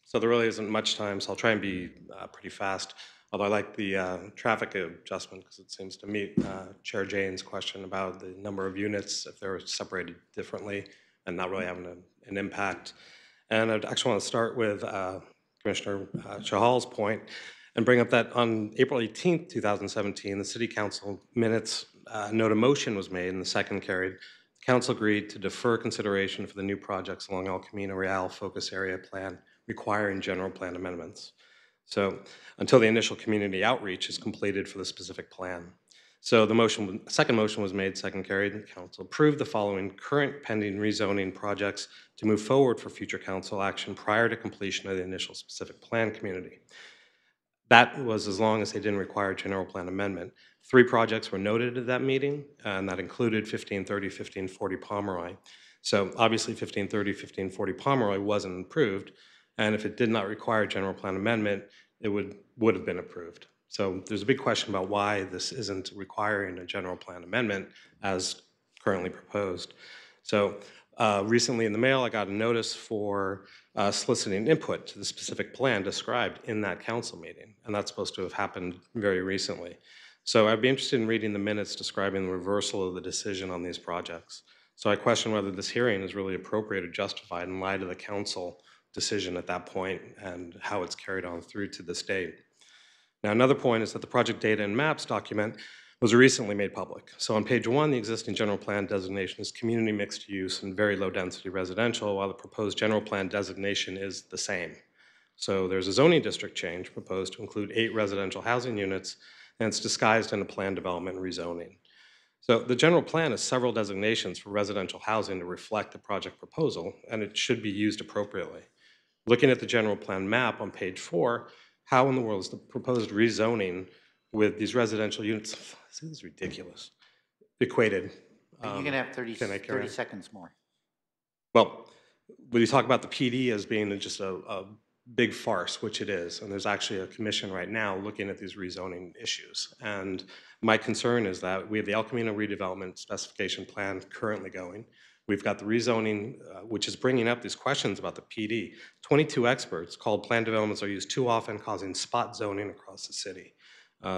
So there really isn't much time, so I'll try and be pretty fast. Although I like the traffic adjustment because it seems to meet Chair Jane's question about the number of units, if they're separated differently and not really having an impact. And I actually want to start with Commissioner Chahal's point and bring up that on April 18th, 2017, the City Council minutes note a motion was made and the second carried, the council agreed to defer consideration for the new projects along El Camino Real Focus Area Plan requiring general plan amendments. So until the initial community outreach is completed for the specific plan. So the second motion was made, second carried, and the council approved the following current pending rezoning projects to move forward for future council action prior to completion of the initial specific plan community. That was as long as they didn't require a general plan amendment. 3 projects were noted at that meeting, and that included 1530, 1540 Pomeroy. So obviously 1530, 1540 Pomeroy wasn't approved, and if it did not require a general plan amendment, it would have been approved. So there's a big question about why this isn't requiring a general plan amendment as currently proposed. So recently in the mail, I got a notice for soliciting input to the specific plan described in that council meeting, and that's supposed to have happened very recently. So I'd be interested in reading the minutes describing the reversal of the decision on these projects. So I question whether this hearing is really appropriate or justified in light of the council decision at that point and how it's carried on through to this date. Now, another point is that the project data and maps document was recently made public. So on page 1, the existing general plan designation is community mixed use and very low density residential, while the proposed general plan designation is the same. So there's a zoning district change proposed to include 8 residential housing units, and it's disguised in a plan development rezoning. So the general plan has several designations for residential housing to reflect the project proposal, and it should be used appropriately. Looking at the general plan map on page 4, how in the world is the proposed rezoning with these residential units, this is ridiculous, equated? You can have 30 seconds more. Well, when you talk about the PD as being just a big farce, which it is, and there's actually a commission right now looking at these rezoning issues. And my concern is that we have the El Camino redevelopment specification plan currently going. We've got the rezoning, which is bringing up these questions about the PD. 22 experts called plan developments are used too often, causing spot zoning across the city.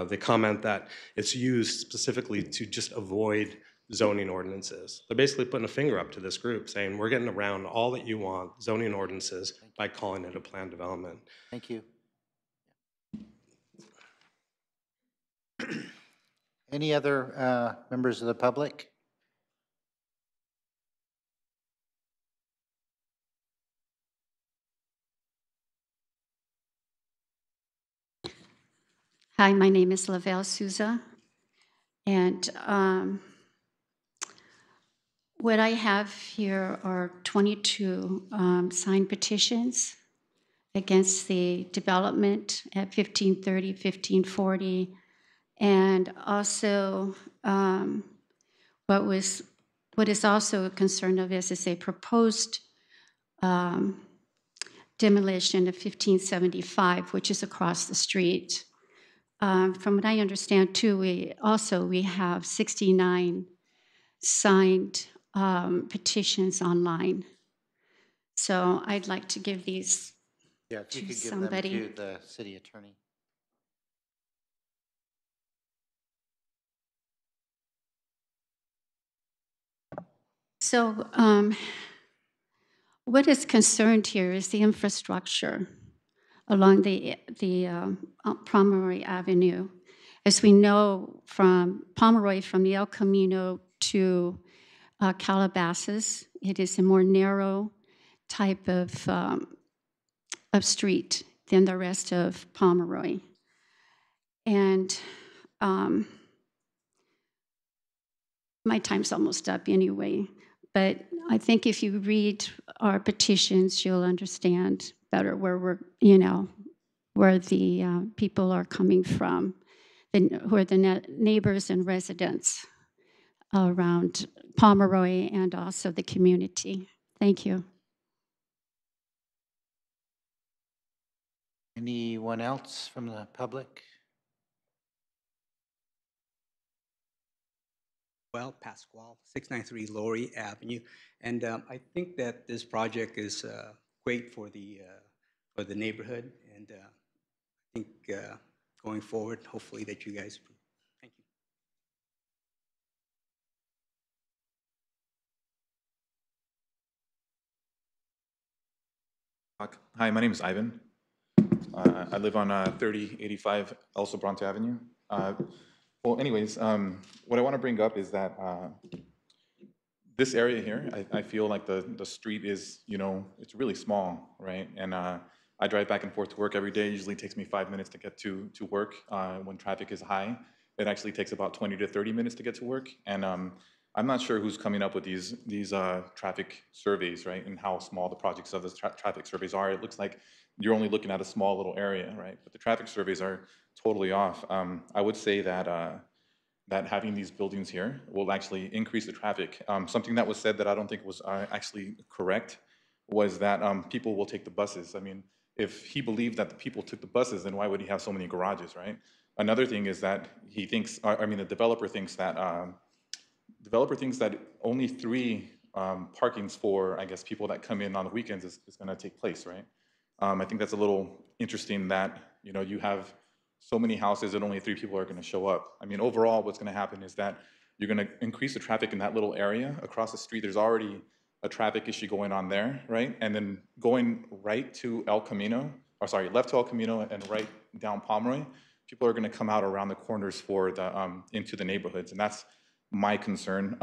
They comment that it's used specifically to just avoid zoning ordinances. They're basically putting a finger up to this group saying, we're getting around all that you want, zoning ordinances, by calling it a plan development. Thank you. Any other members of the public? Hi, my name is Lavelle Souza, and what I have here are 22 signed petitions against the development at 1530, 1540, and also what is also a concern of this is a proposed demolition of 1575, which is across the street. From what I understand too, we have 69 signed petitions online. So I'd like to give these if you to could give somebody. them to the city attorney. So what is concerned here is the infrastructure along the Pomeroy Avenue. As we know from Pomeroy, from the El Camino to Calabasas, it is a more narrow type of street than the rest of Pomeroy. And my time's almost up anyway, but I think if you read our petitions, you'll understand better where where the people are coming from, who are the neighbors and residents around Pomeroy and also the community. Thank you. Anyone else from the public? Well, Pasquale, 693 Laurie Avenue, and I think that this project is great for the neighborhood, and I think going forward, hopefully that you guys approve. Thank you. Hi, my name is Ivan. I live on 3085 El Sobrante Avenue. Well, anyways, what I want to bring up is that this area here, I feel like the street is, it's really small, right? And I drive back and forth to work every day. It usually takes me 5 minutes to get to work when traffic is high. It actually takes about 20 to 30 minutes to get to work. And I'm not sure who's coming up with these traffic surveys, right? And how small the projects of the traffic surveys are. It looks like you're only looking at a small little area, right? But the traffic surveys are totally off. I would say that that having these buildings here will actually increase the traffic. Something that was said that I don't think was actually correct was that people will take the buses. I mean, if he believed that the people took the buses, then why would he have so many garages, right? Another thing is that he thinks, the developer thinks that only 3 parkings for, I guess, people that come in on the weekends is going to take place, right? I think that's a little interesting that, you have so many houses and only 3 people are going to show up. I mean, overall, what's going to happen is that you're going to increase the traffic in that little area. Across the street, there's already a traffic issue going on there, right? And then going right to El Camino, left to El Camino and right down Pomeroy, people are going to come out around the corners for the into the neighborhoods, and that's my concern.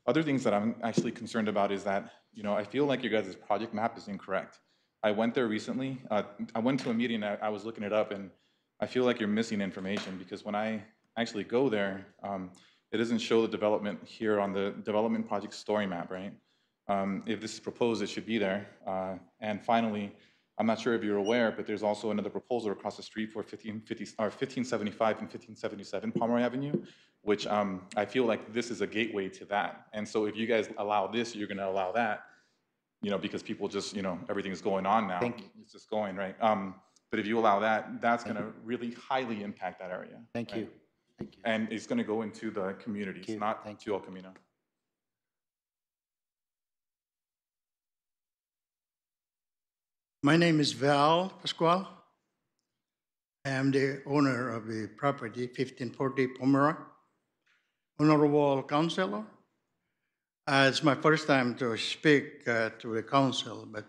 Other things that I'm actually concerned about is that, I feel like your guys' project map is incorrect. I went there recently. I went to a meeting, I was looking it up, and I feel like you're missing information because when I actually go there, it doesn't show the development here on the development project story map, right? If this is proposed, it should be there. And finally, I'm not sure if you're aware, but there's also another proposal across the street for 1575 and 1577 Pomeroy Avenue, which I feel like this is a gateway to that. And so if you guys allow this, you're gonna allow that, because people just, everything's going on now. It's just going, right? But if you allow that, that's gonna really highly impact that area. Thank right? you. Thank you. And it's gonna go into the communities, not to El Camino. My name is Val Pascual. I am the owner of the property, 1540 Pomeroy. Honorable Councilor, it's my first time to speak to the council, but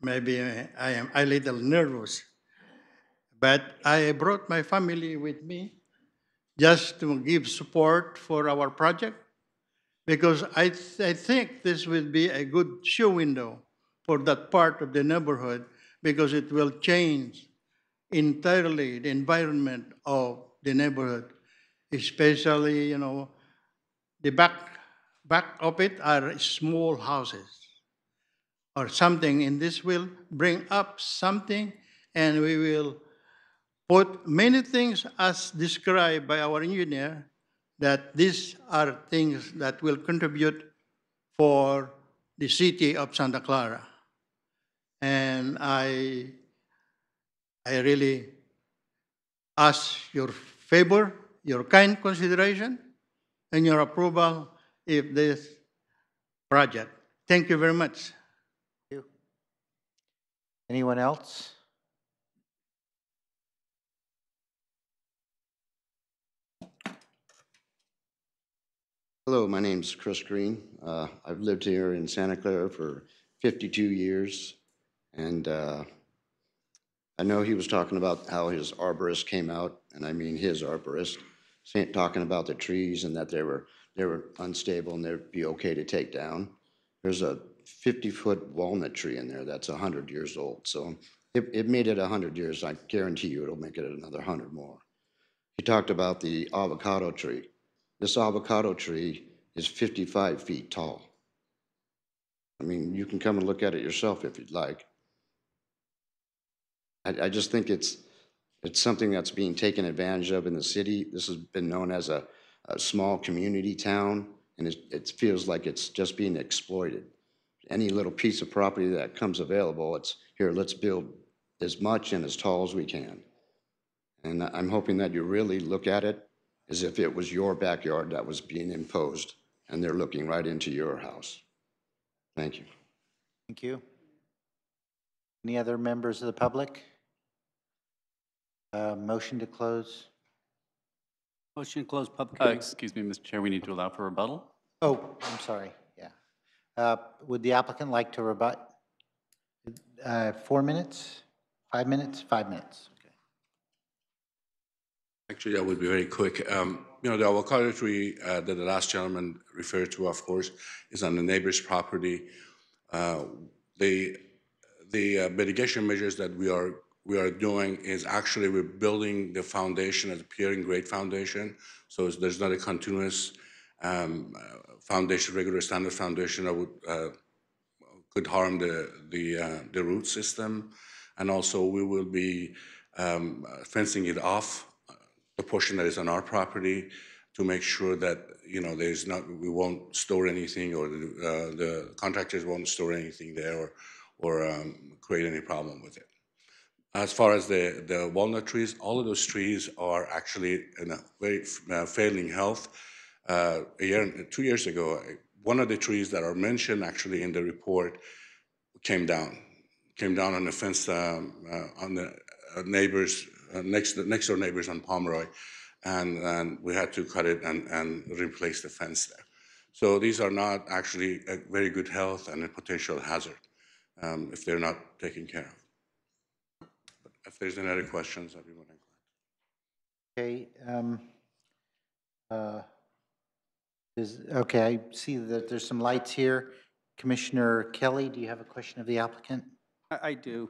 maybe I am a little nervous. But I brought my family with me just to give support for our project because I think this will be a good show window for that part of the neighborhood because it will change entirely the environment of the neighborhood, especially, the back of it are small houses or something, and this will bring up something, and we will put many things as described by our engineer that these are things that will contribute for the city of Santa Clara. And I really ask your favor, your kind consideration, and your approval of this project. Thank you very much. Thank you. Anyone else? Hello, my name is Chris Green. I've lived here in Santa Clara for 52 years, and I know he was talking about how his arborist came out, and I mean his arborist, talking about the trees and that they were unstable and they'd be okay to take down. There's a 50-foot walnut tree in there that's 100 years old, so it made it 100 years. I guarantee you it'll make it another 100 more. He talked about the avocado tree. This avocado tree is 55 feet tall. I mean, you can come and look at it yourself if you'd like. I just think it's something that's being taken advantage of in the city. This has been known as a small community town, and it feels like it's just being exploited. Any little piece of property that comes available, it's here, let's build as much and as tall as we can. And I'm hoping that you really look at it as if it was your backyard that was being imposed, and they're looking right into your house. Thank you. Thank you. Any other members of the public? Motion to close. Motion to close public hearing. Excuse me, Mr. Chair, we need to allow for rebuttal. Oh, I'm sorry, yeah. Would the applicant like to rebut? 4 minutes? 5 minutes? 5 minutes, okay. Actually, that would be very quick. You know, the avocado tree that the last gentleman referred to, of course, is on the neighbor's property. Uh, the mitigation measures that we are doing is actually we're building the foundation as a peering grade foundation, so there's not a continuous foundation, regular standard foundation that would could harm the root system, and also we will be fencing it off, the portion that is on our property, to make sure that we won't store anything, or the contractors won't store anything there, or create any problem with it. As far as the walnut trees, all of those trees are actually in a very failing health. 2 years ago, one of the trees that are mentioned actually in the report came down on the fence on the neighbors, next door neighbors on Pomeroy, and we had to cut it and replace the fence there. So these are not actually a very good health and a potential hazard if they're not taken care of. But if there's any other questions, I'll be more than glad. Okay. Okay, I see that there's some lights here. Commissioner Kelly, do you have a question of the applicant? I do.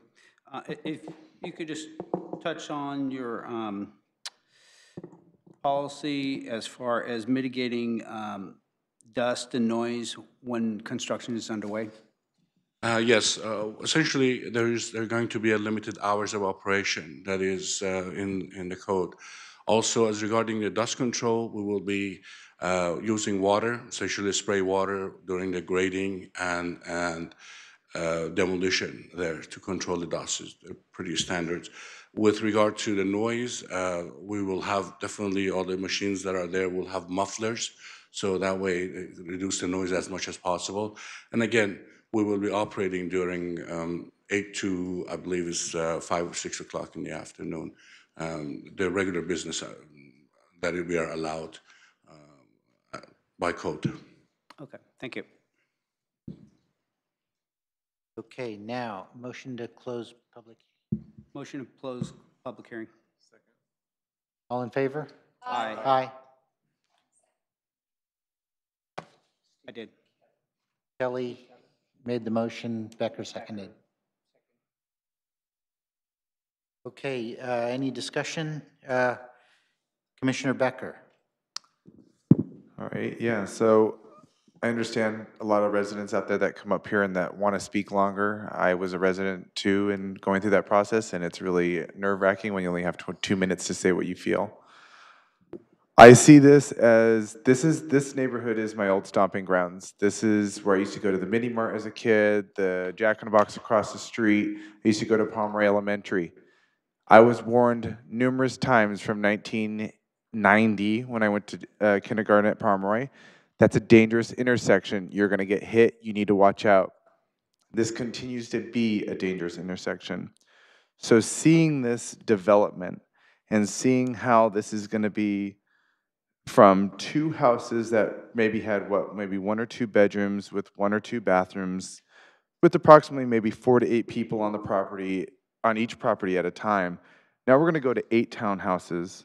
If you could just touch on your policy as far as mitigating dust and noise when construction is underway? Yes, essentially there are going to be a limited hours of operation that is in the code. Also, as regarding the dust control, we will be using water, essentially spray water during the grading and demolition there to control the dust. They're pretty standard. With regard to the noise, we will have definitely all the machines that are there will have mufflers, so that way reduce the noise as much as possible. And again, we will be operating during 8 to, I believe, is 5 or 6 o'clock in the afternoon. The regular business that we are allowed by code. Okay, thank you. Okay, now, motion to close public. Motion to close public hearing. Second. All in favor? Aye. Aye. I did. Kelly made the motion, Becker seconded. Okay, any discussion? Commissioner Becker. All right, yeah, so I understand a lot of residents out there that come up here and that want to speak longer. I was a resident too and going through that process, and it's really nerve-wracking when you only have 2 minutes to say what you feel. I see this as, this neighborhood is my old stomping grounds. This is where I used to go to the Mini Mart as a kid, the Jack in the Box across the street. I used to go to Pomeroy Elementary. I was warned numerous times from 1990 when I went to kindergarten at Pomeroy. That's a dangerous intersection. You're going to get hit. You need to watch out. This continues to be a dangerous intersection. So seeing this development and seeing how this is going to be from 2 houses that maybe had maybe 1 or 2 bedrooms with 1 or 2 bathrooms, with approximately maybe 4 to 8 people on the property, on each property at a time. Now we're going to go to 8 townhouses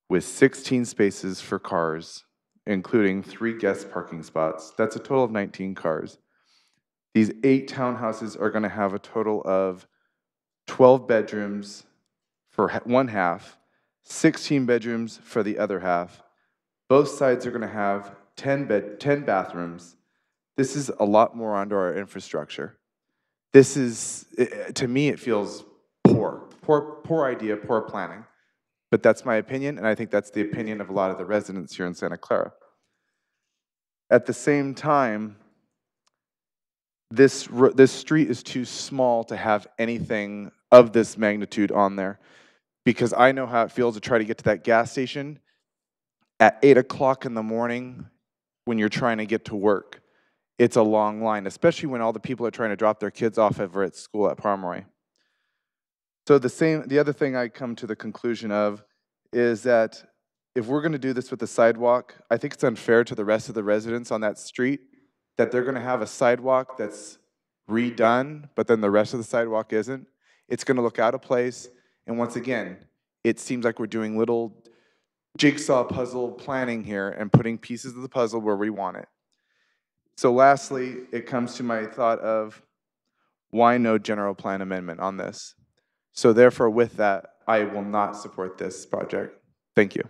with 16 spaces for cars, including 3 guest parking spots. That's a total of 19 cars. These 8 townhouses are going to have a total of 12 bedrooms for one half, 16 bedrooms for the other half. Both sides are going to have 10 bathrooms. This is a lot more onto our infrastructure. This is, to me, it feels poor idea, poor planning. But that's my opinion, and I think that's the opinion of a lot of the residents here in Santa Clara. At the same time, this street is too small to have anything of this magnitude on there, because I know how it feels to try to get to that gas station at 8 o'clock in the morning when you're trying to get to work. It's a long line, especially when all the people are trying to drop their kids off over at school at Pomeroy. So the other thing I come to the conclusion of is that if we're going to do this with the sidewalk, I think it's unfair to the rest of the residents on that street that they're going to have a sidewalk that's redone, but then the rest of the sidewalk isn't. It's going to look out of place. And once again, it seems like we're doing little jigsaw puzzle planning here and putting pieces of the puzzle where we want it. So lastly, it comes to my thought of why no general plan amendment on this? So therefore, with that, I will not support this project. Thank you.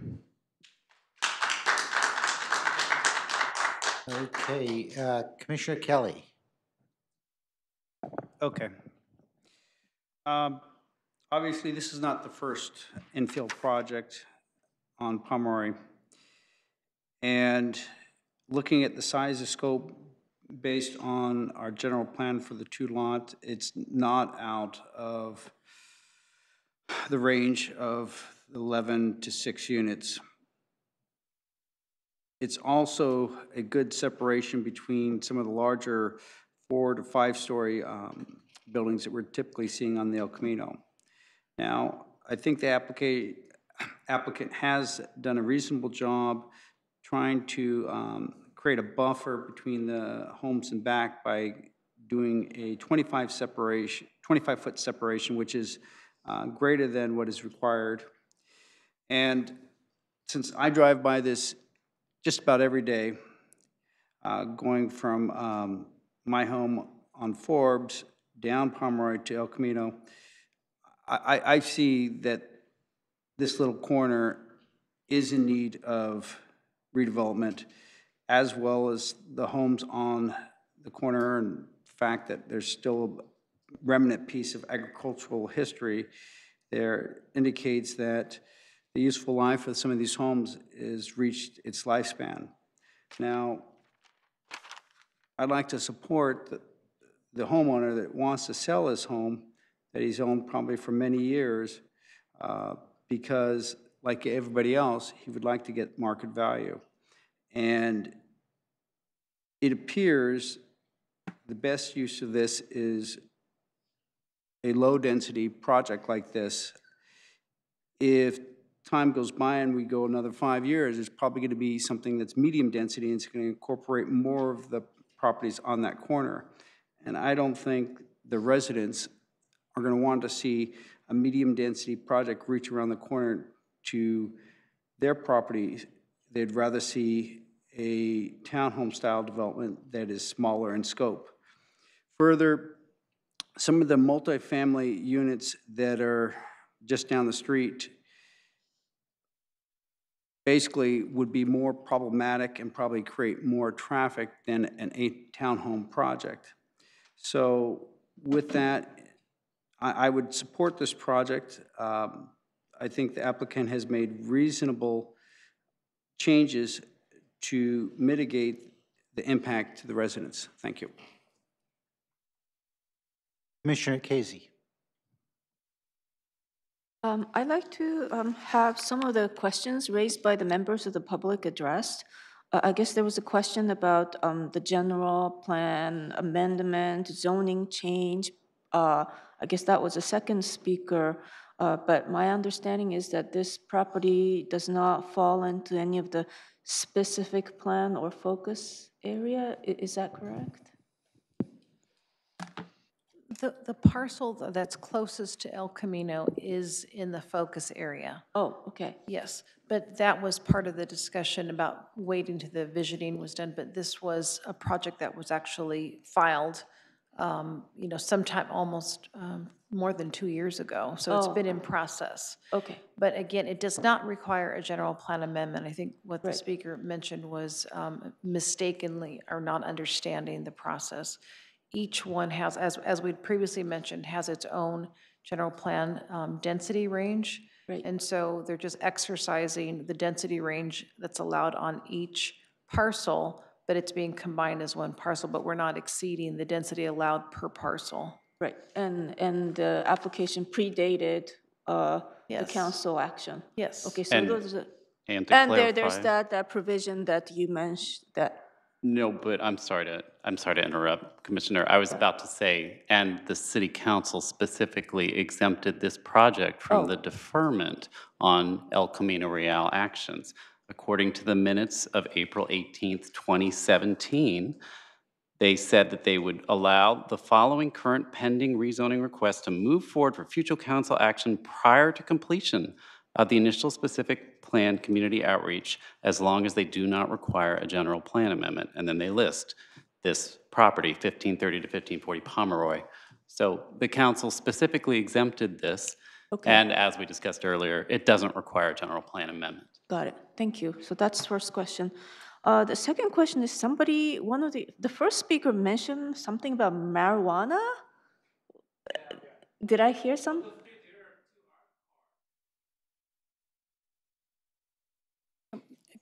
Okay, Commissioner Kelly. Okay. Obviously, this is not the first infill project on Pomeroy. And looking at the size of scope based on our general plan for the 2 lots, it's not out of the range of 11 to 6 units. It's also a good separation between some of the larger 4 to 5 story buildings that we're typically seeing on the El Camino. Now, I think the applicant has done a reasonable job trying to create a buffer between the homes and back by doing a 25-foot separation, which is greater than what is required. And since I drive by this just about every day, going from my home on Forbes down Pomeroy to El Camino, I see that this little corner is in need of redevelopment, as well as the homes on the corner, and the fact that there's still a remnant piece of agricultural history there indicates that the useful life of some of these homes has reached its lifespan. Now, I'd like to support the homeowner that wants to sell his home that he's owned probably for many years because, like everybody else, he would like to get market value. And it appears the best use of this is a low-density project like this. If time goes by and we go another 5 years, it's probably going to be something that's medium density, and it's going to incorporate more of the properties on that corner. And I don't think the residents are going to want to see a medium density project reach around the corner to their properties. They'd rather see a townhome style development that is smaller in scope. Further, some of the multifamily units that are just down the street basically would be more problematic and probably create more traffic than an 8 townhome project. So with that, I would support this project. I think the applicant has made reasonable changes to mitigate the impact to the residents. Thank you. Commissioner Casey. I'd like to have some of the questions raised by the members of the public addressed. I guess there was a question about the general plan amendment, zoning change. I guess that was a second speaker, but my understanding is that this property does not fall into any of the specific plan or focus area. Is that correct? The parcel that's closest to El Camino is in the focus area. Oh, okay. Yes, but that was part of the discussion about waiting till the visioning was done, but this was a project that was actually filed, sometime almost more than 2 years ago, so it's been in process. Okay. But again, it does not require a general plan amendment. I think what the speaker mentioned was mistakenly or not understanding the process. Each one has, as we previously mentioned, has its own general plan density range. Right. And so they're just exercising the density range that's allowed on each parcel, but it's being combined as one parcel, but we're not exceeding the density allowed per parcel. Right, and the application predated the council action. Yes. Okay, so those are, and to and clarify, there's that provision that you mentioned that. No, but I'm sorry to interrupt, Commissioner. I was about to say, and the City Council specifically exempted this project from the deferment on El Camino Real actions. According to the minutes of April 18th, 2017, they said that they would allow the following current pending rezoning requests to move forward for future council action prior to completion The initial specific plan community outreach, as long as they do not require a general plan amendment. And then they list this property, 1530 to 1540 Pomeroy. So the council specifically exempted this. Okay. And as we discussed earlier, it doesn't require a general plan amendment. Got it. Thank you. So that's first question. The second question is the first speaker mentioned something about marijuana. Did I hear some?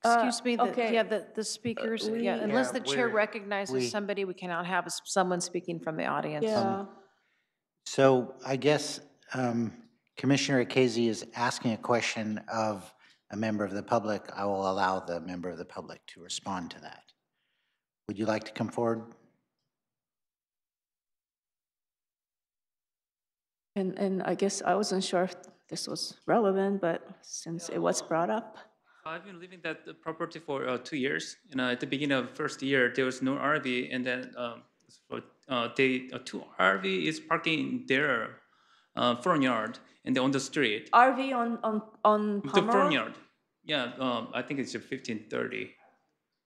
Excuse me, okay. yeah, the speakers, yeah, unless Yeah, the chair we- recognizes somebody, we cannot have someone speaking from the audience. Yeah. So I guess Commissioner Casey is asking a question of a member of the public. I will allow the member of the public to respond to that. Would you like to come forward? And I guess I wasn't sure if this was relevant, but since it was brought up. I've been living that property for 2 years. At the beginning of first year, there was no RV, and then two RV is parking in their front yard and on the street. RV on The Pomeroy? front yard. Yeah, I think it's 1530.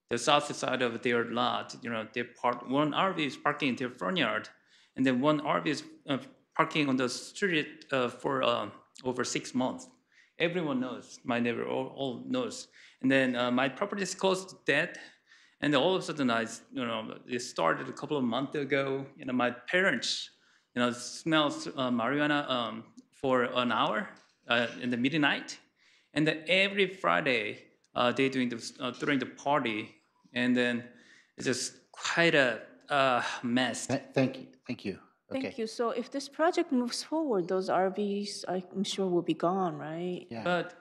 The south side of their lot, they park. One RV is parking in their front yard, and then one RV is parking on the street for over 6 months. Everyone knows. My neighbor all knows. And then my property is close to that. And then all of a sudden, it started a couple of months ago. My parents, smells marijuana for an hour in the midnight. And then every Friday, they doing during the party. And then it's just quite a mess. Thank you. Thank you. Okay. Thank you. So if this project moves forward, those RVs, I'm sure, will be gone, right? Yeah. But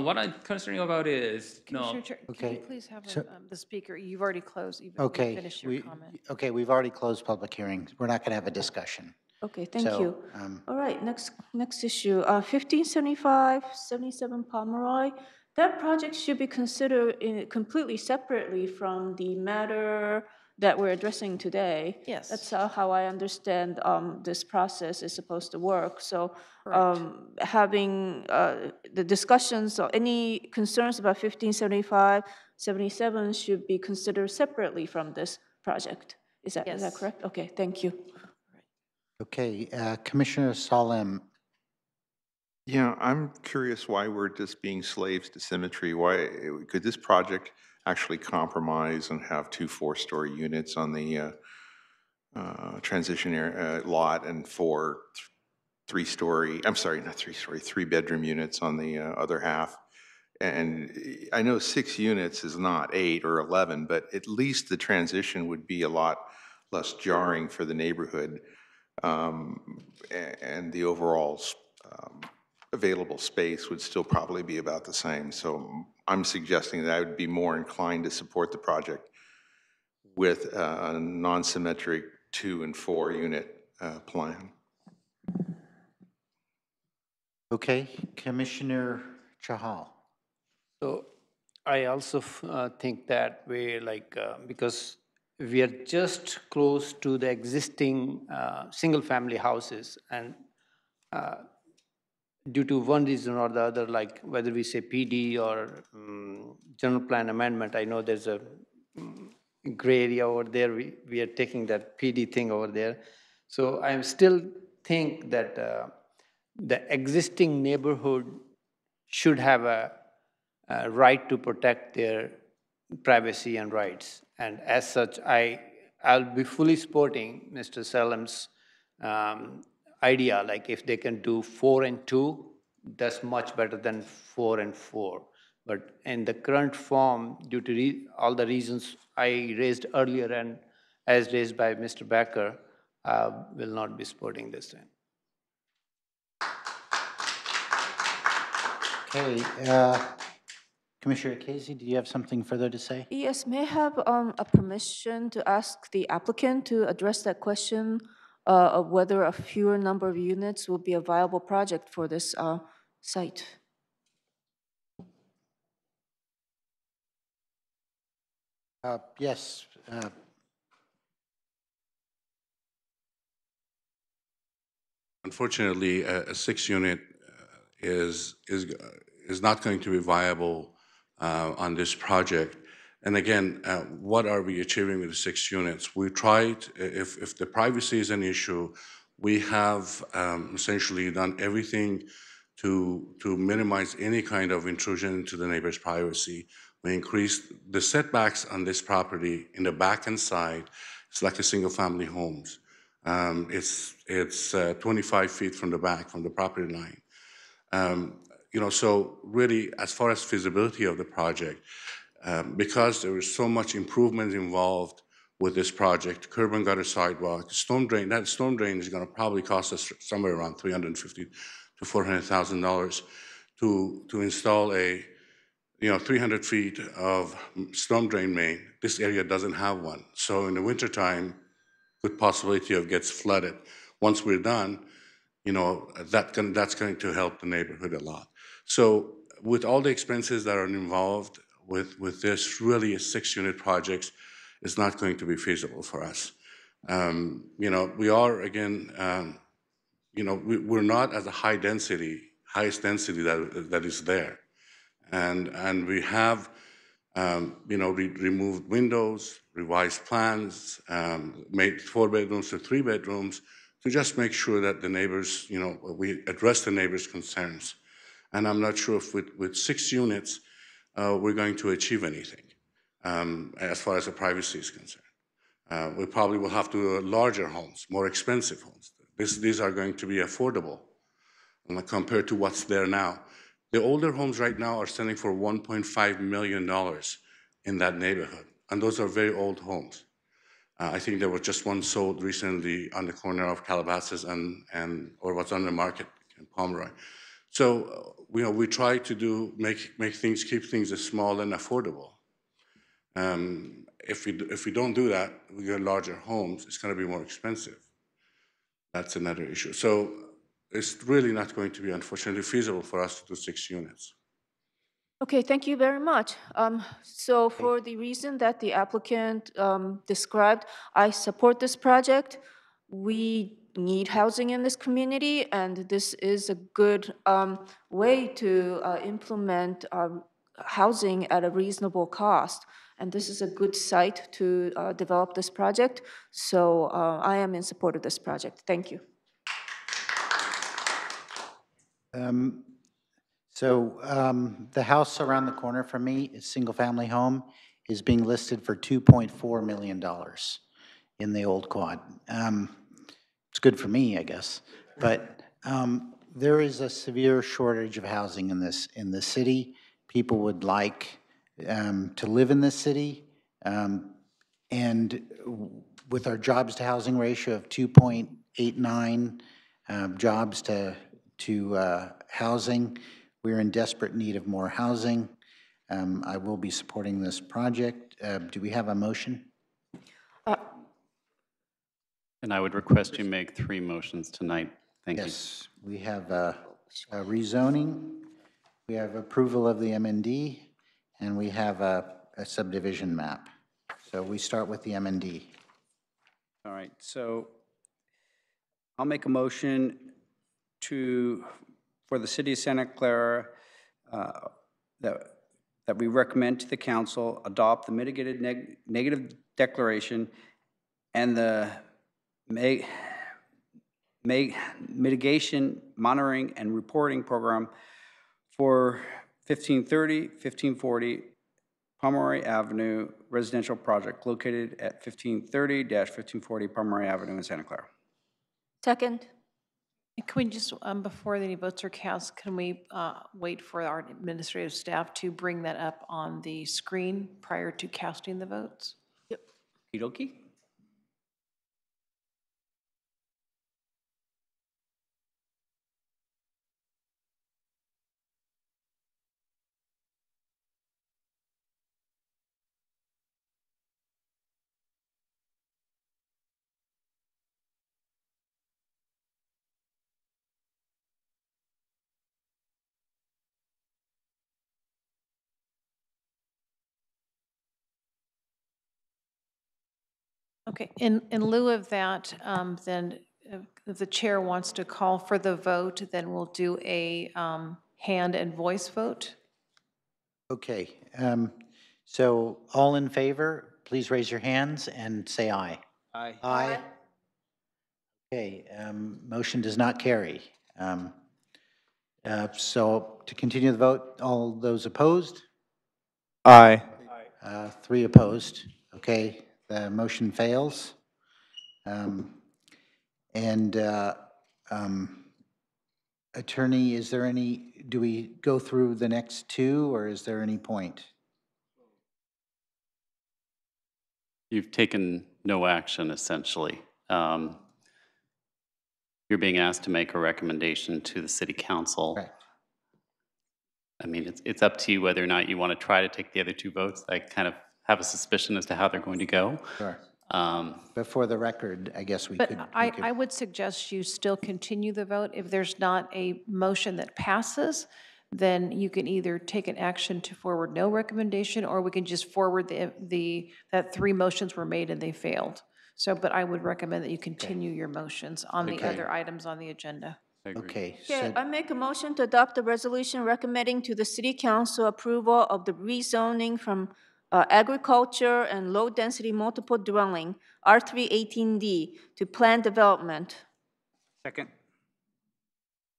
what I'm concerned about is, Commissioner Chair, can Okay, you please have so- the speaker, you've already closed, you've Okay. finished your comment. Okay, we've already closed public hearings. We're not going to have a discussion. Okay, thank So, you. All right, next issue, 1575, 77 Pomeroy. That project should be considered completely separately from the matter that we're addressing today. Yes. That's how I understand this process is supposed to work. So having the discussions or any concerns about 1575, 77 should be considered separately from this project. Is that Yes. correct? Okay, thank you. Okay, Commissioner Salem, Yeah, I'm curious why we're just being slaves to symmetry. Why could this project actually compromise and have 2 4-story units on the transition area, lot and 4 3-story, I'm sorry, not 3-story, 3-bedroom units on the other half? And I know 6 units is not 8 or 11, but at least the transition would be a lot less jarring for the neighborhood. And the overall available space would still probably be about the same. So I'm suggesting that I would be more inclined to support the project with a non-symmetric 2 and 4 unit plan. okay, Commissioner Chahal. So I also think that way, because we are just close to the existing single-family houses, and due to one reason or the other, like whether we say PD or general plan amendment, I know there's a gray area over there. We are taking that PD thing over there. So I still think that the existing neighborhood should have a right to protect their privacy and rights. And as such, I'll be fully supporting Mr. Salem's idea, like if they can do 4 and 2, that's much better than 4 and 4. But in the current form, due to all the reasons I raised earlier and as raised by Mr. Becker, will not be supporting this thing. Okay, Commissioner Casey, do you have something further to say? Yes, may I have a permission to ask the applicant to address that question of whether a fewer number of units will be a viable project for this site? Yes. Unfortunately, a 6-unit is not going to be viable on this project. And again, what are we achieving with the 6 units? We tried, if the privacy is an issue, we have essentially done everything to minimize any kind of intrusion into the neighbor's privacy. We increased the setbacks on this property in the back and side. It's like a single-family homes. It's 25 feet from the back, from the property line. You know, so really, as far as feasibility of the project, because there is so much improvement involved with this project, curb and gutter sidewalk, storm drain, that storm drain is gonna probably cost us somewhere around $350,000 to $400,000 to install a, 300 feet of storm drain main. This area doesn't have one. So in the wintertime, good possibility of gets flooded. Once we're done, that's going to help the neighborhood a lot. So with all the expenses that are involved with this, really a 6-unit project is not going to be feasible for us. We are, again, we're not at the highest density that is there. And we have, removed windows, revised plans, made 4 bedrooms to 3 bedrooms to just make sure that the neighbors, we address the neighbors' concerns. And I'm not sure if with 6 units, we're going to achieve anything as far as the privacy is concerned. We probably will have to do larger homes, more expensive homes. These are going to be affordable compared to what's there now. The older homes right now are selling for $1.5 million in that neighborhood, and those are very old homes. I think there was just one sold recently on the corner of Calabasas or what's on the market in Pomeroy. So we try to keep things small and affordable. If we don't do that, we get larger homes. It's going to be more expensive. That's another issue. So it's really not going to be, unfortunately, feasible for us to do 6 units. Okay, thank you very much. So for the reason that the applicant described, I support this project. We need housing in this community, and this is a good way to implement housing at a reasonable cost. And this is a good site to develop this project. So I am in support of this project. Thank you. The house around the corner from me, is single-family home, is being listed for $2.4 million in the old quad. It's good for me, I guess, but there is a severe shortage of housing in the city. People would like to live in this city, and with our jobs to housing ratio of 2.89 jobs to housing, we're in desperate need of more housing. I will be supporting this project. Do we have a motion? And I would request you make 3 motions tonight. Thank you. Yes, we have a rezoning, we have approval of the MND, and we have a subdivision map. So we start with the MND. All right, so I'll make a motion for the city of Santa Clara that we recommend to the council adopt the mitigated negative declaration and the mitigation monitoring and reporting program for 1530, 1540 Pomeroy Avenue residential project located at 1530-1540 Pomeroy Avenue in Santa Clara. Second. Can we just, before any votes are cast, can we wait for our administrative staff to bring that up on the screen prior to casting the votes? Yep. Okey-dokey. Okay, in lieu of that, then if the chair wants to call for the vote, then we'll do a hand and voice vote. Okay, so all in favor, please raise your hands and say aye. Aye. Aye. Okay, motion does not carry. So to continue the vote, all those opposed? Aye. 3 opposed. Okay, the motion fails. Attorney, is there any, do we go through the next 2, or is there any point? You've taken no action, essentially. You're being asked to make a recommendation to the city council. Correct. I mean, it's up to you whether or not you want to try to take the other 2 votes. I kind of have a suspicion as to how they're going to go. Sure. But for the record, I guess we could. But I would suggest you still continue the vote. If there's not a motion that passes, then you can either take an action to forward no recommendation, or we can just forward that 3 motions were made and they failed. So, but I would recommend that you continue your motions on the other items on the agenda. Okay. Okay, I make a motion to adopt a resolution recommending to the city council approval of the rezoning from agriculture and low-density multiple dwelling, R318D, to planned development. Second.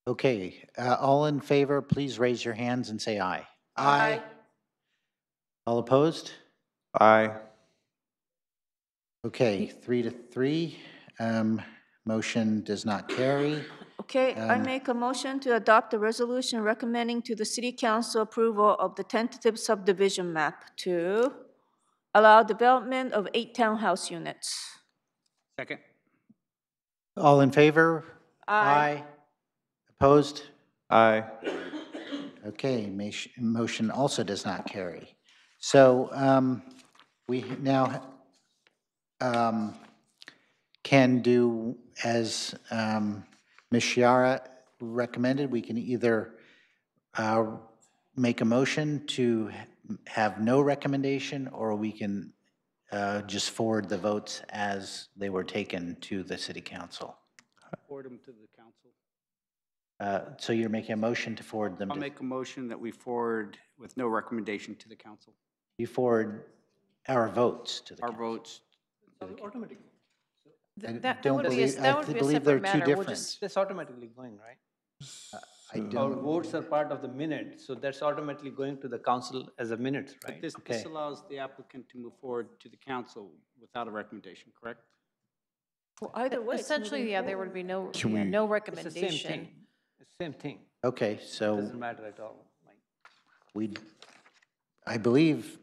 Okay, all in favor, please raise your hands and say aye. Aye. All opposed? Aye. Okay, 3 to 3. Motion does not carry. Okay, I make a motion to adopt a resolution recommending to the city council approval of the tentative subdivision map to allow development of 8 townhouse units. Second. All in favor? Aye. Opposed? Aye. Okay, motion also does not carry. So we now can do as Ms. Chiara recommended. We can either make a motion to have no recommendation, or we can just forward the votes as they were taken to the city council. Forward them to the council. So you're making a motion to forward them I'll to, make a motion that we forward with no recommendation to the council. you forward our votes to the Our council. votes. Automatically. That don't would be believe- that I would be a believe separate they're two matter. We'll different. just- That's automatically going, right? I Our don't, votes are part of the minute, so that's automatically going to the council as a minute, But right? this Okay. allows the applicant to move forward to the council without a recommendation, correct? Well, either way, it's Essentially, moving yeah, there would be no, Can yeah, we- no It's the recommendation. same thing. It's the same thing. okay, so Doesn't matter at all. I believe,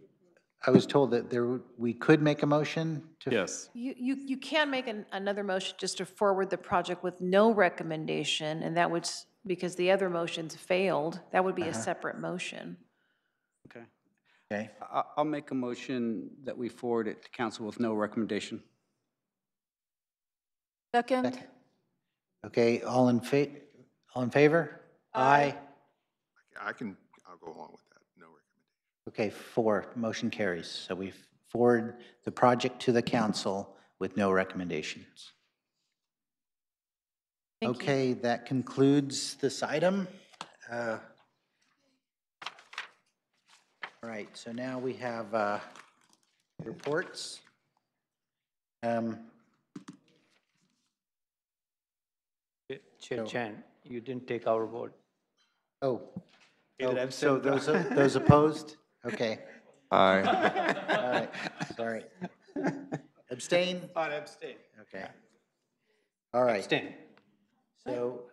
I was told that we could make a motion to. Yes. You can make another motion just to forward the project with no recommendation, and that would, because the other motions failed, that would be a separate motion. Okay. Okay, I'll make a motion that we forward it to council with no recommendation. Second. okay, all in favor? Aye. I'll go along with that, no recommendation. Okay, 4, motion carries. So we forward the project to the council with no recommendations. Thank you. Okay, that concludes this item. All right, so now we have reports. Chair Chan, you didn't take our vote. Oh, Either so absent or- those opposed? Okay, Aye. all right, sorry. Abstain? Or abstain. Okay. All right. Abstain. So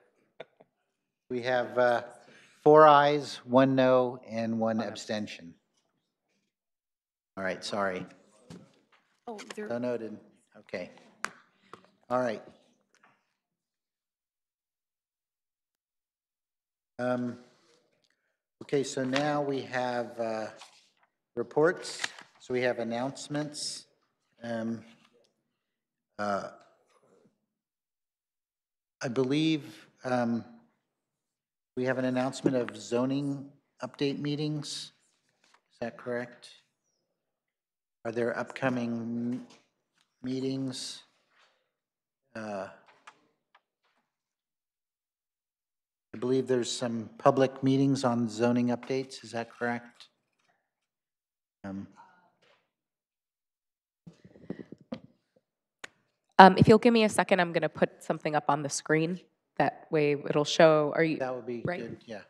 we have 4 ayes, 1 no, and 1 abstention. All right, sorry. Oh, So noted. Okay. All right. Okay, so now we have reports. So we have announcements. I believe we have an announcement of zoning update meetings. Is that correct? Are there upcoming meetings? I believe there's some public meetings on zoning updates, is that correct? If you'll give me a second, I'm going to put something up on the screen. That way it'll show, are you? That would be right? good, yeah.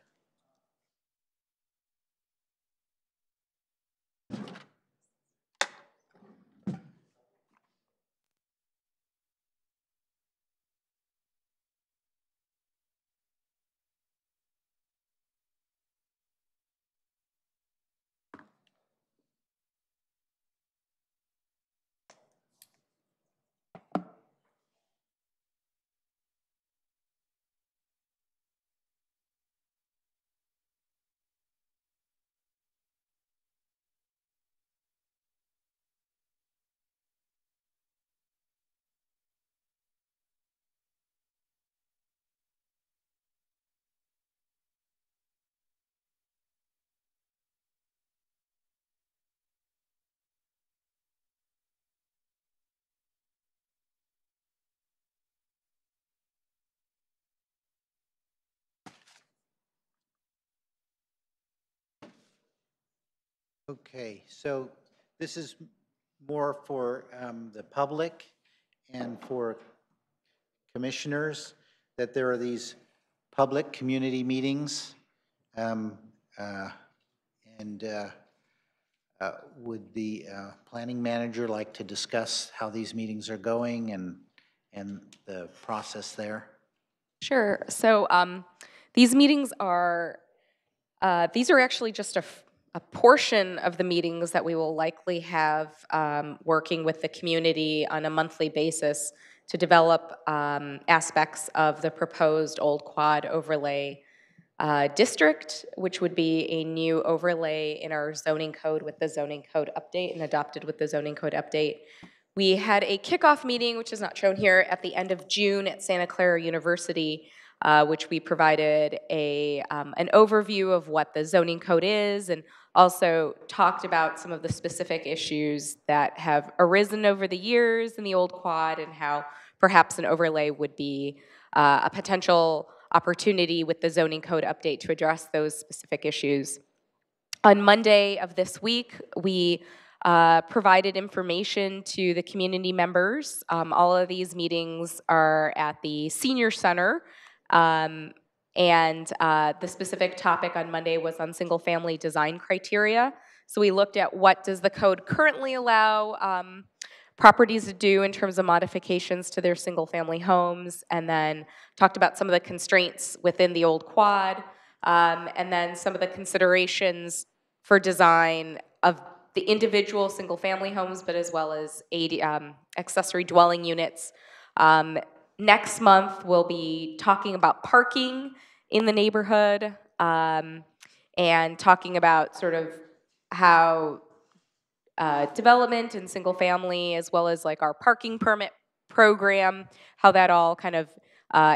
Okay, so this is more for the public and for commissioners, that there are these public community meetings. Would the planning manager like to discuss how these meetings are going and the process there? Sure. So these meetings are, these are actually just a portion of the meetings that we will likely have working with the community on a monthly basis to develop aspects of the proposed Old Quad overlay district, which would be a new overlay in our zoning code with the zoning code update and adopted with the zoning code update. We had a kickoff meeting, which is not shown here, at the end of June at Santa Clara University, which we provided an overview of what the zoning code is and also talked about some of the specific issues that have arisen over the years in the Old Quad and how perhaps an overlay would be a potential opportunity with the zoning code update to address those specific issues. On Monday of this week, we provided information to the community members. All of these meetings are at the Senior Center, and the specific topic on Monday was on single-family design criteria. So we looked at what does the code currently allow properties to do in terms of modifications to their single-family homes, and then talked about some of the constraints within the Old Quad, and then some of the considerations for design of the individual single-family homes, but as well as accessory dwelling units. Next month, we'll be talking about parking in the neighborhood, and talking about sort of how development and single family, as well as like our parking permit program, how that all kind of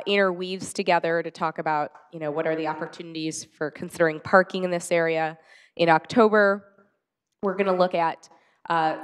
interweaves together to talk about, you know, what are the opportunities for considering parking in this area. In October, we're going to look at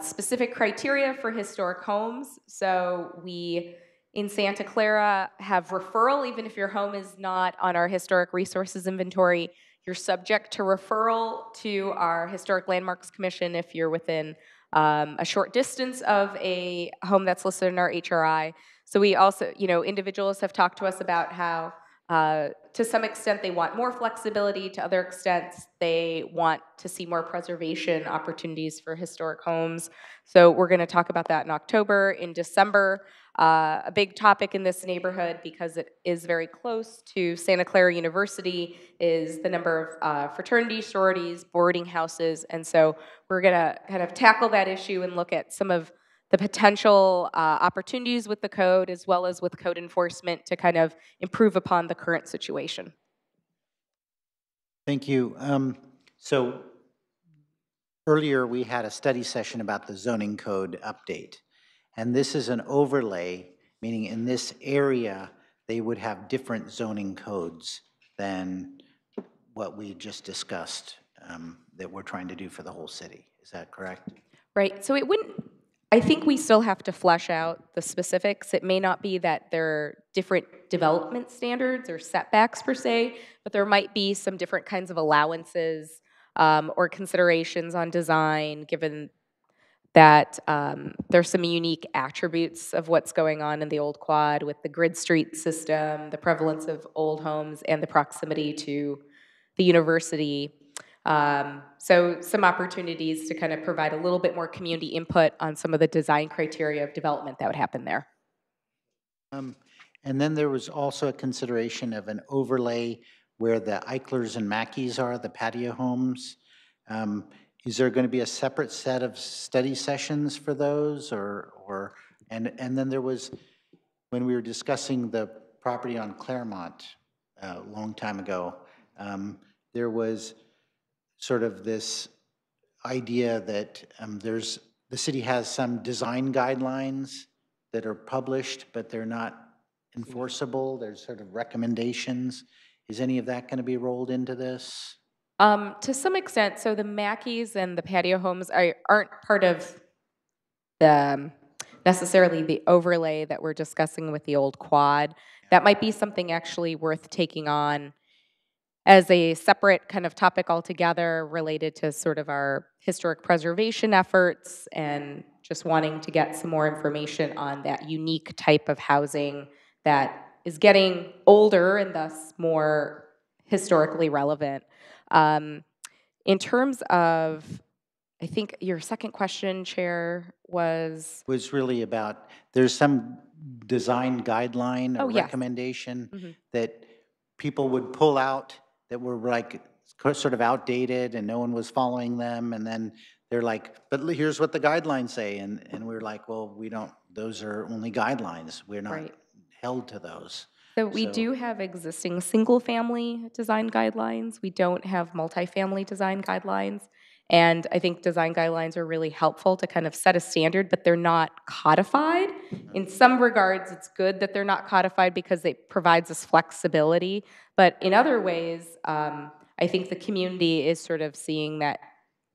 specific criteria for historic homes. So we, in Santa Clara, have referral, even if your home is not on our historic resources inventory. You're subject to referral to our Historic Landmarks Commission if you're within a short distance of a home that's listed in our HRI. So we also, you know, individuals have talked to us about how to some extent they want more flexibility, to other extents they want to see more preservation opportunities for historic homes. So we're going to talk about that in October. In December, a big topic in this neighborhood, because it is very close to Santa Clara University, is the number of fraternities, sororities, boarding houses. And so we're going to kind of tackle that issue and look at some of the potential opportunities with the code, as well as with code enforcement, to kind of improve upon the current situation. Thank you. So earlier we had a study session about the zoning code update. And this is an overlay, meaning in this area, they would have different zoning codes than what we just discussed that we're trying to do for the whole city. Is that correct? Right. So it wouldn't, I think we still have to flesh out the specifics. It may not be that there are different development standards or setbacks per se, but there might be some different kinds of allowances or considerations on design, given that there's some unique attributes of what's going on in the Old Quad with the grid street system, the prevalence of old homes, and the proximity to the university. So some opportunities to kind of provide a little bit more community input on some of the design criteria of development that would happen there. And then there was also a consideration of an overlay where the Eichlers and Mackeys are, the patio homes. Is there going to be a separate set of study sessions for those, and then there was, when we were discussing the property on Claremont a long time ago, there was sort of this idea that the city has some design guidelines that are published, but they're not enforceable. There's sort of recommendations. Is any of that going to be rolled into this? To some extent, so the Mackeys and the patio homes aren't part of the necessarily the overlay that we're discussing with the Old Quad. That might be something actually worth taking on as a separate kind of topic altogether related to sort of our historic preservation efforts and just wanting to get some more information on that unique type of housing that is getting older and thus more historically relevant. In terms of, I think your second question, Chair, was really about, there's some design guideline or yes. recommendation that people would pull out that were like sort of outdated and no one was following them, and then they're like, but here's what the guidelines say, and we're like, well, we don't, those are only guidelines. We're not held to those. So we do have existing single-family design guidelines. We don't have multifamily design guidelines. And I think design guidelines are really helpful to kind of set a standard, but they're not codified. In some regards, it's good that they're not codified because it provides us flexibility. But in other ways, I think the community is sort of seeing that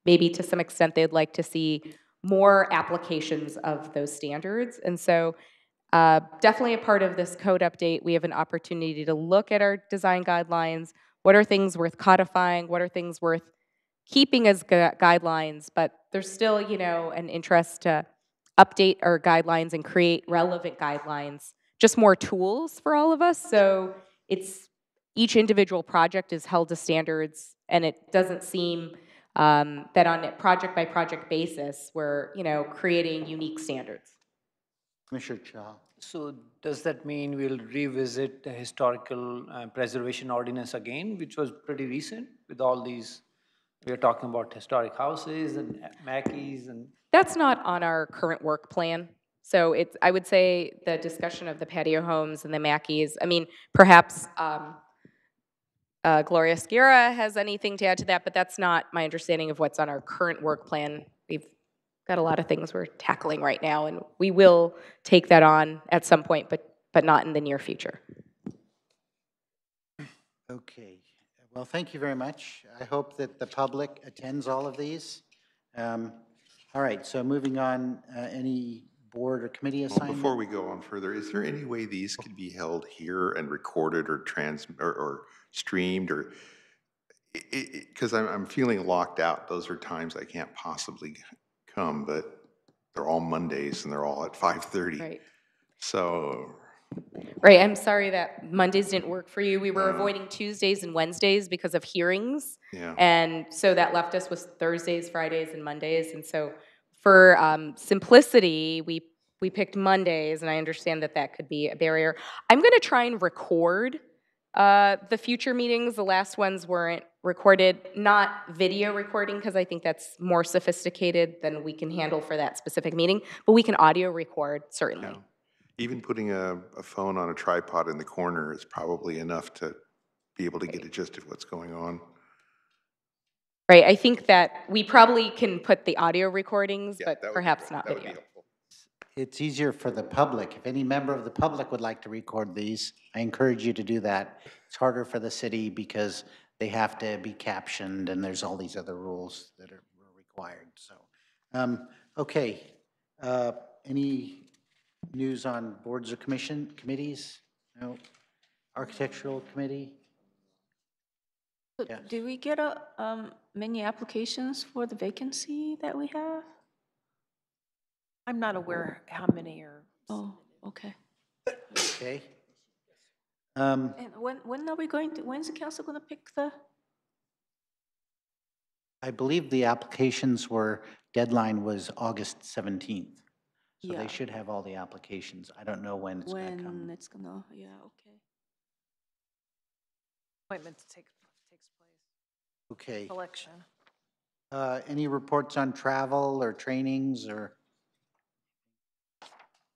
maybe to some extent they'd like to see more applications of those standards. And so definitely a part of this code update, we have an opportunity to look at our design guidelines. What are things worth codifying? What are things worth keeping as guidelines? But there's still, an interest to update our guidelines and create relevant guidelines, just more tools for all of us. So each individual project is held to standards, and it doesn't seem that on a project-by-project basis, we're, creating unique standards. Commissioner Cha. So does that mean we'll revisit the historical preservation ordinance again, which was pretty recent with all these, we are talking about historic houses and Mackeys and... That's not on our current work plan. So I would say the discussion of the patio homes and the Mackeys, I mean, perhaps Gloria Skira has anything to add to that, but that's not my understanding of what's on our current work plan. We've got a lot of things we're tackling right now, and we will take that on at some point, but not in the near future. Okay. Well, thank you very much. I hope that the public attends all of these. All right, so moving on, any board or committee assignment? Before we go on further, is there any way these could be held here and recorded or or streamed, or because I'm feeling locked out? Those are times I can't possibly come, but they're all Mondays and they're all at 5:30. Right. So. Right, I'm sorry that Mondays didn't work for you. We were avoiding Tuesdays and Wednesdays because of hearings. Yeah. And so that left us with Thursdays, Fridays, and Mondays. And so for simplicity, we picked Mondays, and I understand that that could be a barrier. I'm going to try and record the future meetings. The last ones weren't recorded, not video recording, because I think that's more sophisticated than we can handle for that specific meeting, but we can audio record, certainly. Yeah. Even putting a phone on a tripod in the corner is probably enough to be able to get a gist of what's going on. Right, I think that we probably can put the audio recordings, but perhaps not video. It's easier for the public. If any member of the public would like to record these, I encourage you to do that. It's harder for the city because they have to be captioned, and there's all these other rules that are required. So, okay. Any news on boards or committees? No. Architectural Committee? So Yes. do we get many applications for the vacancy that we have? I'm not aware how many are. Oh, okay. Okay. And when are we going to, when's the council going to pick the? I believe the applications deadline was August 17th. So Yeah. they should have all the applications. I don't know when it's going to come. When it's gonna, yeah, okay. Appointments takes place. Okay. Selection. Any reports on travel or trainings or?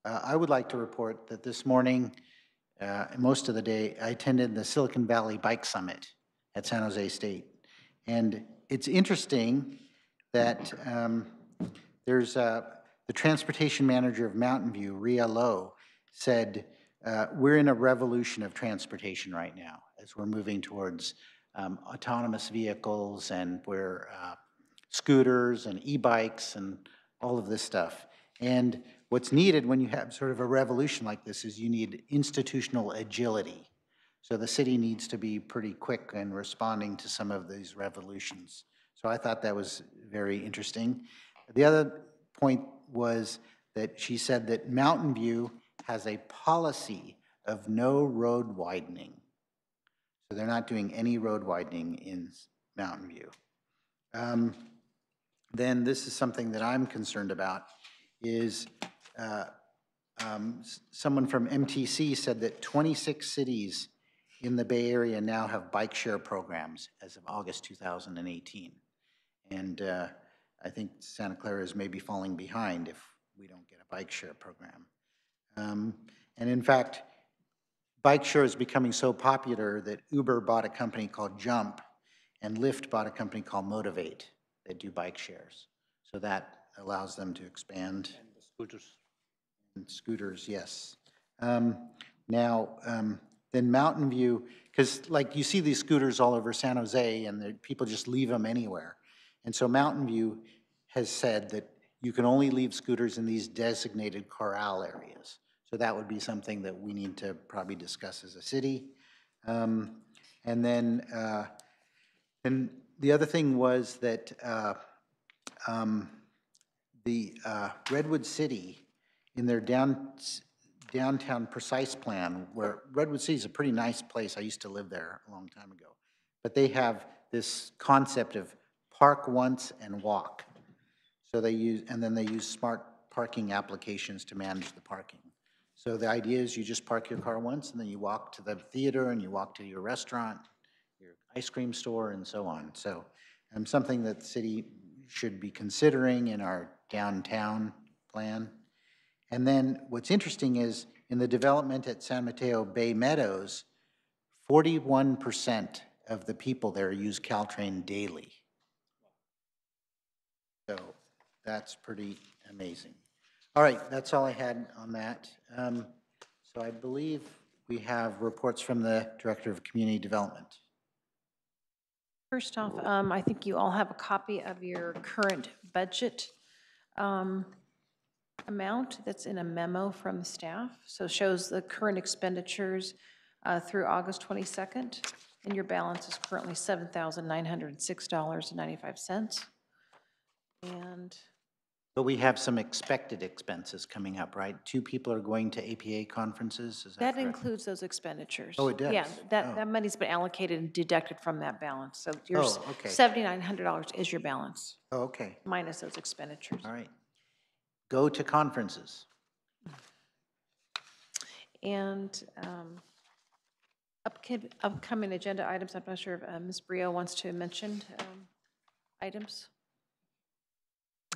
I would like to report that this morning, most of the day, I attended the Silicon Valley Bike Summit at San Jose State. And it's interesting that there's the transportation manager of Mountain View, Rhea Lowe, said, we're in a revolution of transportation right now as we're moving towards autonomous vehicles and where scooters and e-bikes and all of this stuff. And what's needed when you have sort of a revolution like this is you need institutional agility. So the city needs to be pretty quick in responding to some of these revolutions. So I thought that was very interesting. The other point was that she said that Mountain View has a policy of no road widening. So they're not doing any road widening in Mountain View. Then this is something that I'm concerned about is someone from MTC said that 26 cities in the Bay Area now have bike share programs as of August 2018. And I think Santa Clara is maybe falling behind if we don't get a bike share program. And in fact, bike share is becoming so popular that Uber bought a company called Jump and Lyft bought a company called Motivate that do bike shares. So that allows them to expand. And the scooters. And scooters, yes. Then Mountain View, because like you see these scooters all over San Jose and people just leave them anywhere. And so Mountain View has said that you can only leave scooters in these designated corral areas. So that would be something that we need to probably discuss as a city. And then the other thing was that the Redwood City, in their downtown precise plan, where Redwood City is a pretty nice place. I used to live there a long time ago. But they have this concept of park once and walk. So they use, and then they use smart parking applications to manage the parking. So the idea is you just park your car once and then you walk to the theater and you walk to your restaurant, your ice cream store and so on. So something that the city should be considering in our downtown plan. And then what's interesting is in the development at San Mateo Bay Meadows, 41% of the people there use Caltrain daily. So that's pretty amazing. All right, that's all I had on that. So I believe we have reports from the Director of Community Development. First off, I think you all have a copy of your current budget amount that's in a memo from the staff. So it shows the current expenditures through August 22nd, and your balance is currently $7,906.95. And but we have some expected expenses coming up, right? 2 people are going to APA conferences, is that that correct? includes those expenditures. Oh, it does? Yeah, that money's been allocated and deducted from that balance. So your okay. $7,900 is your balance. Oh, okay. Minus those expenditures. All right. Go to conferences. And upcoming agenda items, I'm not sure if Ms. Brio wants to mention items.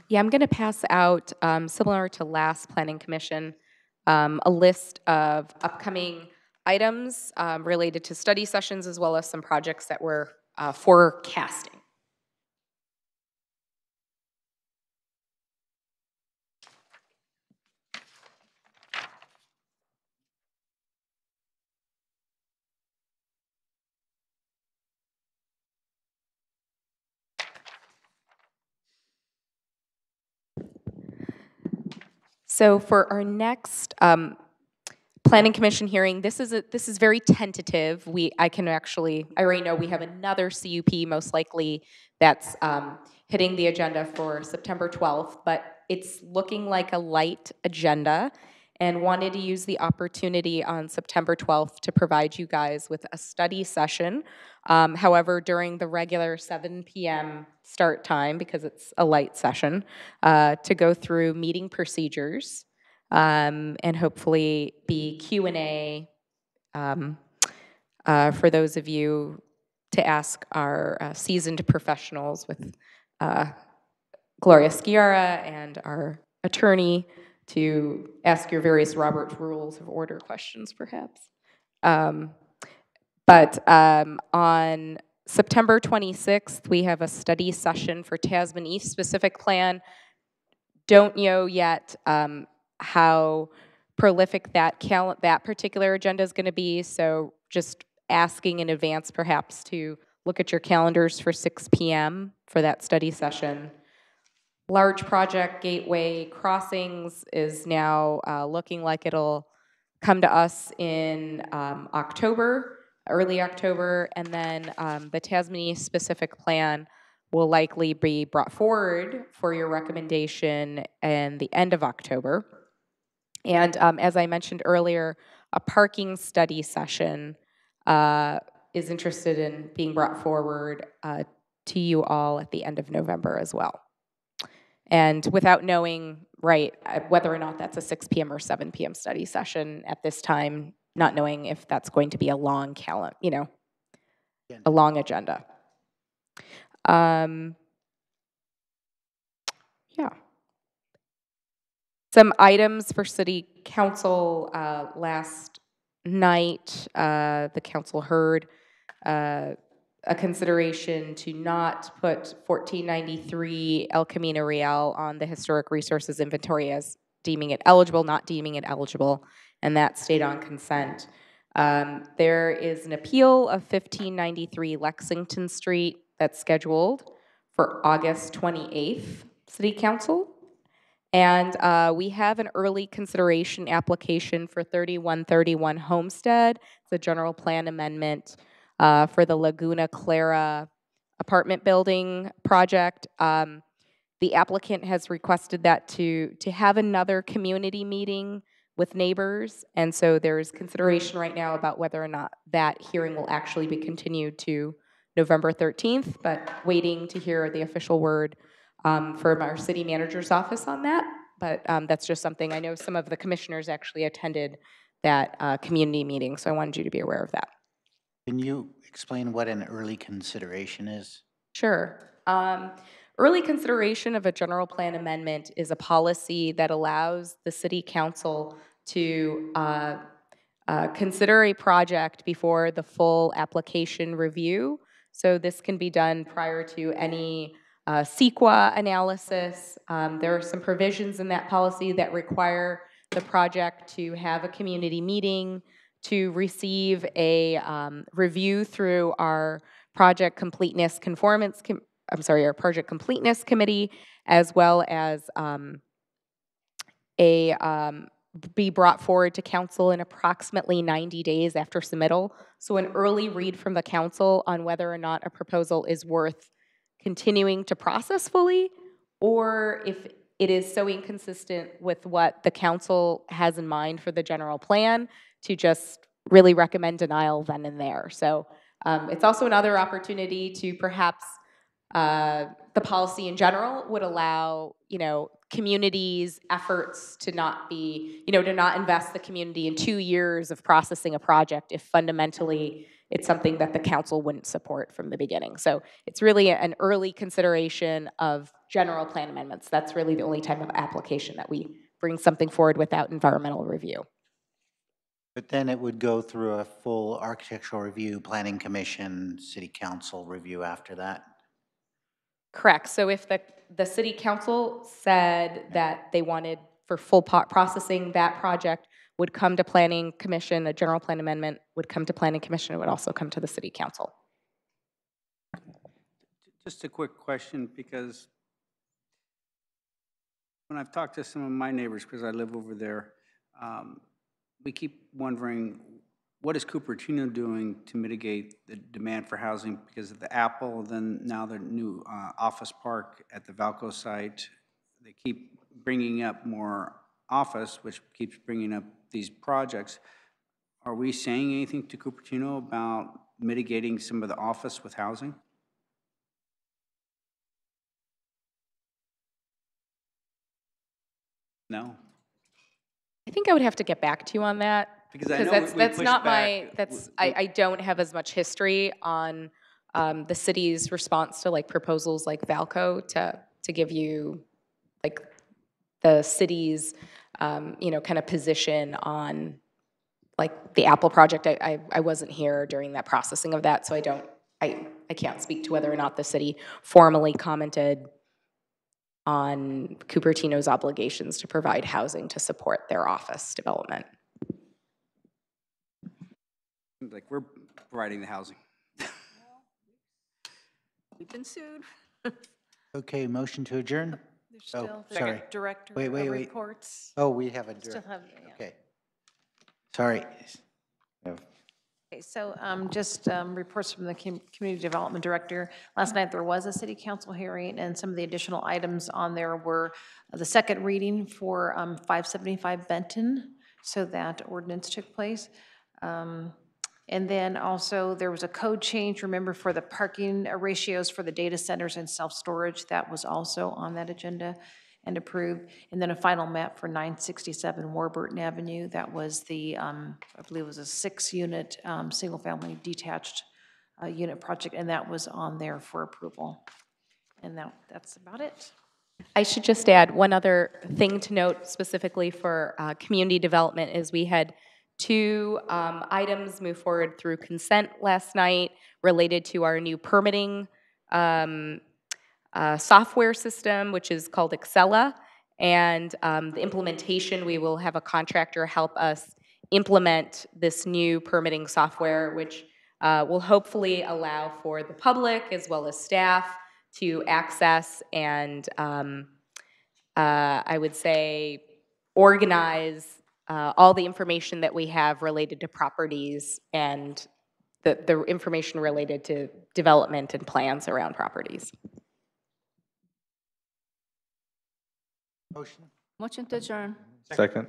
Yeah, I'm going to pass out, similar to last Planning Commission, a list of upcoming items related to study sessions as well as some projects that we're forecasting. So for our next Planning Commission hearing, this is very tentative. I already know we have another CUP most likely that's hitting the agenda for September 12th, but it's looking like a light agenda, and wanted to use the opportunity on September 12th to provide you guys with a study session. However, during the regular 7 p.m. start time, because it's a light session, to go through meeting procedures, and hopefully be Q&A for those of you to ask our seasoned professionals with Gloria Sciarra and our attorney to ask your various Robert's Rules of Order questions, perhaps. But on September 26th, we have a study session for Tasman East specific plan. Don't know yet how prolific that particular agenda is going to be, so just asking in advance perhaps to look at your calendars for 6 p.m. for that study session. Large project Gateway Crossings is now looking like it'll come to us in October, early October, and then the Tasmania specific plan will likely be brought forward for your recommendation in the end of October. And as I mentioned earlier, a parking study session is interested in being brought forward to you all at the end of November as well. And without knowing, right, whether or not that's a 6 p.m. or 7 p.m. study session at this time, not knowing if that's going to be a long calendar, a long agenda. Yeah. Some items for City Council last night, the council heard a consideration to not put 1493 El Camino Real on the Historic Resources Inventory as deeming it eligible, not deeming it eligible, and that stayed on consent. There is an appeal of 1593 Lexington Street that's scheduled for August 28th, City Council. And we have an early consideration application for 3131 Homestead. It's a general plan amendment for the Laguna Clara apartment building project. The applicant has requested that to have another community meeting with neighbors, and so there's consideration right now about whether or not that hearing will actually be continued to November 13th, but waiting to hear the official word from our city manager's office on that. But that's just something, I know some of the commissioners actually attended that community meeting, so I wanted you to be aware of that. Can you explain what an early consideration is? Sure. Early consideration of a general plan amendment is a policy that allows the city council to consider a project before the full application review. So this can be done prior to any CEQA analysis. There are some provisions in that policy that require the project to have a community meeting, to receive a review through our project completeness our project completeness committee, as well as be brought forward to council in approximately 90 days after submittal. So an early read from the council on whether or not a proposal is worth continuing to process fully, or if it is so inconsistent with what the council has in mind for the general plan to just really recommend denial then and there. So it's also another opportunity to perhaps the policy in general would allow, communities' efforts to not be, to not invest the community in 2 years of processing a project if fundamentally it's something that the council wouldn't support from the beginning. So it's really an early consideration of general plan amendments. That's really the only type of application that we bring something forward without environmental review. But then it would go through a full architectural review, planning commission, city council review after that? Correct. So if the city council said that they wanted for full processing, that project would come to planning commission, a general plan amendment would come to planning commission, it would also come to the city council. Just a quick question, because when I've talked to some of my neighbors, because I live over there, we keep wondering, what is Cupertino doing to mitigate the demand for housing because of the Apple, then now the new office park at the Valco site? They keep bringing up more office, which keeps bringing up these projects. Are we saying anything to Cupertino about mitigating some of the office with housing? No? I think I would have to get back to you on that. Because I know that's we that's pushed not back- I don't have as much history on the city's response to like proposals like Valco to give you like the city's you know, kind of position on like the Apple project. I wasn't here during that processing of that, so I can't speak to whether or not the city formally commented on Cupertino's obligations to provide housing to support their office development. Like, we're providing the housing. We've been sued. Okay, motion to adjourn? There's still the sorry. director Wait, wait, of wait. reports. Oh, we have a Still director. have, yeah. Okay. Sorry. Okay, so just reports from the Community Development Director. Last night there was a city council hearing, and some of the additional items on there were the second reading for 575 Benton, so that ordinance took place. And then also there was a code change, remember, for the parking ratios for the data centers and self-storage. That was also on that agenda and approved. And then a final map for 967 Warburton Avenue. That was the, I believe it was a 6-unit, single-family detached unit project, and that was on there for approval. And that's about it. I should just add one other thing to note specifically for community development is we had 2 items move forward through consent last night related to our new permitting software system, which is called Excella. And the implementation, we will have a contractor help us implement this new permitting software, which will hopefully allow for the public as well as staff to access and I would say organize all the information that we have related to properties and the information related to development and plans around properties. Motion? Motion to adjourn. Second.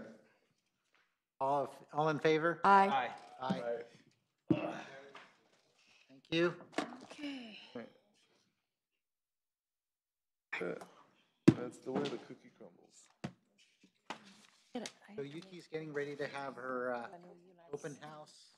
All in favor? Aye. Aye. Thank you. Okay. That's the way the cookie crumbles. So Yuki's getting ready to have her open house.